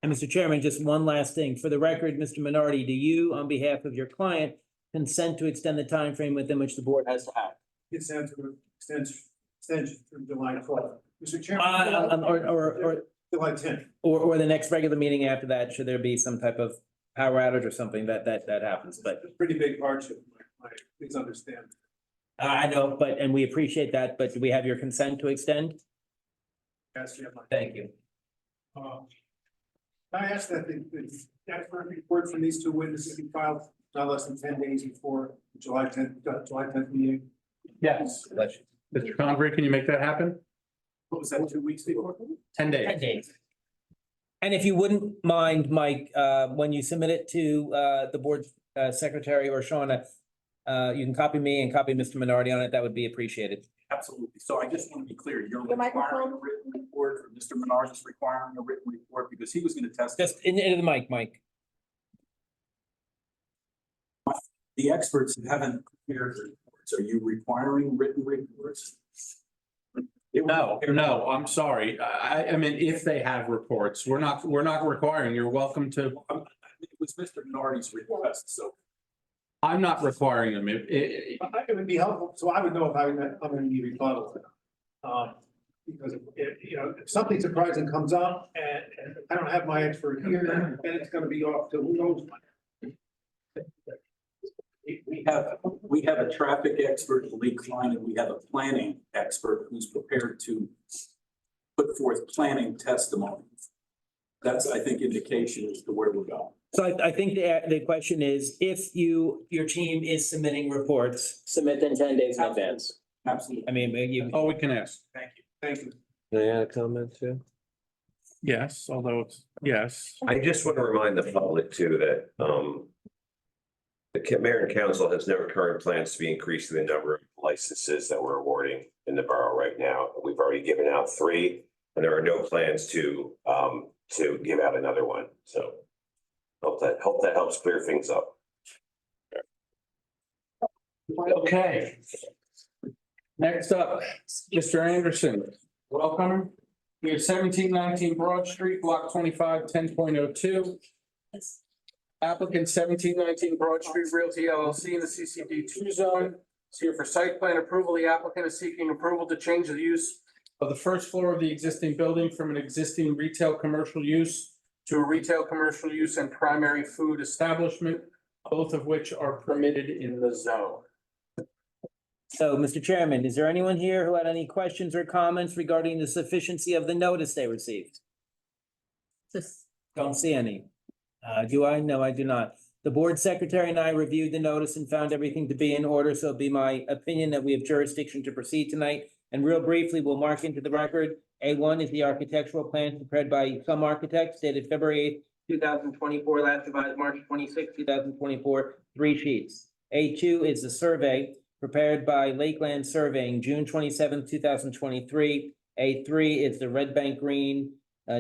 And Mr. Chairman, just one last thing. For the record, Mr. Minardi, do you, on behalf of your client, consent to extend the time frame within which the board has to act? Extension from July 12th. Mr. Chairman. Or July 10th. the next regular meeting after that, should there be some type of power outage or something that happens, but It's a pretty big hardship, please understand. I know, and we appreciate that, but do we have your consent to extend? Yes, you have my. Thank you. I asked that the expert report from these two witnesses be filed not less than 10 days before the July 10th meeting. Yes. Mr. Convery, can you make that happen? What was that, 2 weeks before? 10 days. 10 days. And if you wouldn't mind, Mike, when you submit it to the board secretary or Shauna, you can copy me and copy Mr. Minardi on it. That would be appreciated. Absolutely. So I just want to be clear, you're Your requiring microphone? a written report, or Mr. Menard is requiring a written report because he was going to test. Just into the mic, Mike. The experts haven't prepared reports. Are you requiring written reports? No, I'm sorry. I mean, if they have reports, we're not requiring, you're welcome to, It was Mr. Minardi's request, so. I'm not requiring them. It would be helpful, so I would know if I'm gonna need rebuttal. Because if something surprising comes up and I don't have my expert here, then it's gonna be off to who knows when. We have a traffic expert, Lee Klein, and we have a planning expert who's prepared to put forth planning testimony. That's, I think, indication as to where we're going. So I think the question is, if your team is submitting reports, submit them 10 days in advance. Absolutely. I mean, all we can ask. Thank you. Thank you. Can I add a comment too? Yes, although yes. I just want to remind the public too that, the mayor and council has no current plans to be increasing the number of licenses that we're awarding in the borough right now. We've already given out 3, and there are no plans to give out another one. So hope that helps clear things up. Okay. Next up, Mr. Anderson, welcome. We have 1719 Broad Street, block 25, 10.02. Applicant 1719 Broad Street Realty LLC in the CCD2 zone. It's here for site plan approval. The applicant is seeking approval to change the use of the first floor of the existing building from an existing retail commercial use to a retail commercial use and primary food establishment, both of which are permitted in the zone. so Mr. Chairman, is there anyone here who had any questions or comments regarding the sufficiency of the notice they received? Don't see any. Do I? No, I do not. The board secretary and I reviewed the notice and found everything to be in order, so it'll be my opinion that we have jurisdiction to proceed tonight. And real briefly, we'll mark into the record A1 is the architectural plan prepared by some architects dated February 8th, 2024, last revised March 26th, 2024, 3 sheets. A2 is the survey prepared by Lakeland Surveying, June 27th, 2023. A3 is the Red Bank Green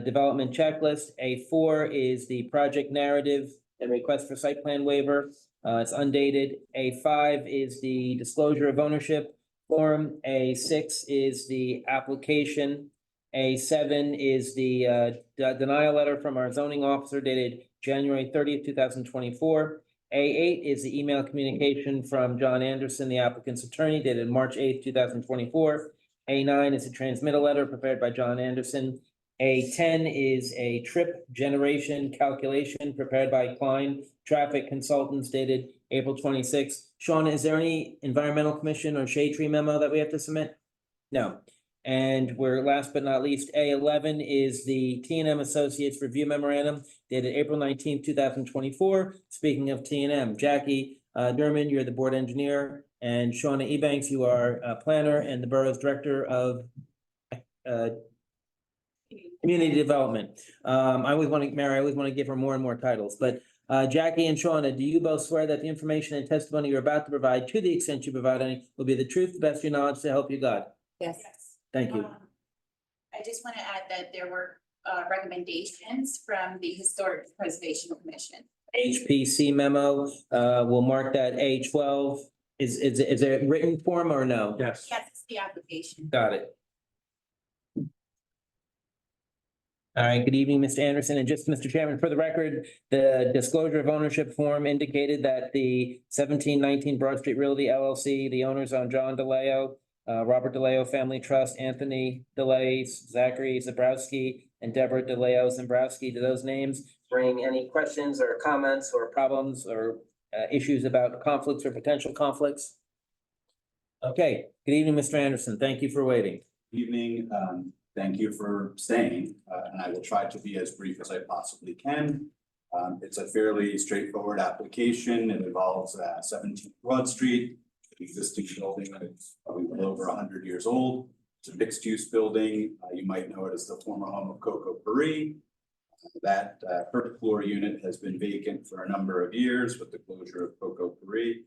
development checklist. A4 is the project narrative and request for site plan waiver. It's undated. A5 is the disclosure of ownership form. A6 is the application. A7 is the denial letter from our zoning officer dated January 30th, 2024. A8 is the email communication from John Anderson, the applicant's attorney, dated March 8th, 2024. A9 is a transmittal letter prepared by John Anderson. A10 is a trip generation calculation prepared by Klein Traffic Consultants dated April 26th. Sean, is there any environmental commission or shade tree memo that we have to submit? No. And we're last but not least, A11 is the T&M Associates Review Memorandum dated April 19th, 2024. Speaking of T&M, Jackie Derman, you're the board engineer, and Shauna Ebanks, you are a planner and the borough's director of community development. I always want to give her more and more titles, but Jackie and Shauna, do you both swear that the information and testimony you're about to provide, to the extent you provide any, will be the truth, the best of your knowledge, to help you God? Yes. Thank you. I just want to add that there were recommendations from the Historic Preservation Commission. HPC memo, we'll mark that A12. Is there a written form or no? Yes. Yes, it's the application. Got it. All right, good evening, Mr. Anderson, and just, Mr. Chairman, for the record, the disclosure of ownership form indicated that the 1719 Broad Street Realty LLC, the owners on John DeLeo, Robert DeLeo Family Trust, Anthony DeLay, Zachary Zabrowski, and Deborah DeLeo Zambrowski. Do those names bring any questions or comments or problems or issues about conflicts or potential conflicts? Okay, good evening, Mr. Anderson. Thank you for waiting. Evening, thank you for staying, and I will try to be as brief as I possibly can. It's a fairly straightforward application. It involves 17 Broad Street, an existing building that's probably well over 100 years old. It's a mixed-use building. You might know it as the former home of Coco Paris. That first floor unit has been vacant for a number of years with the closure of Coco Paris.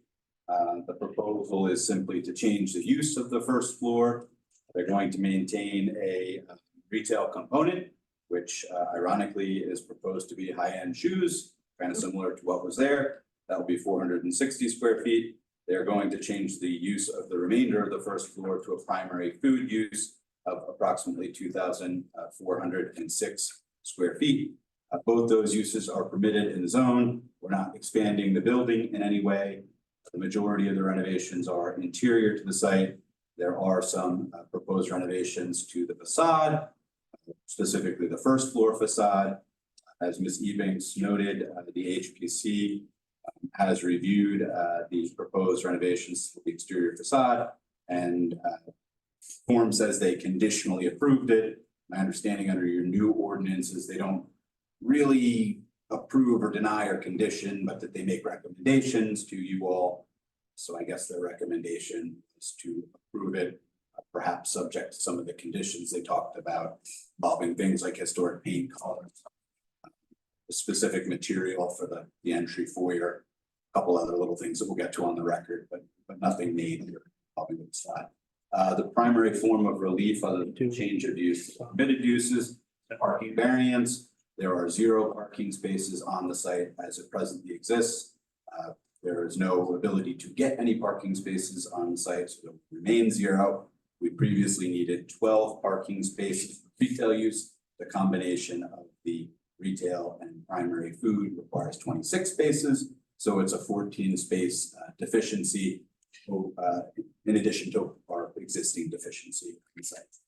The proposal is simply to change the use of the first floor. They're going to maintain a retail component, which ironically is proposed to be high-end shoes, kind of similar to what was there. That'll be 460 square feet. They're going to change the use of the remainder of the first floor to a primary food use of approximately 2,406 square feet. Both those uses are permitted in the zone. We're not expanding the building in any way. The majority of the renovations are interior to the site. There are some proposed renovations to the facade, specifically the first floor facade. As Ms. Ebanks noted, the HPC has reviewed these proposed renovations to the exterior facade, and form says they conditionally approved it. My understanding under your new ordinance is they don't really approve or deny or condition, but that they make recommendations to you all. So I guess their recommendation is to approve it, perhaps subject to some of the conditions they talked about involving things like historic paint colors, the specific material for the entry foyer, a couple other little things that we'll get to on the record, but nothing major involving the side. The primary form of relief other than change of use, permitted uses, parking variance. There are 0 parking spaces on the site as it presently exists. There is no ability to get any parking spaces on site, so it will remain 0. We previously needed 12 parking spaces for retail use. The combination of the retail and primary food requires 26 spaces. So it's a 14 space deficiency in addition to our existing deficiency on the site.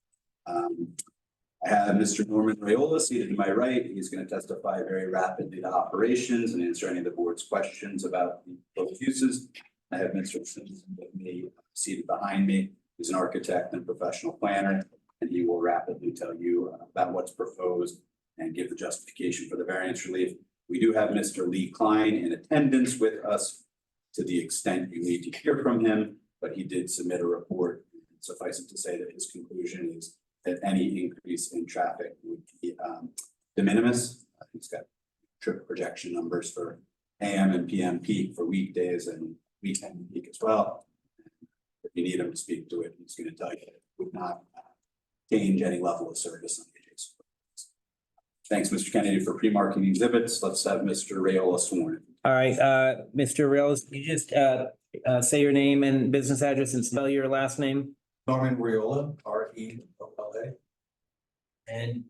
I have Mr. Norman Raiola seated to my right. He's going to testify very rapidly to operations and answer any of the board's questions about both uses. I have Mr. Simpson with me seated behind me. He's an architect and professional planner, and he will rapidly tell you about what's proposed and give the justification for the variance relief. We do have Mr. Lee Klein in attendance with us to the extent you need to hear from him, but he did submit a report. Suffice it to say that his conclusion is that any increase in traffic would be de minimis. He's got trip projection numbers for AM and PM peak for weekdays and weekend peak as well. If you need him to speak to it, he's gonna tell you it would not change any level of service on the adjacent. Thanks, Mr. Kennedy, for pre-marking exhibits. Let's have Mr. Rayola sworn. All right, Mr. Reynolds, can you just say your name and business address and spell your last name Norman Riola, REOLA, and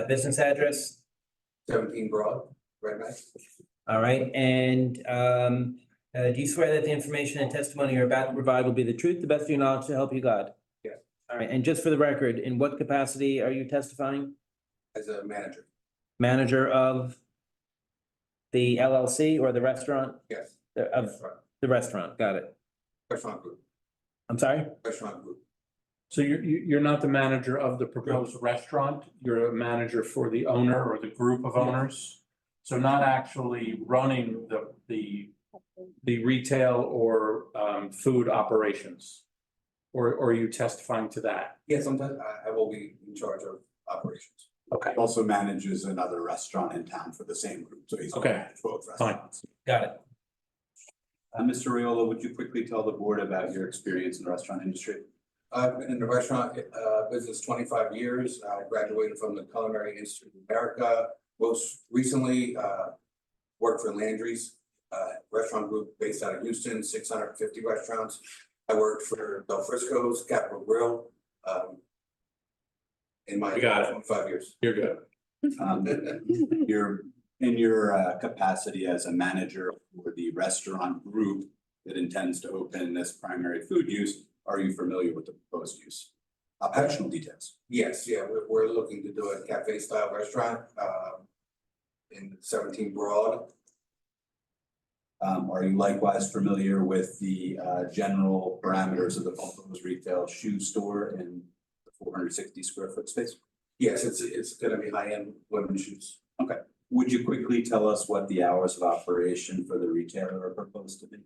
business address? 17 Broad, Red Bank. All right, and do you swear that the information and testimony you're about to provide will be the truth, the best of your knowledge, to help you God? Yes. All right, and just for the record, in what capacity are you testifying? As a manager. Manager of the LLC or the restaurant? Yes. Of the restaurant, got it. Restaurant group, I'm sorry? restaurant group. So you're not the manager of the proposed restaurant, you're a manager for the owner or the group of owners? So not actually running the retail or food operations? Or are you testifying to that? Yes, sometimes I will be in charge of operations. Okay, He also manages another restaurant in town for the same group, so he's. Okay, Both fine. restaurants. Got it. Mr. Rayola, would you quickly tell the board about your experience in the restaurant industry? I've been in the restaurant business 25 years. I graduated from the Culinary Institute of America. Most recently, worked for Landry's restaurant group based out of Houston, 650 restaurants. I worked for Del Frisco's, Capital Grill. In my We got it. 25 years. You're good. You're in your capacity as a manager for the restaurant group that intends to open this primary food use. Are you familiar with the proposed use? Operational details. Yes, yeah, we're looking to do a cafe style restaurant in 17 Broad. Are you likewise familiar with the general parameters of the proposed retail shoe store in the 460 square foot space? Yes, it's gonna be high-end women's shoes. Okay. Would you quickly tell us what the hours of operation for the retailer are proposed to be?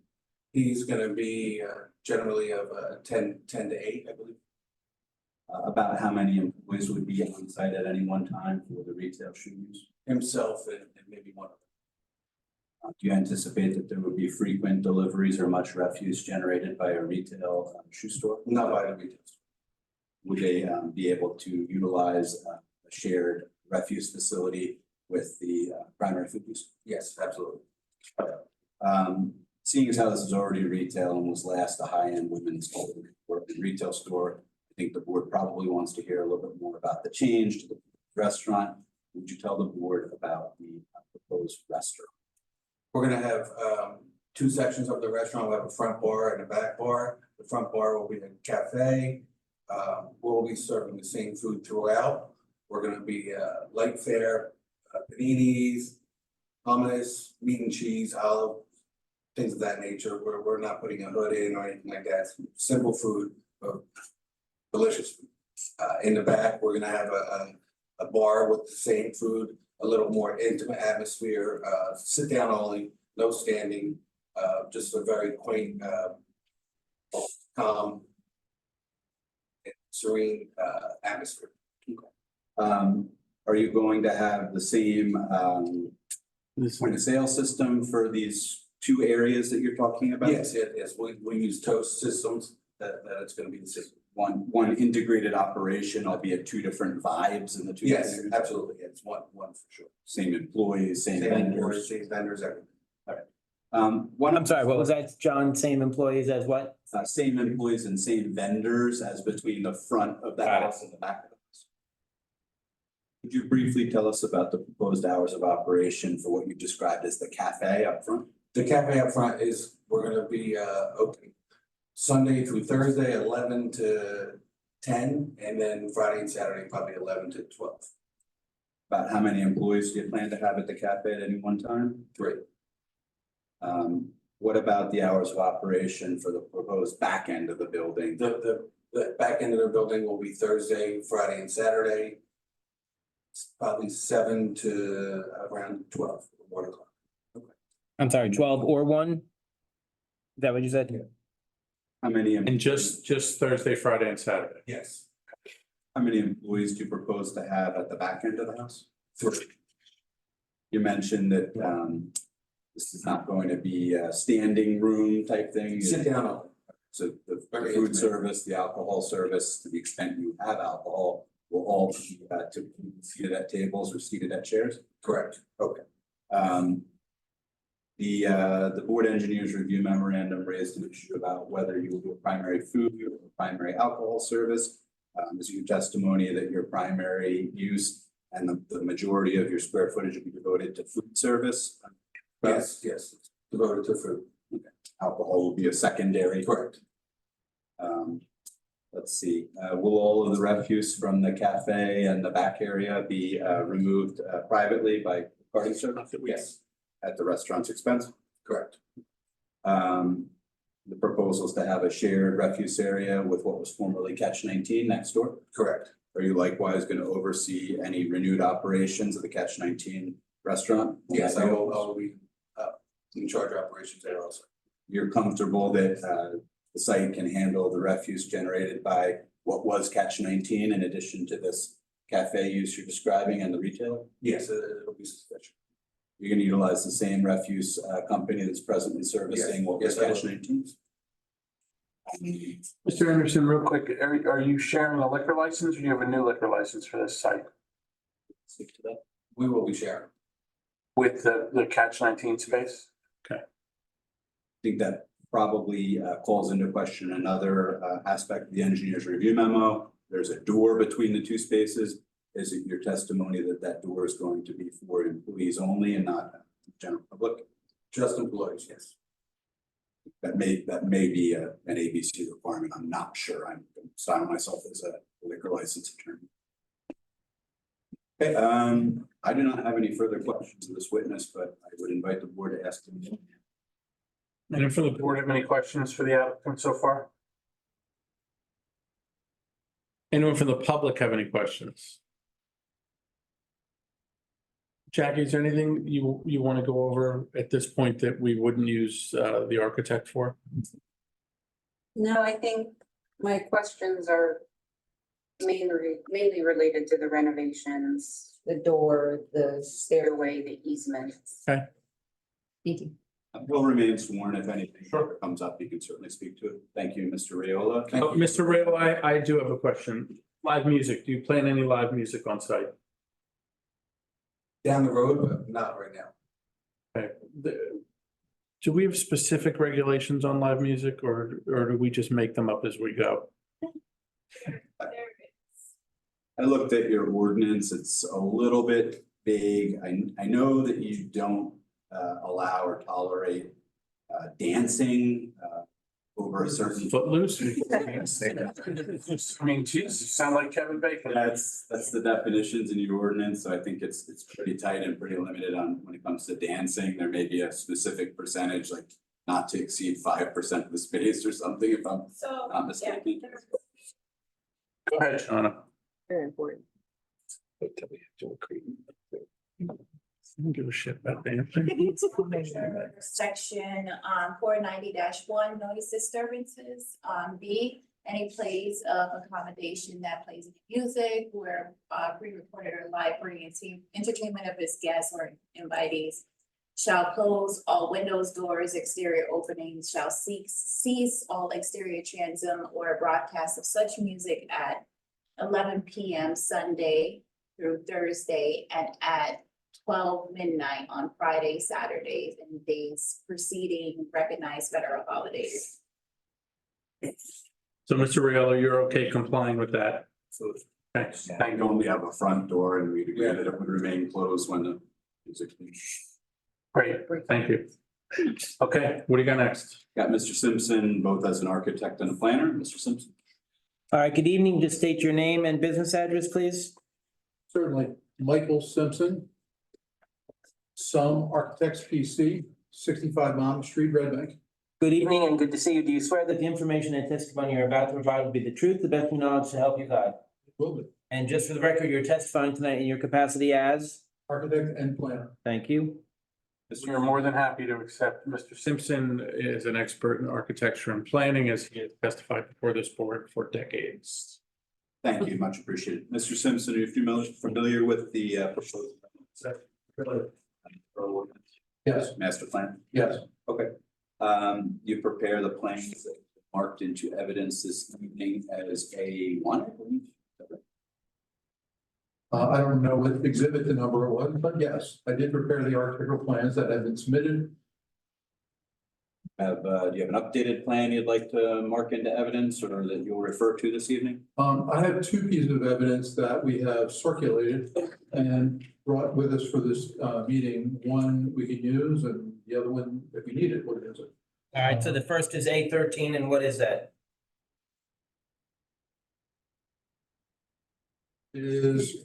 He's gonna be generally of 10 to 8, I believe. About how many employees would be on site at any one time for the retail shoe use? Himself and maybe one other. Do you anticipate that there would be frequent deliveries or much refuse generated by a retail shoe store? Not by the retail store. Would they be able to utilize a shared refuse facility with the primary food use? Yes, absolutely. Seeing as how this is already retail and was last a high-end women's clothing or retail store, I think the board probably wants to hear a little bit more about the change to the restaurant. Would you tell the board about the proposed restaurant? We're gonna have 2 sections of the restaurant. We'll have a front bar and a back bar. The front bar will be a cafe. We'll be serving the same food throughout. We're gonna be light fare, paninis, hummus, meat and cheese, olive, things of that nature. We're not putting a hood in or anything like that. Simple food, but delicious food. In the back, we're gonna have a bar with the same food, a little more intimate atmosphere, sit down only, no standing, just a very quaint, calm, serene atmosphere. Are you going to have the same point of sale system for these 2 areas that you're talking about? Yes, we use Toast systems, that it's gonna be the system. One integrated operation, albeit 2 different vibes in the 2. Yes, areas? absolutely, it's one for sure. Same employees, same Same vendors. employees, same vendors, everything. I'm sorry, what was that, John? Same employees as what? Same employees and same vendors as between the front of the Got it. house and the back of the house. Could you briefly tell us about the proposed hours of operation for what you described as the cafe up front? The cafe up front is, we're gonna be open Sunday through Thursday, 11 to 10, and then Friday and Saturday, probably 11 to 12. About how many employees do you plan to have at the cafe at any one time? 3. What about the hours of operation for the proposed back end of the building? The back end of the building will be Thursday, Friday, and Saturday. It's probably 7 to around 12, 1 o'clock. I'm sorry, 12 or 1? Is that what you said? How many? And just Thursday, Friday and Saturday? Yes. How many employees do you propose to have at the back end of the house? 3. You mentioned that, this is not going to be a standing room type thing. Sit down on So the Very food intimate. service, the alcohol service, to the extent you have alcohol, will all be seated at tables or seated at chairs? correct. Okay. The board engineers review memorandum raised an issue about whether you will do a primary food or a primary alcohol service. Is your testimony that your primary use and the majority of your square footage will be devoted to food service? Yes, yes, devoted to food. Alcohol will be a secondary. Correct. Let's see, will all of the refuse from the cafe and the back area be removed privately by carting service? Yes, At the restaurant's expense? correct. The proposal is to have a shared refuse area with what was formerly Catch 19 next door. Correct. Are you likewise going to oversee any renewed operations of the Catch 19 restaurant? Yes, I will be in charge of operations there also. You're comfortable that the site can handle the refuse generated by what was Catch 19 in addition to this cafe use you're describing and the retailer? Yes, it'll be sufficient. You're gonna utilize the same refuse company that's presently servicing what was Yes, I Catch will. 19? Mr. Anderson, real quick, are you sharing a liquor license or do you have a new liquor license for this site Speak to that. We will be sharing. with the Catch 19 space? I think that probably calls into question another aspect of the engineer's review memo. There's a door between the two spaces. Is it your testimony that that door is going to be for employees only and not general public? Just employees, yes. That may be an ABC requirement. I'm not sure. I'm styling myself as a liquor license attorney. Okay, I do not have any further questions of this witness, but I would invite the board to ask them. Anyone from the board have any questions for the applicant so far? Anyone from the public have any questions? Jackie, is there anything you want to go over at this point that we wouldn't use the architect for? No, I think my questions are mainly related to the renovations, the door, the stairway, the easement. Thank you. Will remain sworn. If anything comes up, you can certainly speak to it. Thank you, Mr. Raiola. Oh, Mr. Rail, I do have a question. Live music, do you plan any live music on site? Down the road, but not right now. Okay. Do we have specific regulations on live music or do we just make them up as we go? I looked at your ordinance. It's a little bit vague. I know that you don't allow or tolerate dancing over a certain. Footloose? I mean, geez, you sound like Kevin Bacon. That's the definitions in your ordinance, so I think it's pretty tight and pretty limited on when it comes to dancing. There may be a specific percentage, like not to exceed 5% of the space or something, if I'm not mistaken. Go ahead, Shauna. Very important. I don't give a shit about dancing. Section 490-1 noise disturbances. B, any place of accommodation that plays music where pre-recorded or live entertainment of its guests or invitees shall close all windows, doors, exterior openings, shall cease all exterior transom or broadcast of such music at 11 p.m. Sunday through Thursday and at 12 midnight on Fridays, Saturdays, and days preceding recognized federal holidays. So, Mr. Riello, you're okay complying with that? So Thanks. I only have a front door and we'd agree that it would remain closed when the music. Great, thank you. Okay, what do you got next? Got Mr. Simpson, both as an architect and a planner. Mr. Simpson. All right, good evening. Just state your name and business address, please. Certainly. Michael Simpson. Some Architects PC, 65 Monmouth Street, Red Bank. Good evening and good to see you. Do you swear that the information and testimony you're about to provide will be the truth, the best of your knowledge to help you God? Will be. And just for the record, you're testifying tonight in your capacity as? Architect and planner. Thank you. We are more than happy to accept Mr. Simpson is an expert in architecture and planning as he has testified before this board for decades. Thank you, much appreciated. Mr. Simpson, are you familiar with the proposed? Yes, Master plan? yes. Okay. You prepare the plans that are marked into evidence this evening as A1, I believe? I don't know what exhibit the number was, but yes, I did prepare the architectural plans that have been submitted. Do you have an updated plan you'd like to mark into evidence or that you'll refer to this evening? I have two pieces of evidence that we have circulated and brought with us for this meeting. One we can use and the other one, if we need it, we'll use it. All right, so the first is A13, and what is that? It is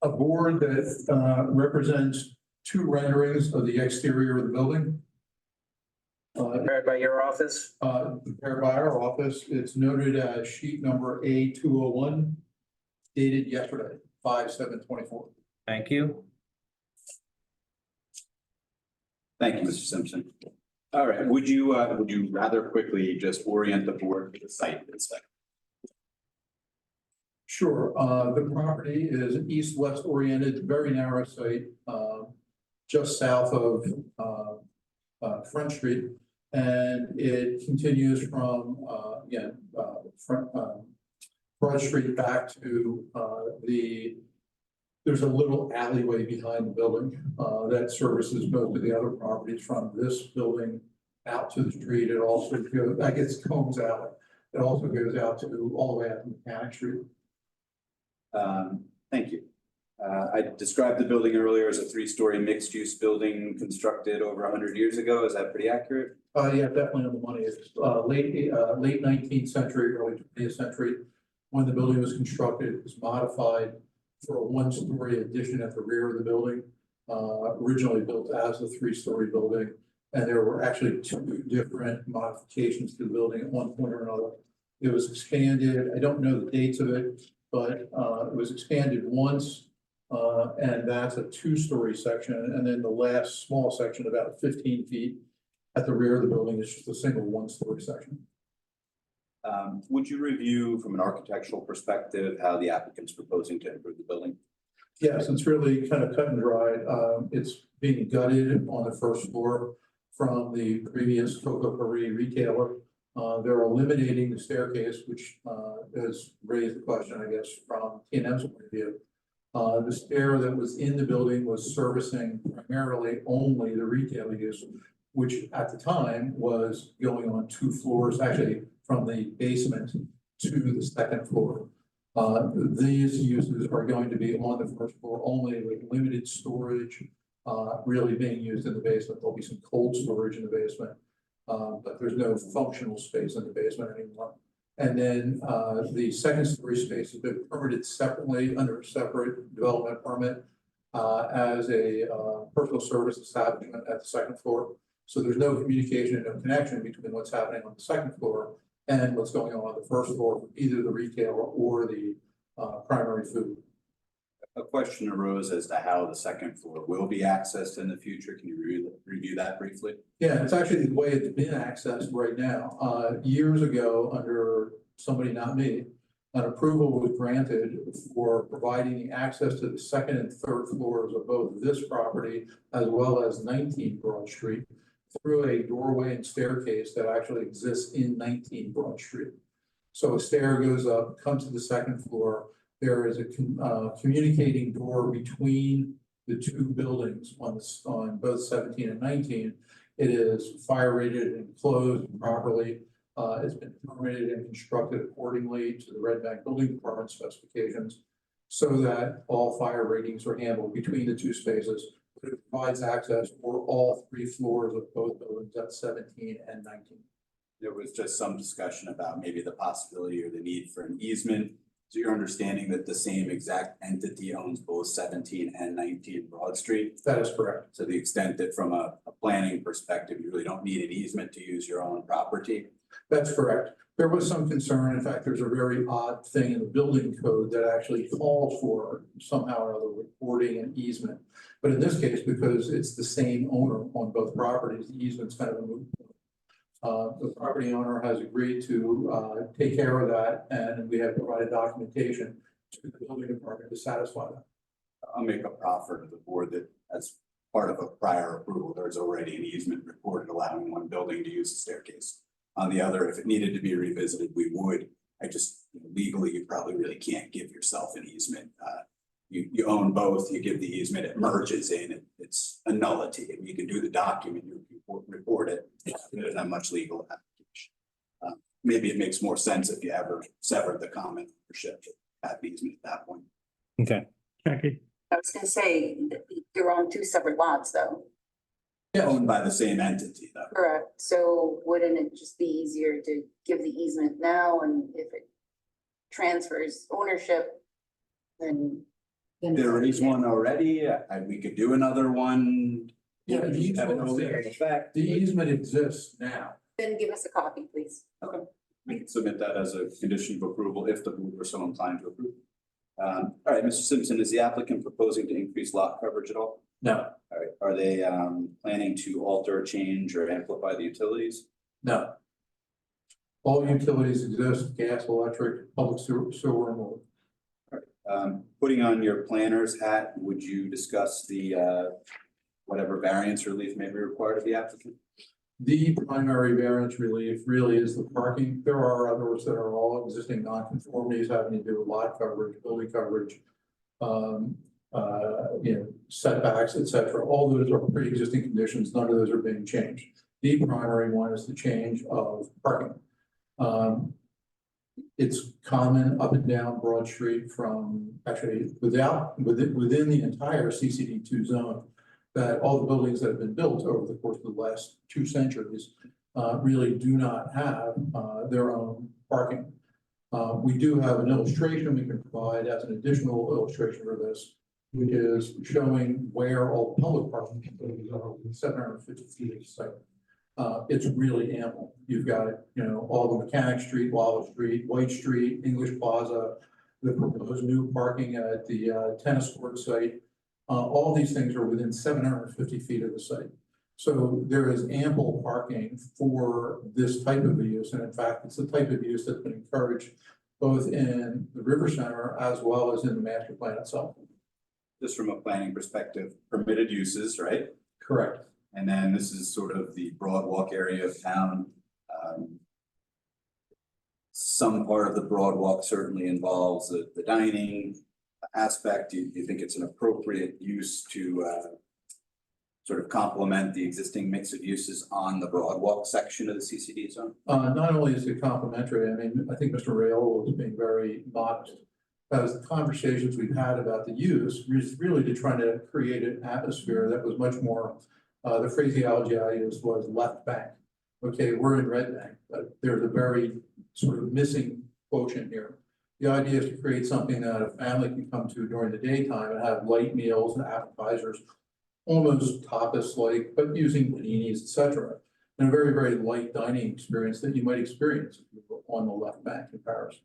a board that represents two renderings of the exterior of the building. Prepared by your office? Prepared by our office. It's noted as sheet number A201, dated yesterday, 5/7/24. Thank you. Thank you, Mr. Simpson. All right, would you rather quickly just orient the board to the site inspection? Sure, the property is east-west oriented, very narrow site, just south of Front Street. And it continues from, Broad Street back to there's a little alleyway behind the building that services most of the other properties from this building out to the street. It also goes, I guess, Combs Alley. It also goes out to all the way out to Mechanic Street. Thank you. I described the building earlier as a three-story mixed-use building constructed over 100 years ago. Is that pretty accurate? Yeah, definitely on the money. It's late 19th century, early 20th century. When the building was constructed, it was modified for a one-story addition at the rear of the building. Originally built as a three-story building. And there were actually two different modifications to the building at one point or another. It was expanded. I don't know the dates of it, but it was expanded once. And that's a two-story section. And then the last small section, about 15 feet at the rear of the building, is just a single one-story section. Would you review from an architectural perspective how the applicant's proposing to improve the building? Yes, it's really kind of cut and dried. It's being gutted on the first floor from the previous Coco Paris retailer. They're eliminating the staircase, which has raised the question, I guess, from T&M's point of view. The stair that was in the building was servicing primarily only the retail use, which at the time was going on two floors, actually from the basement to the second floor. These uses are going to be on the first floor only with limited storage, really being used in the basement. There'll be some cold storage in the basement, but there's no functional space in the basement anymore. And then the second story space has been permitted separately under a separate development permit as a personal service establishment at the second floor. So there's no communication and no connection between what's happening on the second floor and what's going on the first floor for either the retailer or the primary food. A question arose as to how the second floor will be accessed in the future. Can you review that briefly? Yeah, it's actually the way it's been accessed right now. Years ago, under somebody, not me, an approval was granted for providing the access to the second and third floors of both this property as well as 19 Broad Street through a doorway and staircase that actually exists in 19 Broad Street. So a stair goes up, comes to the second floor. There is a communicating door between the two buildings on both 17 and 19. It is fire rated and closed properly. It's been permitted and constructed accordingly to the Red Bank Building Department specifications so that all fire ratings are handled between the two spaces. But it provides access for all three floors of both buildings at 17 and 19. There was just some discussion about maybe the possibility or the need for an easement. So you're understanding that the same exact entity owns both 17 and 19 Broad Street? That is correct. So the extent that from a planning perspective, you really don't need an easement to use your own property? That's correct. There was some concern. In fact, there's a very odd thing in the building code that actually calls for somehow or other recording an easement. But in this case, because it's the same owner on both properties, the easement's kind of a moot point. The property owner has agreed to take care of that, and we have provided documentation to the building department to satisfy that. I'll make a proffer to the board that as part of a prior approval, there's already an easement recorded allowing one building to use the staircase. On the other, if it needed to be revisited, we would. I just legally, you probably really can't give yourself an easement. You own both, you give the easement, it merges in, it's a nullity. And you can do the document, you report it, it doesn't have much legal application. Maybe it makes more sense if you ever severed the common ownership at the easement at that point. Okay. Jackie? I was gonna say, they're on two separate lots though. Owned by the same entity though. Correct. So wouldn't it just be easier to give the easement now, and if it transfers ownership, then. There is one already, we could do another one. Yeah, the Have it easement over exists. effect. The easement exists now. Then give us a copy, please. We can submit that as a condition of approval if the board were so inclined to approve. All right, Mr. Simpson, is the applicant proposing to increase lot coverage at all? No, All right, are they planning to alter, change, or amplify the utilities? no. All utilities exist, gas, electric, public sewer and water. Putting on your planner's hat, would you discuss the whatever variance relief may be required of the applicant? The primary variance relief really is the parking. There are others that are all existing nonconformities having to do with lot coverage, building coverage, setbacks, et cetera. All those are pre-existing conditions. None of those are being changed. The primary one is the change of parking. It's common up and down Broad Street from actually within the entire CCD2 zone that all the buildings that have been built over the course of the last 2 centuries really do not have their own parking. We do have an illustration we can provide as an additional illustration for this, which is showing where all public parking facilities are within 750 feet of the site. It's really ample. You've got, all the Mechanic Street, Wallace Street, White Street, English Plaza, the proposed new parking at the tennis court site. All these things are within 750 feet of the site. So there is ample parking for this type of use. And in fact, it's the type of use that's been encouraged both in the River Center as well as in the master plan itself. Just from a planning perspective, permitted uses, right? Correct. And then this is sort of the broad walk area of town. Some part of the broad walk certainly involves the dining aspect. Do you think it's an appropriate use to sort of complement the existing mix of uses on the broad walk section of the CCD zone? Not only is it complementary, I mean, I think Mr. Rayola was being very modest. As the conversations we've had about the use, really to try to create an atmosphere that was much more, the phraseology I used was left bank. Okay, we're in red bank, but there's a very sort of missing quotient here. The idea is to create something that a family can come to during the daytime and have light meals and appetizers, almost tapas-like, but using paninis, et cetera. And a very, very light dining experience that you might experience if you were on the left bank in Paris.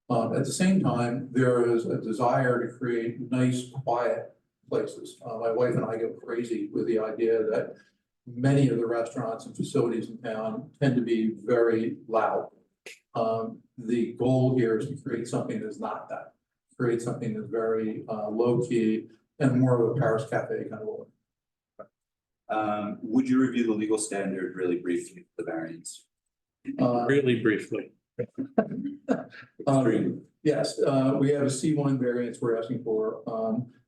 At the same time, there is a desire to create nice, quiet places. My wife and I go crazy with the idea that many of the restaurants and facilities in town tend to be very loud. The goal here is to create something that's not that. Create something that's very low-key and more of a Paris cafe kind of look. Would you review the legal standard really briefly, the variance? Really briefly. Yes, we have a C1 variance we're asking for.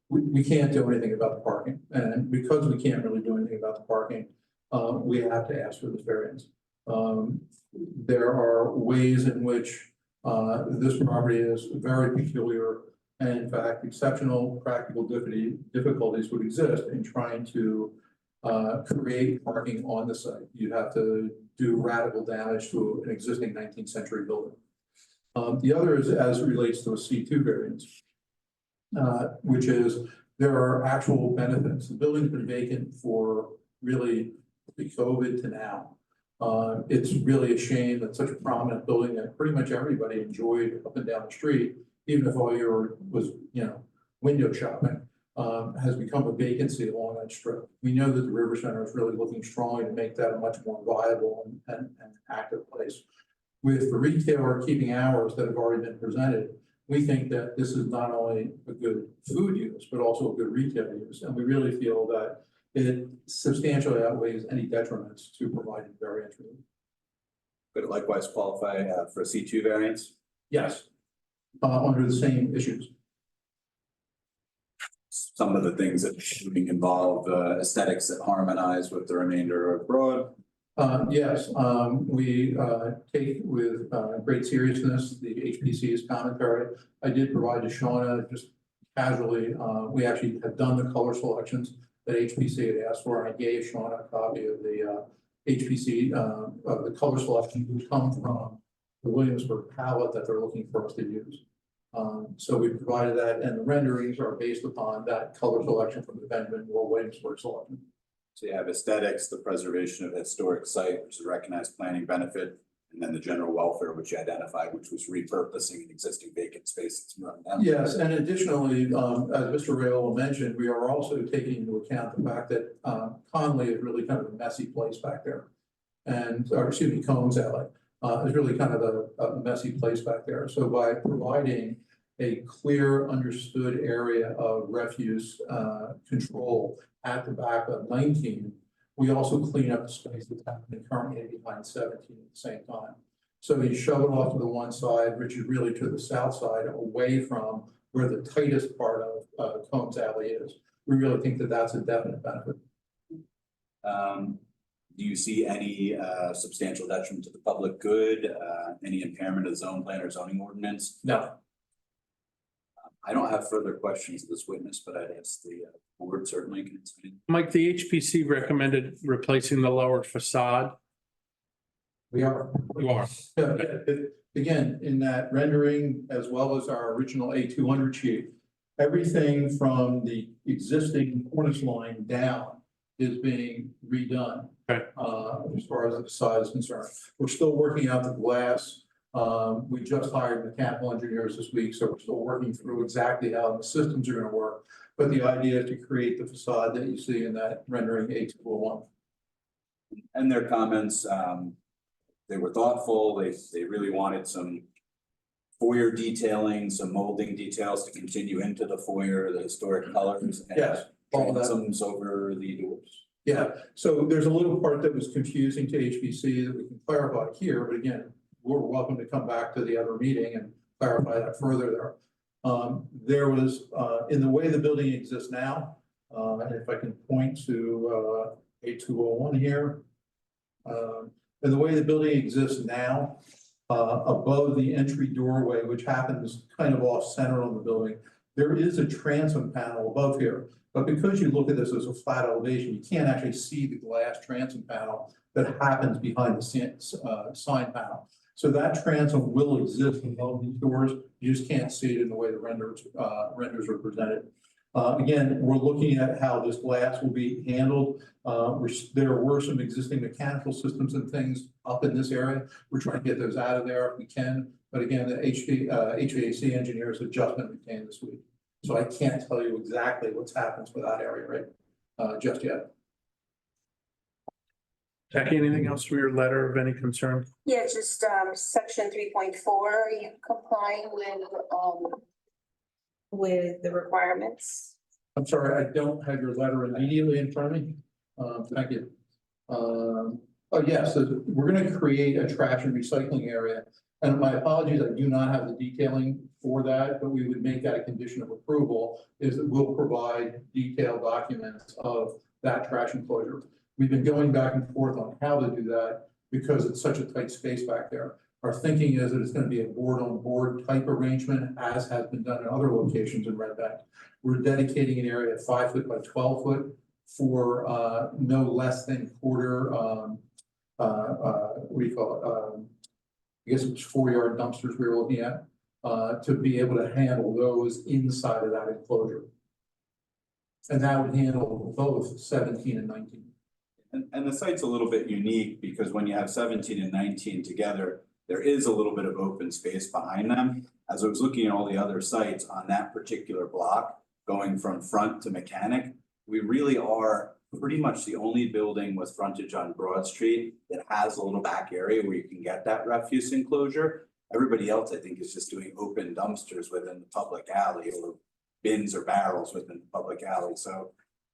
We can't do anything about the parking, and because we can't really do anything about the parking, we have to ask for this variance. There are ways in which this property is very peculiar, and in fact, exceptional practical difficulties would exist in trying to create parking on the site. You have to do radical damage to an existing 19th century building. The other is as it relates to a C2 variance, which is there are actual benefits. The building's been vacant for really pre-COVID to now. It's really a shame that such a prominent building that pretty much everybody enjoyed up and down the street, even if all you were was, window shopping, has become a vacancy along that strip. We know that the River Center is really looking strongly to make that a much more viable and active place. With the retailer keeping hours that have already been presented, we think that this is not only a good food use, but also a good retail use. And we really feel that it substantially outweighs any detriments to providing variance relief. Could it likewise qualify for a C2 variance? Yes, under the same issues. Some of the things that are doing involve aesthetics that harmonize with the remainder of Broad. Yes, we take with great seriousness the HPC's commentary. I did provide to Shauna just casually, we actually have done the color selections that HPC had asked for. I gave Shauna a copy of the HPC, of the color selection which come from the Williamsburg palette that they're looking for us to use. So we provided that, and the renderings are based upon that color selection from the Benjamin Moore Williamsburg selection. So you have aesthetics, the preservation of a historic site, which is a recognized planning benefit, and then the general welfare, which you identified, which was repurposing an existing vacant space that's run down. Yes, and additionally, as Mr. Rayola mentioned, we are also taking into account the fact that Conley is really kind of a messy place back there. And, or excuse me, Combs Alley is really kind of a messy place back there. So by providing a clear, understood area of refuse control at the back of 19, we also clean up the space that's happening currently behind 17 at the same time. So you shove it off to the one side, which is really to the south side, away from where the tightest part of Combs Alley is. We really think that that's a definite benefit. Do you see any substantial detriment to the public good, any impairment of the zone plan or zoning ordinance? No. I don't have further questions of this witness, but I'd ask the board certainly can explain. Mike, the HPC recommended replacing the lower facade. We are. You are. Again, in that rendering, as well as our original A200 sheet, everything from the existing cornice line down is being redone. Okay. As far as the facade is concerned. We're still working out the glass. We just hired mechanical engineers this week, so we're still working through exactly how the systems are gonna work. But the idea is to create the facade that you see in that rendering A201. And their comments, they were thoughtful. They really wanted some foyer detailing, some molding details to continue into the foyer, the historic colors. And Yes, all that. transoms over the doors. Yeah, so there's a little part that was confusing to HPC that we can clarify here, but again, we're welcome to come back to the other meeting and clarify that further there. There was, in the way the building exists now, and if I can point to A201 here. In the way the building exists now, above the entry doorway, which happens kind of off center on the building, there is a transom panel above here. But because you look at this as a flat elevation, you can't actually see the glass transom panel that happens behind the sign panel. So that transom will exist above these doors. You just can't see it in the way the renders are presented. Again, we're looking at how this glass will be handled. There were some existing mechanical systems and things up in this area. We're trying to get those out of there if we can. But again, the HVAC engineers have just been retained this week. So I can't tell you exactly what's happened with that area, right, just yet. Jackie, anything else from your letter of any concern? Yeah, just section 3.4, are you complying with the requirements? I'm sorry, I don't have your letter immediately in front of me. Thank you. Oh, yes, so we're gonna create a trash and recycling area. And my apologies, I do not have the detailing for that, but we would make that a condition of approval, is that we'll provide detailed documents of that trash enclosure. We've been going back and forth on how to do that because it's such a tight space back there. Our thinking is that it's gonna be a board-on-board type arrangement, as has been done in other locations in Red Bank. We're dedicating an area of 5 foot by 12 foot for no less than quarter, what do you call it? I guess it was 4-yard dumpsters we were looking at, to be able to handle those inside of that enclosure. And that would handle both 17 and 19. And the site's a little bit unique because when you have 17 and 19 together, there is a little bit of open space behind them. As I was looking at all the other sites on that particular block, going from front to Mechanic, we really are pretty much the only building with frontage on Broad Street that has a little back area where you can get that refuse enclosure. Everybody else, I think, is just doing open dumpsters within the public alley or bins or barrels within the public alley. So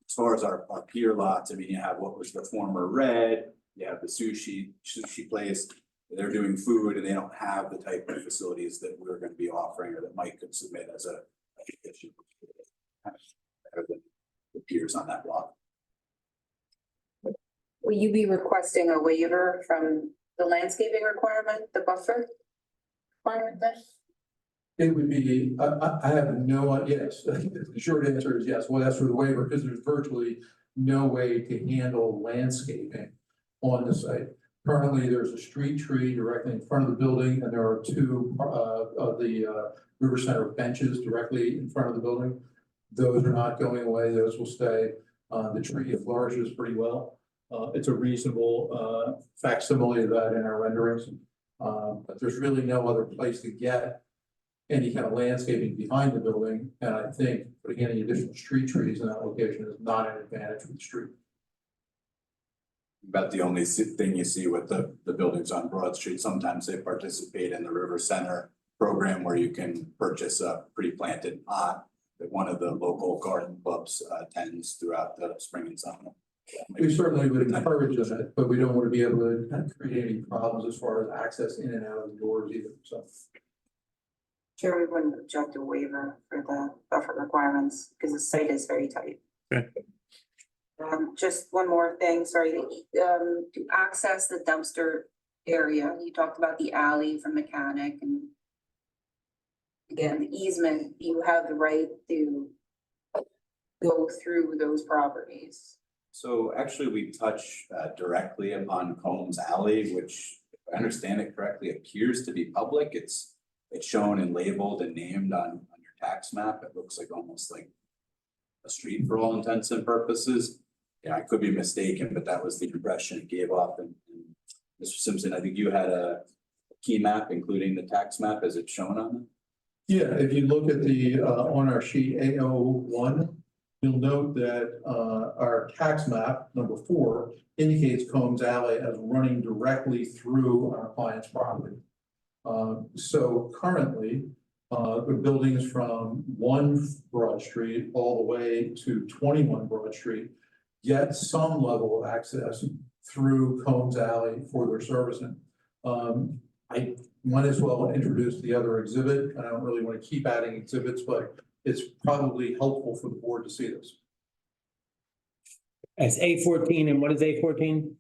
as far as our pier lots, I mean, you have what was the former Red, you have the sushi place. They're doing food and they don't have the type of facilities that we're gonna be offering or that Mike could submit as a condition. Better than the piers on that block. Will you be requesting a waiver from the landscaping requirement, the buffer requirement then? It would be, I have no, yes, the short answer is yes, well, that's for the waiver, because there's virtually no way to handle landscaping on the site. Currently, there's a street tree directly in front of the building, and there are two of the River Center benches directly in front of the building. Those are not going away, those will stay. The tree flourishes pretty well. It's a reasonable facsimile of that in our renderings. But there's really no other place to get any kind of landscaping behind the building, and I think putting any additional street trees in that location is not an advantage for the street. About the only thing you see with the buildings on Broad Street, sometimes they participate in the River Center program where you can purchase a pre-planted pot that one of the local garden clubs tends throughout the spring and summer. We certainly would encourage that, but we don't want to be able to kind of create any problems as far as access in and out of the doors either, so. Sure, we wouldn't object to waiver for the buffer requirements because the site is very tight. Okay. Just one more thing, sorry, to access the dumpster area, you talked about the alley from Mechanic and again, the easement, you have the right to go through those properties. So actually, we touch directly upon Combs Alley, which, if I understand it correctly, appears to be public. It's shown and labeled and named on your tax map. It looks like almost like a street for all intents and purposes. Yeah, I could be mistaken, but that was the impression it gave off. And Mr. Simpson, I think you had a key map, including the tax map as it's shown on it. Yeah, if you look at the, on our sheet A01, you'll note that our tax map, number 4, indicates Combs Alley as running directly through our client's property. So currently, the buildings from 1 Broad Street all the way to 21 Broad Street get some level of access through Combs Alley for their servicing. I might as well introduce the other exhibit. I don't really want to keep adding exhibits, but it's probably helpful for the board to see this. That's A14, and what is A14?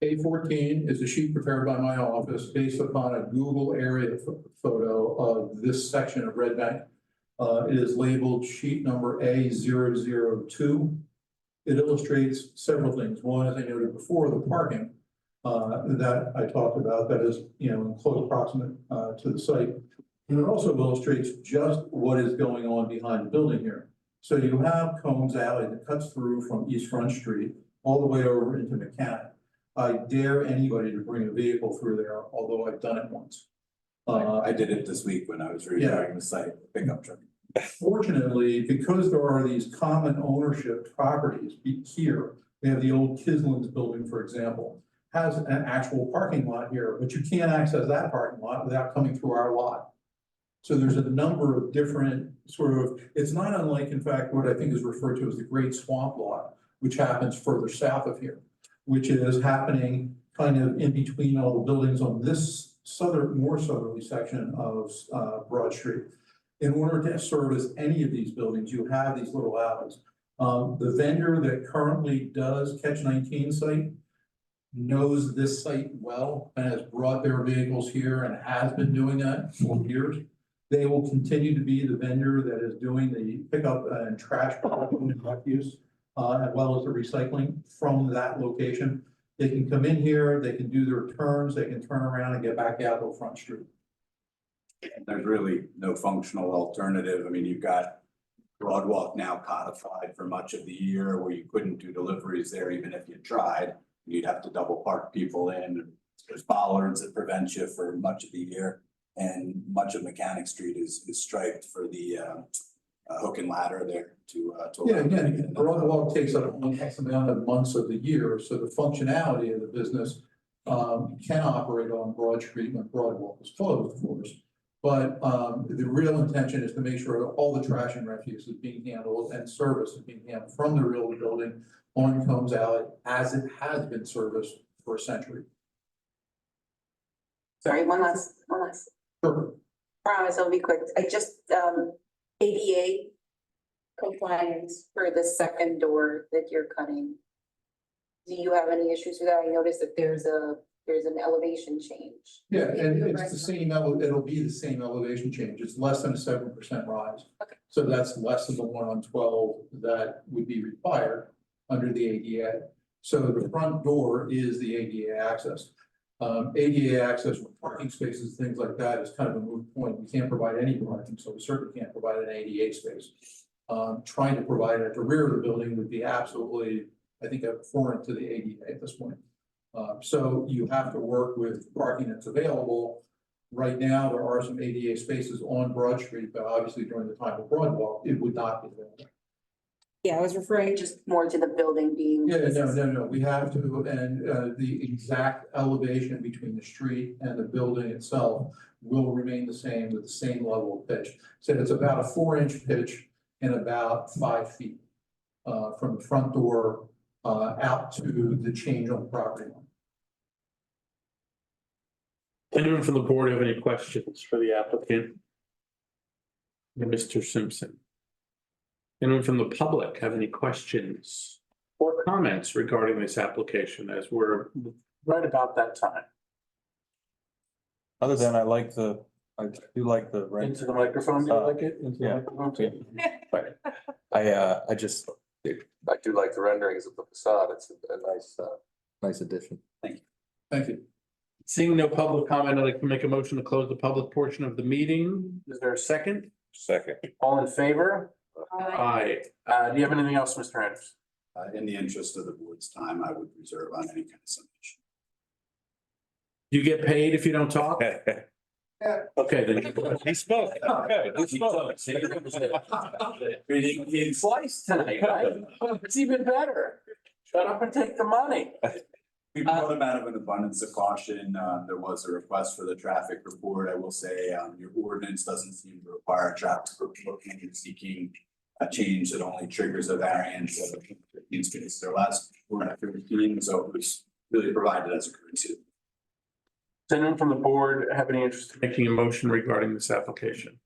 A14 is a sheet prepared by my office based upon a Google area photo of this section of Red Bank. It is labeled sheet number A002. It illustrates several things. One, as I noted before, the parking that I talked about that is, in close proximate to the site. And it also illustrates just what is going on behind the building here. So you have Combs Alley that cuts through from East Front Street all the way over into Mechanic. I dare anybody to bring a vehicle through there, although I've done it once. I did it this week when I was reviewing the site, pickup truck. Fortunately, because there are these common ownership properties here, we have the old Kislin's building, for example, has an actual parking lot here, but you can't access that parking lot without coming through our lot. So there's a number of different it's not unlike, in fact, what I think is referred to as the Great Swamp Lot, which happens further south of here, which is happening kind of in between all the buildings on this more southerly section of Broad Street. In order to service any of these buildings, you have these little alleys. The vendor that currently does Catch 19 site knows this site well and has brought their vehicles here and has been doing that for years. They will continue to be the vendor that is doing the pickup and trash collection and refuse, as well as the recycling from that location. They can come in here, they can do their turns, they can turn around and get back out to Front Street. There's really no functional alternative. I mean, you've got Broadwalk now codified for much of the year where you couldn't do deliveries there even if you tried. You'd have to double park people in. There's bollards that prevent you for much of the year. And much of Mechanic Street is striped for the hook and ladder there to. Yeah, again, Broadwalk takes up one X amount of months of the year, so the functionality of the business can operate on Broad Street when Broadwalk is closed, of course. But the real intention is to make sure that all the trash and refuse is being handled and service is being handled from the real building on Combs Alley as it has been serviced for a century. Sorry, one last. Sure. Promise, I'll be quick. I just, ADA compliance for the second door that you're cutting. Do you have any issues with that? I noticed that there's an elevation change. Yeah, and it's the same, it'll be the same elevation change. It's less than a 7% rise. Okay. So that's less than the 1 on 12 that would be required under the ADA. So the front door is the ADA access. ADA access for parking spaces, things like that is kind of a moot point. We can't provide any parking, so we certainly can't provide an ADA space. Trying to provide it at the rear of the building would be absolutely, I think, foreign to the ADA at this point. So you have to work with parking that's available. Right now, there are some ADA spaces on Broad Street, but obviously during the time of Broadwalk, it would not be available. Yeah, I was referring just more to the building being. Yeah, no, we have to, and the exact elevation between the street and the building itself will remain the same with the same level of pitch. So it's about a 4-inch pitch and about 5 feet from the front door out to the change on the property line. Anyone from the board have any questions for the applicant? Mr. Simpson? Anyone from the public have any questions or comments regarding this application as we're right about that time? Other than I do like the rent. Into the microphone, do you like it? Into the Yeah. microphone? But I do like the renderings of the facade. It's a nice addition. Thank you. Seeing no public comment, I'd like to make a motion to close the public portion of the meeting. Is there a second? Second. All in favor? Aye. Do you have anything else, Mr. Anderson? In the interest of the board's time, I would reserve on any kind of summation. You get paid if you don't talk? Okay, then. He spoke. Okay, he spoke. He sliced tonight, right? It's even better. Shut up and take the money. We brought them out of an abundance of caution. There was a request for the traffic report. I will say, your ordinance doesn't seem to require a traffic report. You're seeking a change that only triggers a variance of 15 spaces or less. We're at 15, so it was really provided as a courtesy. Does anyone from the board have any interest in making a motion regarding this application?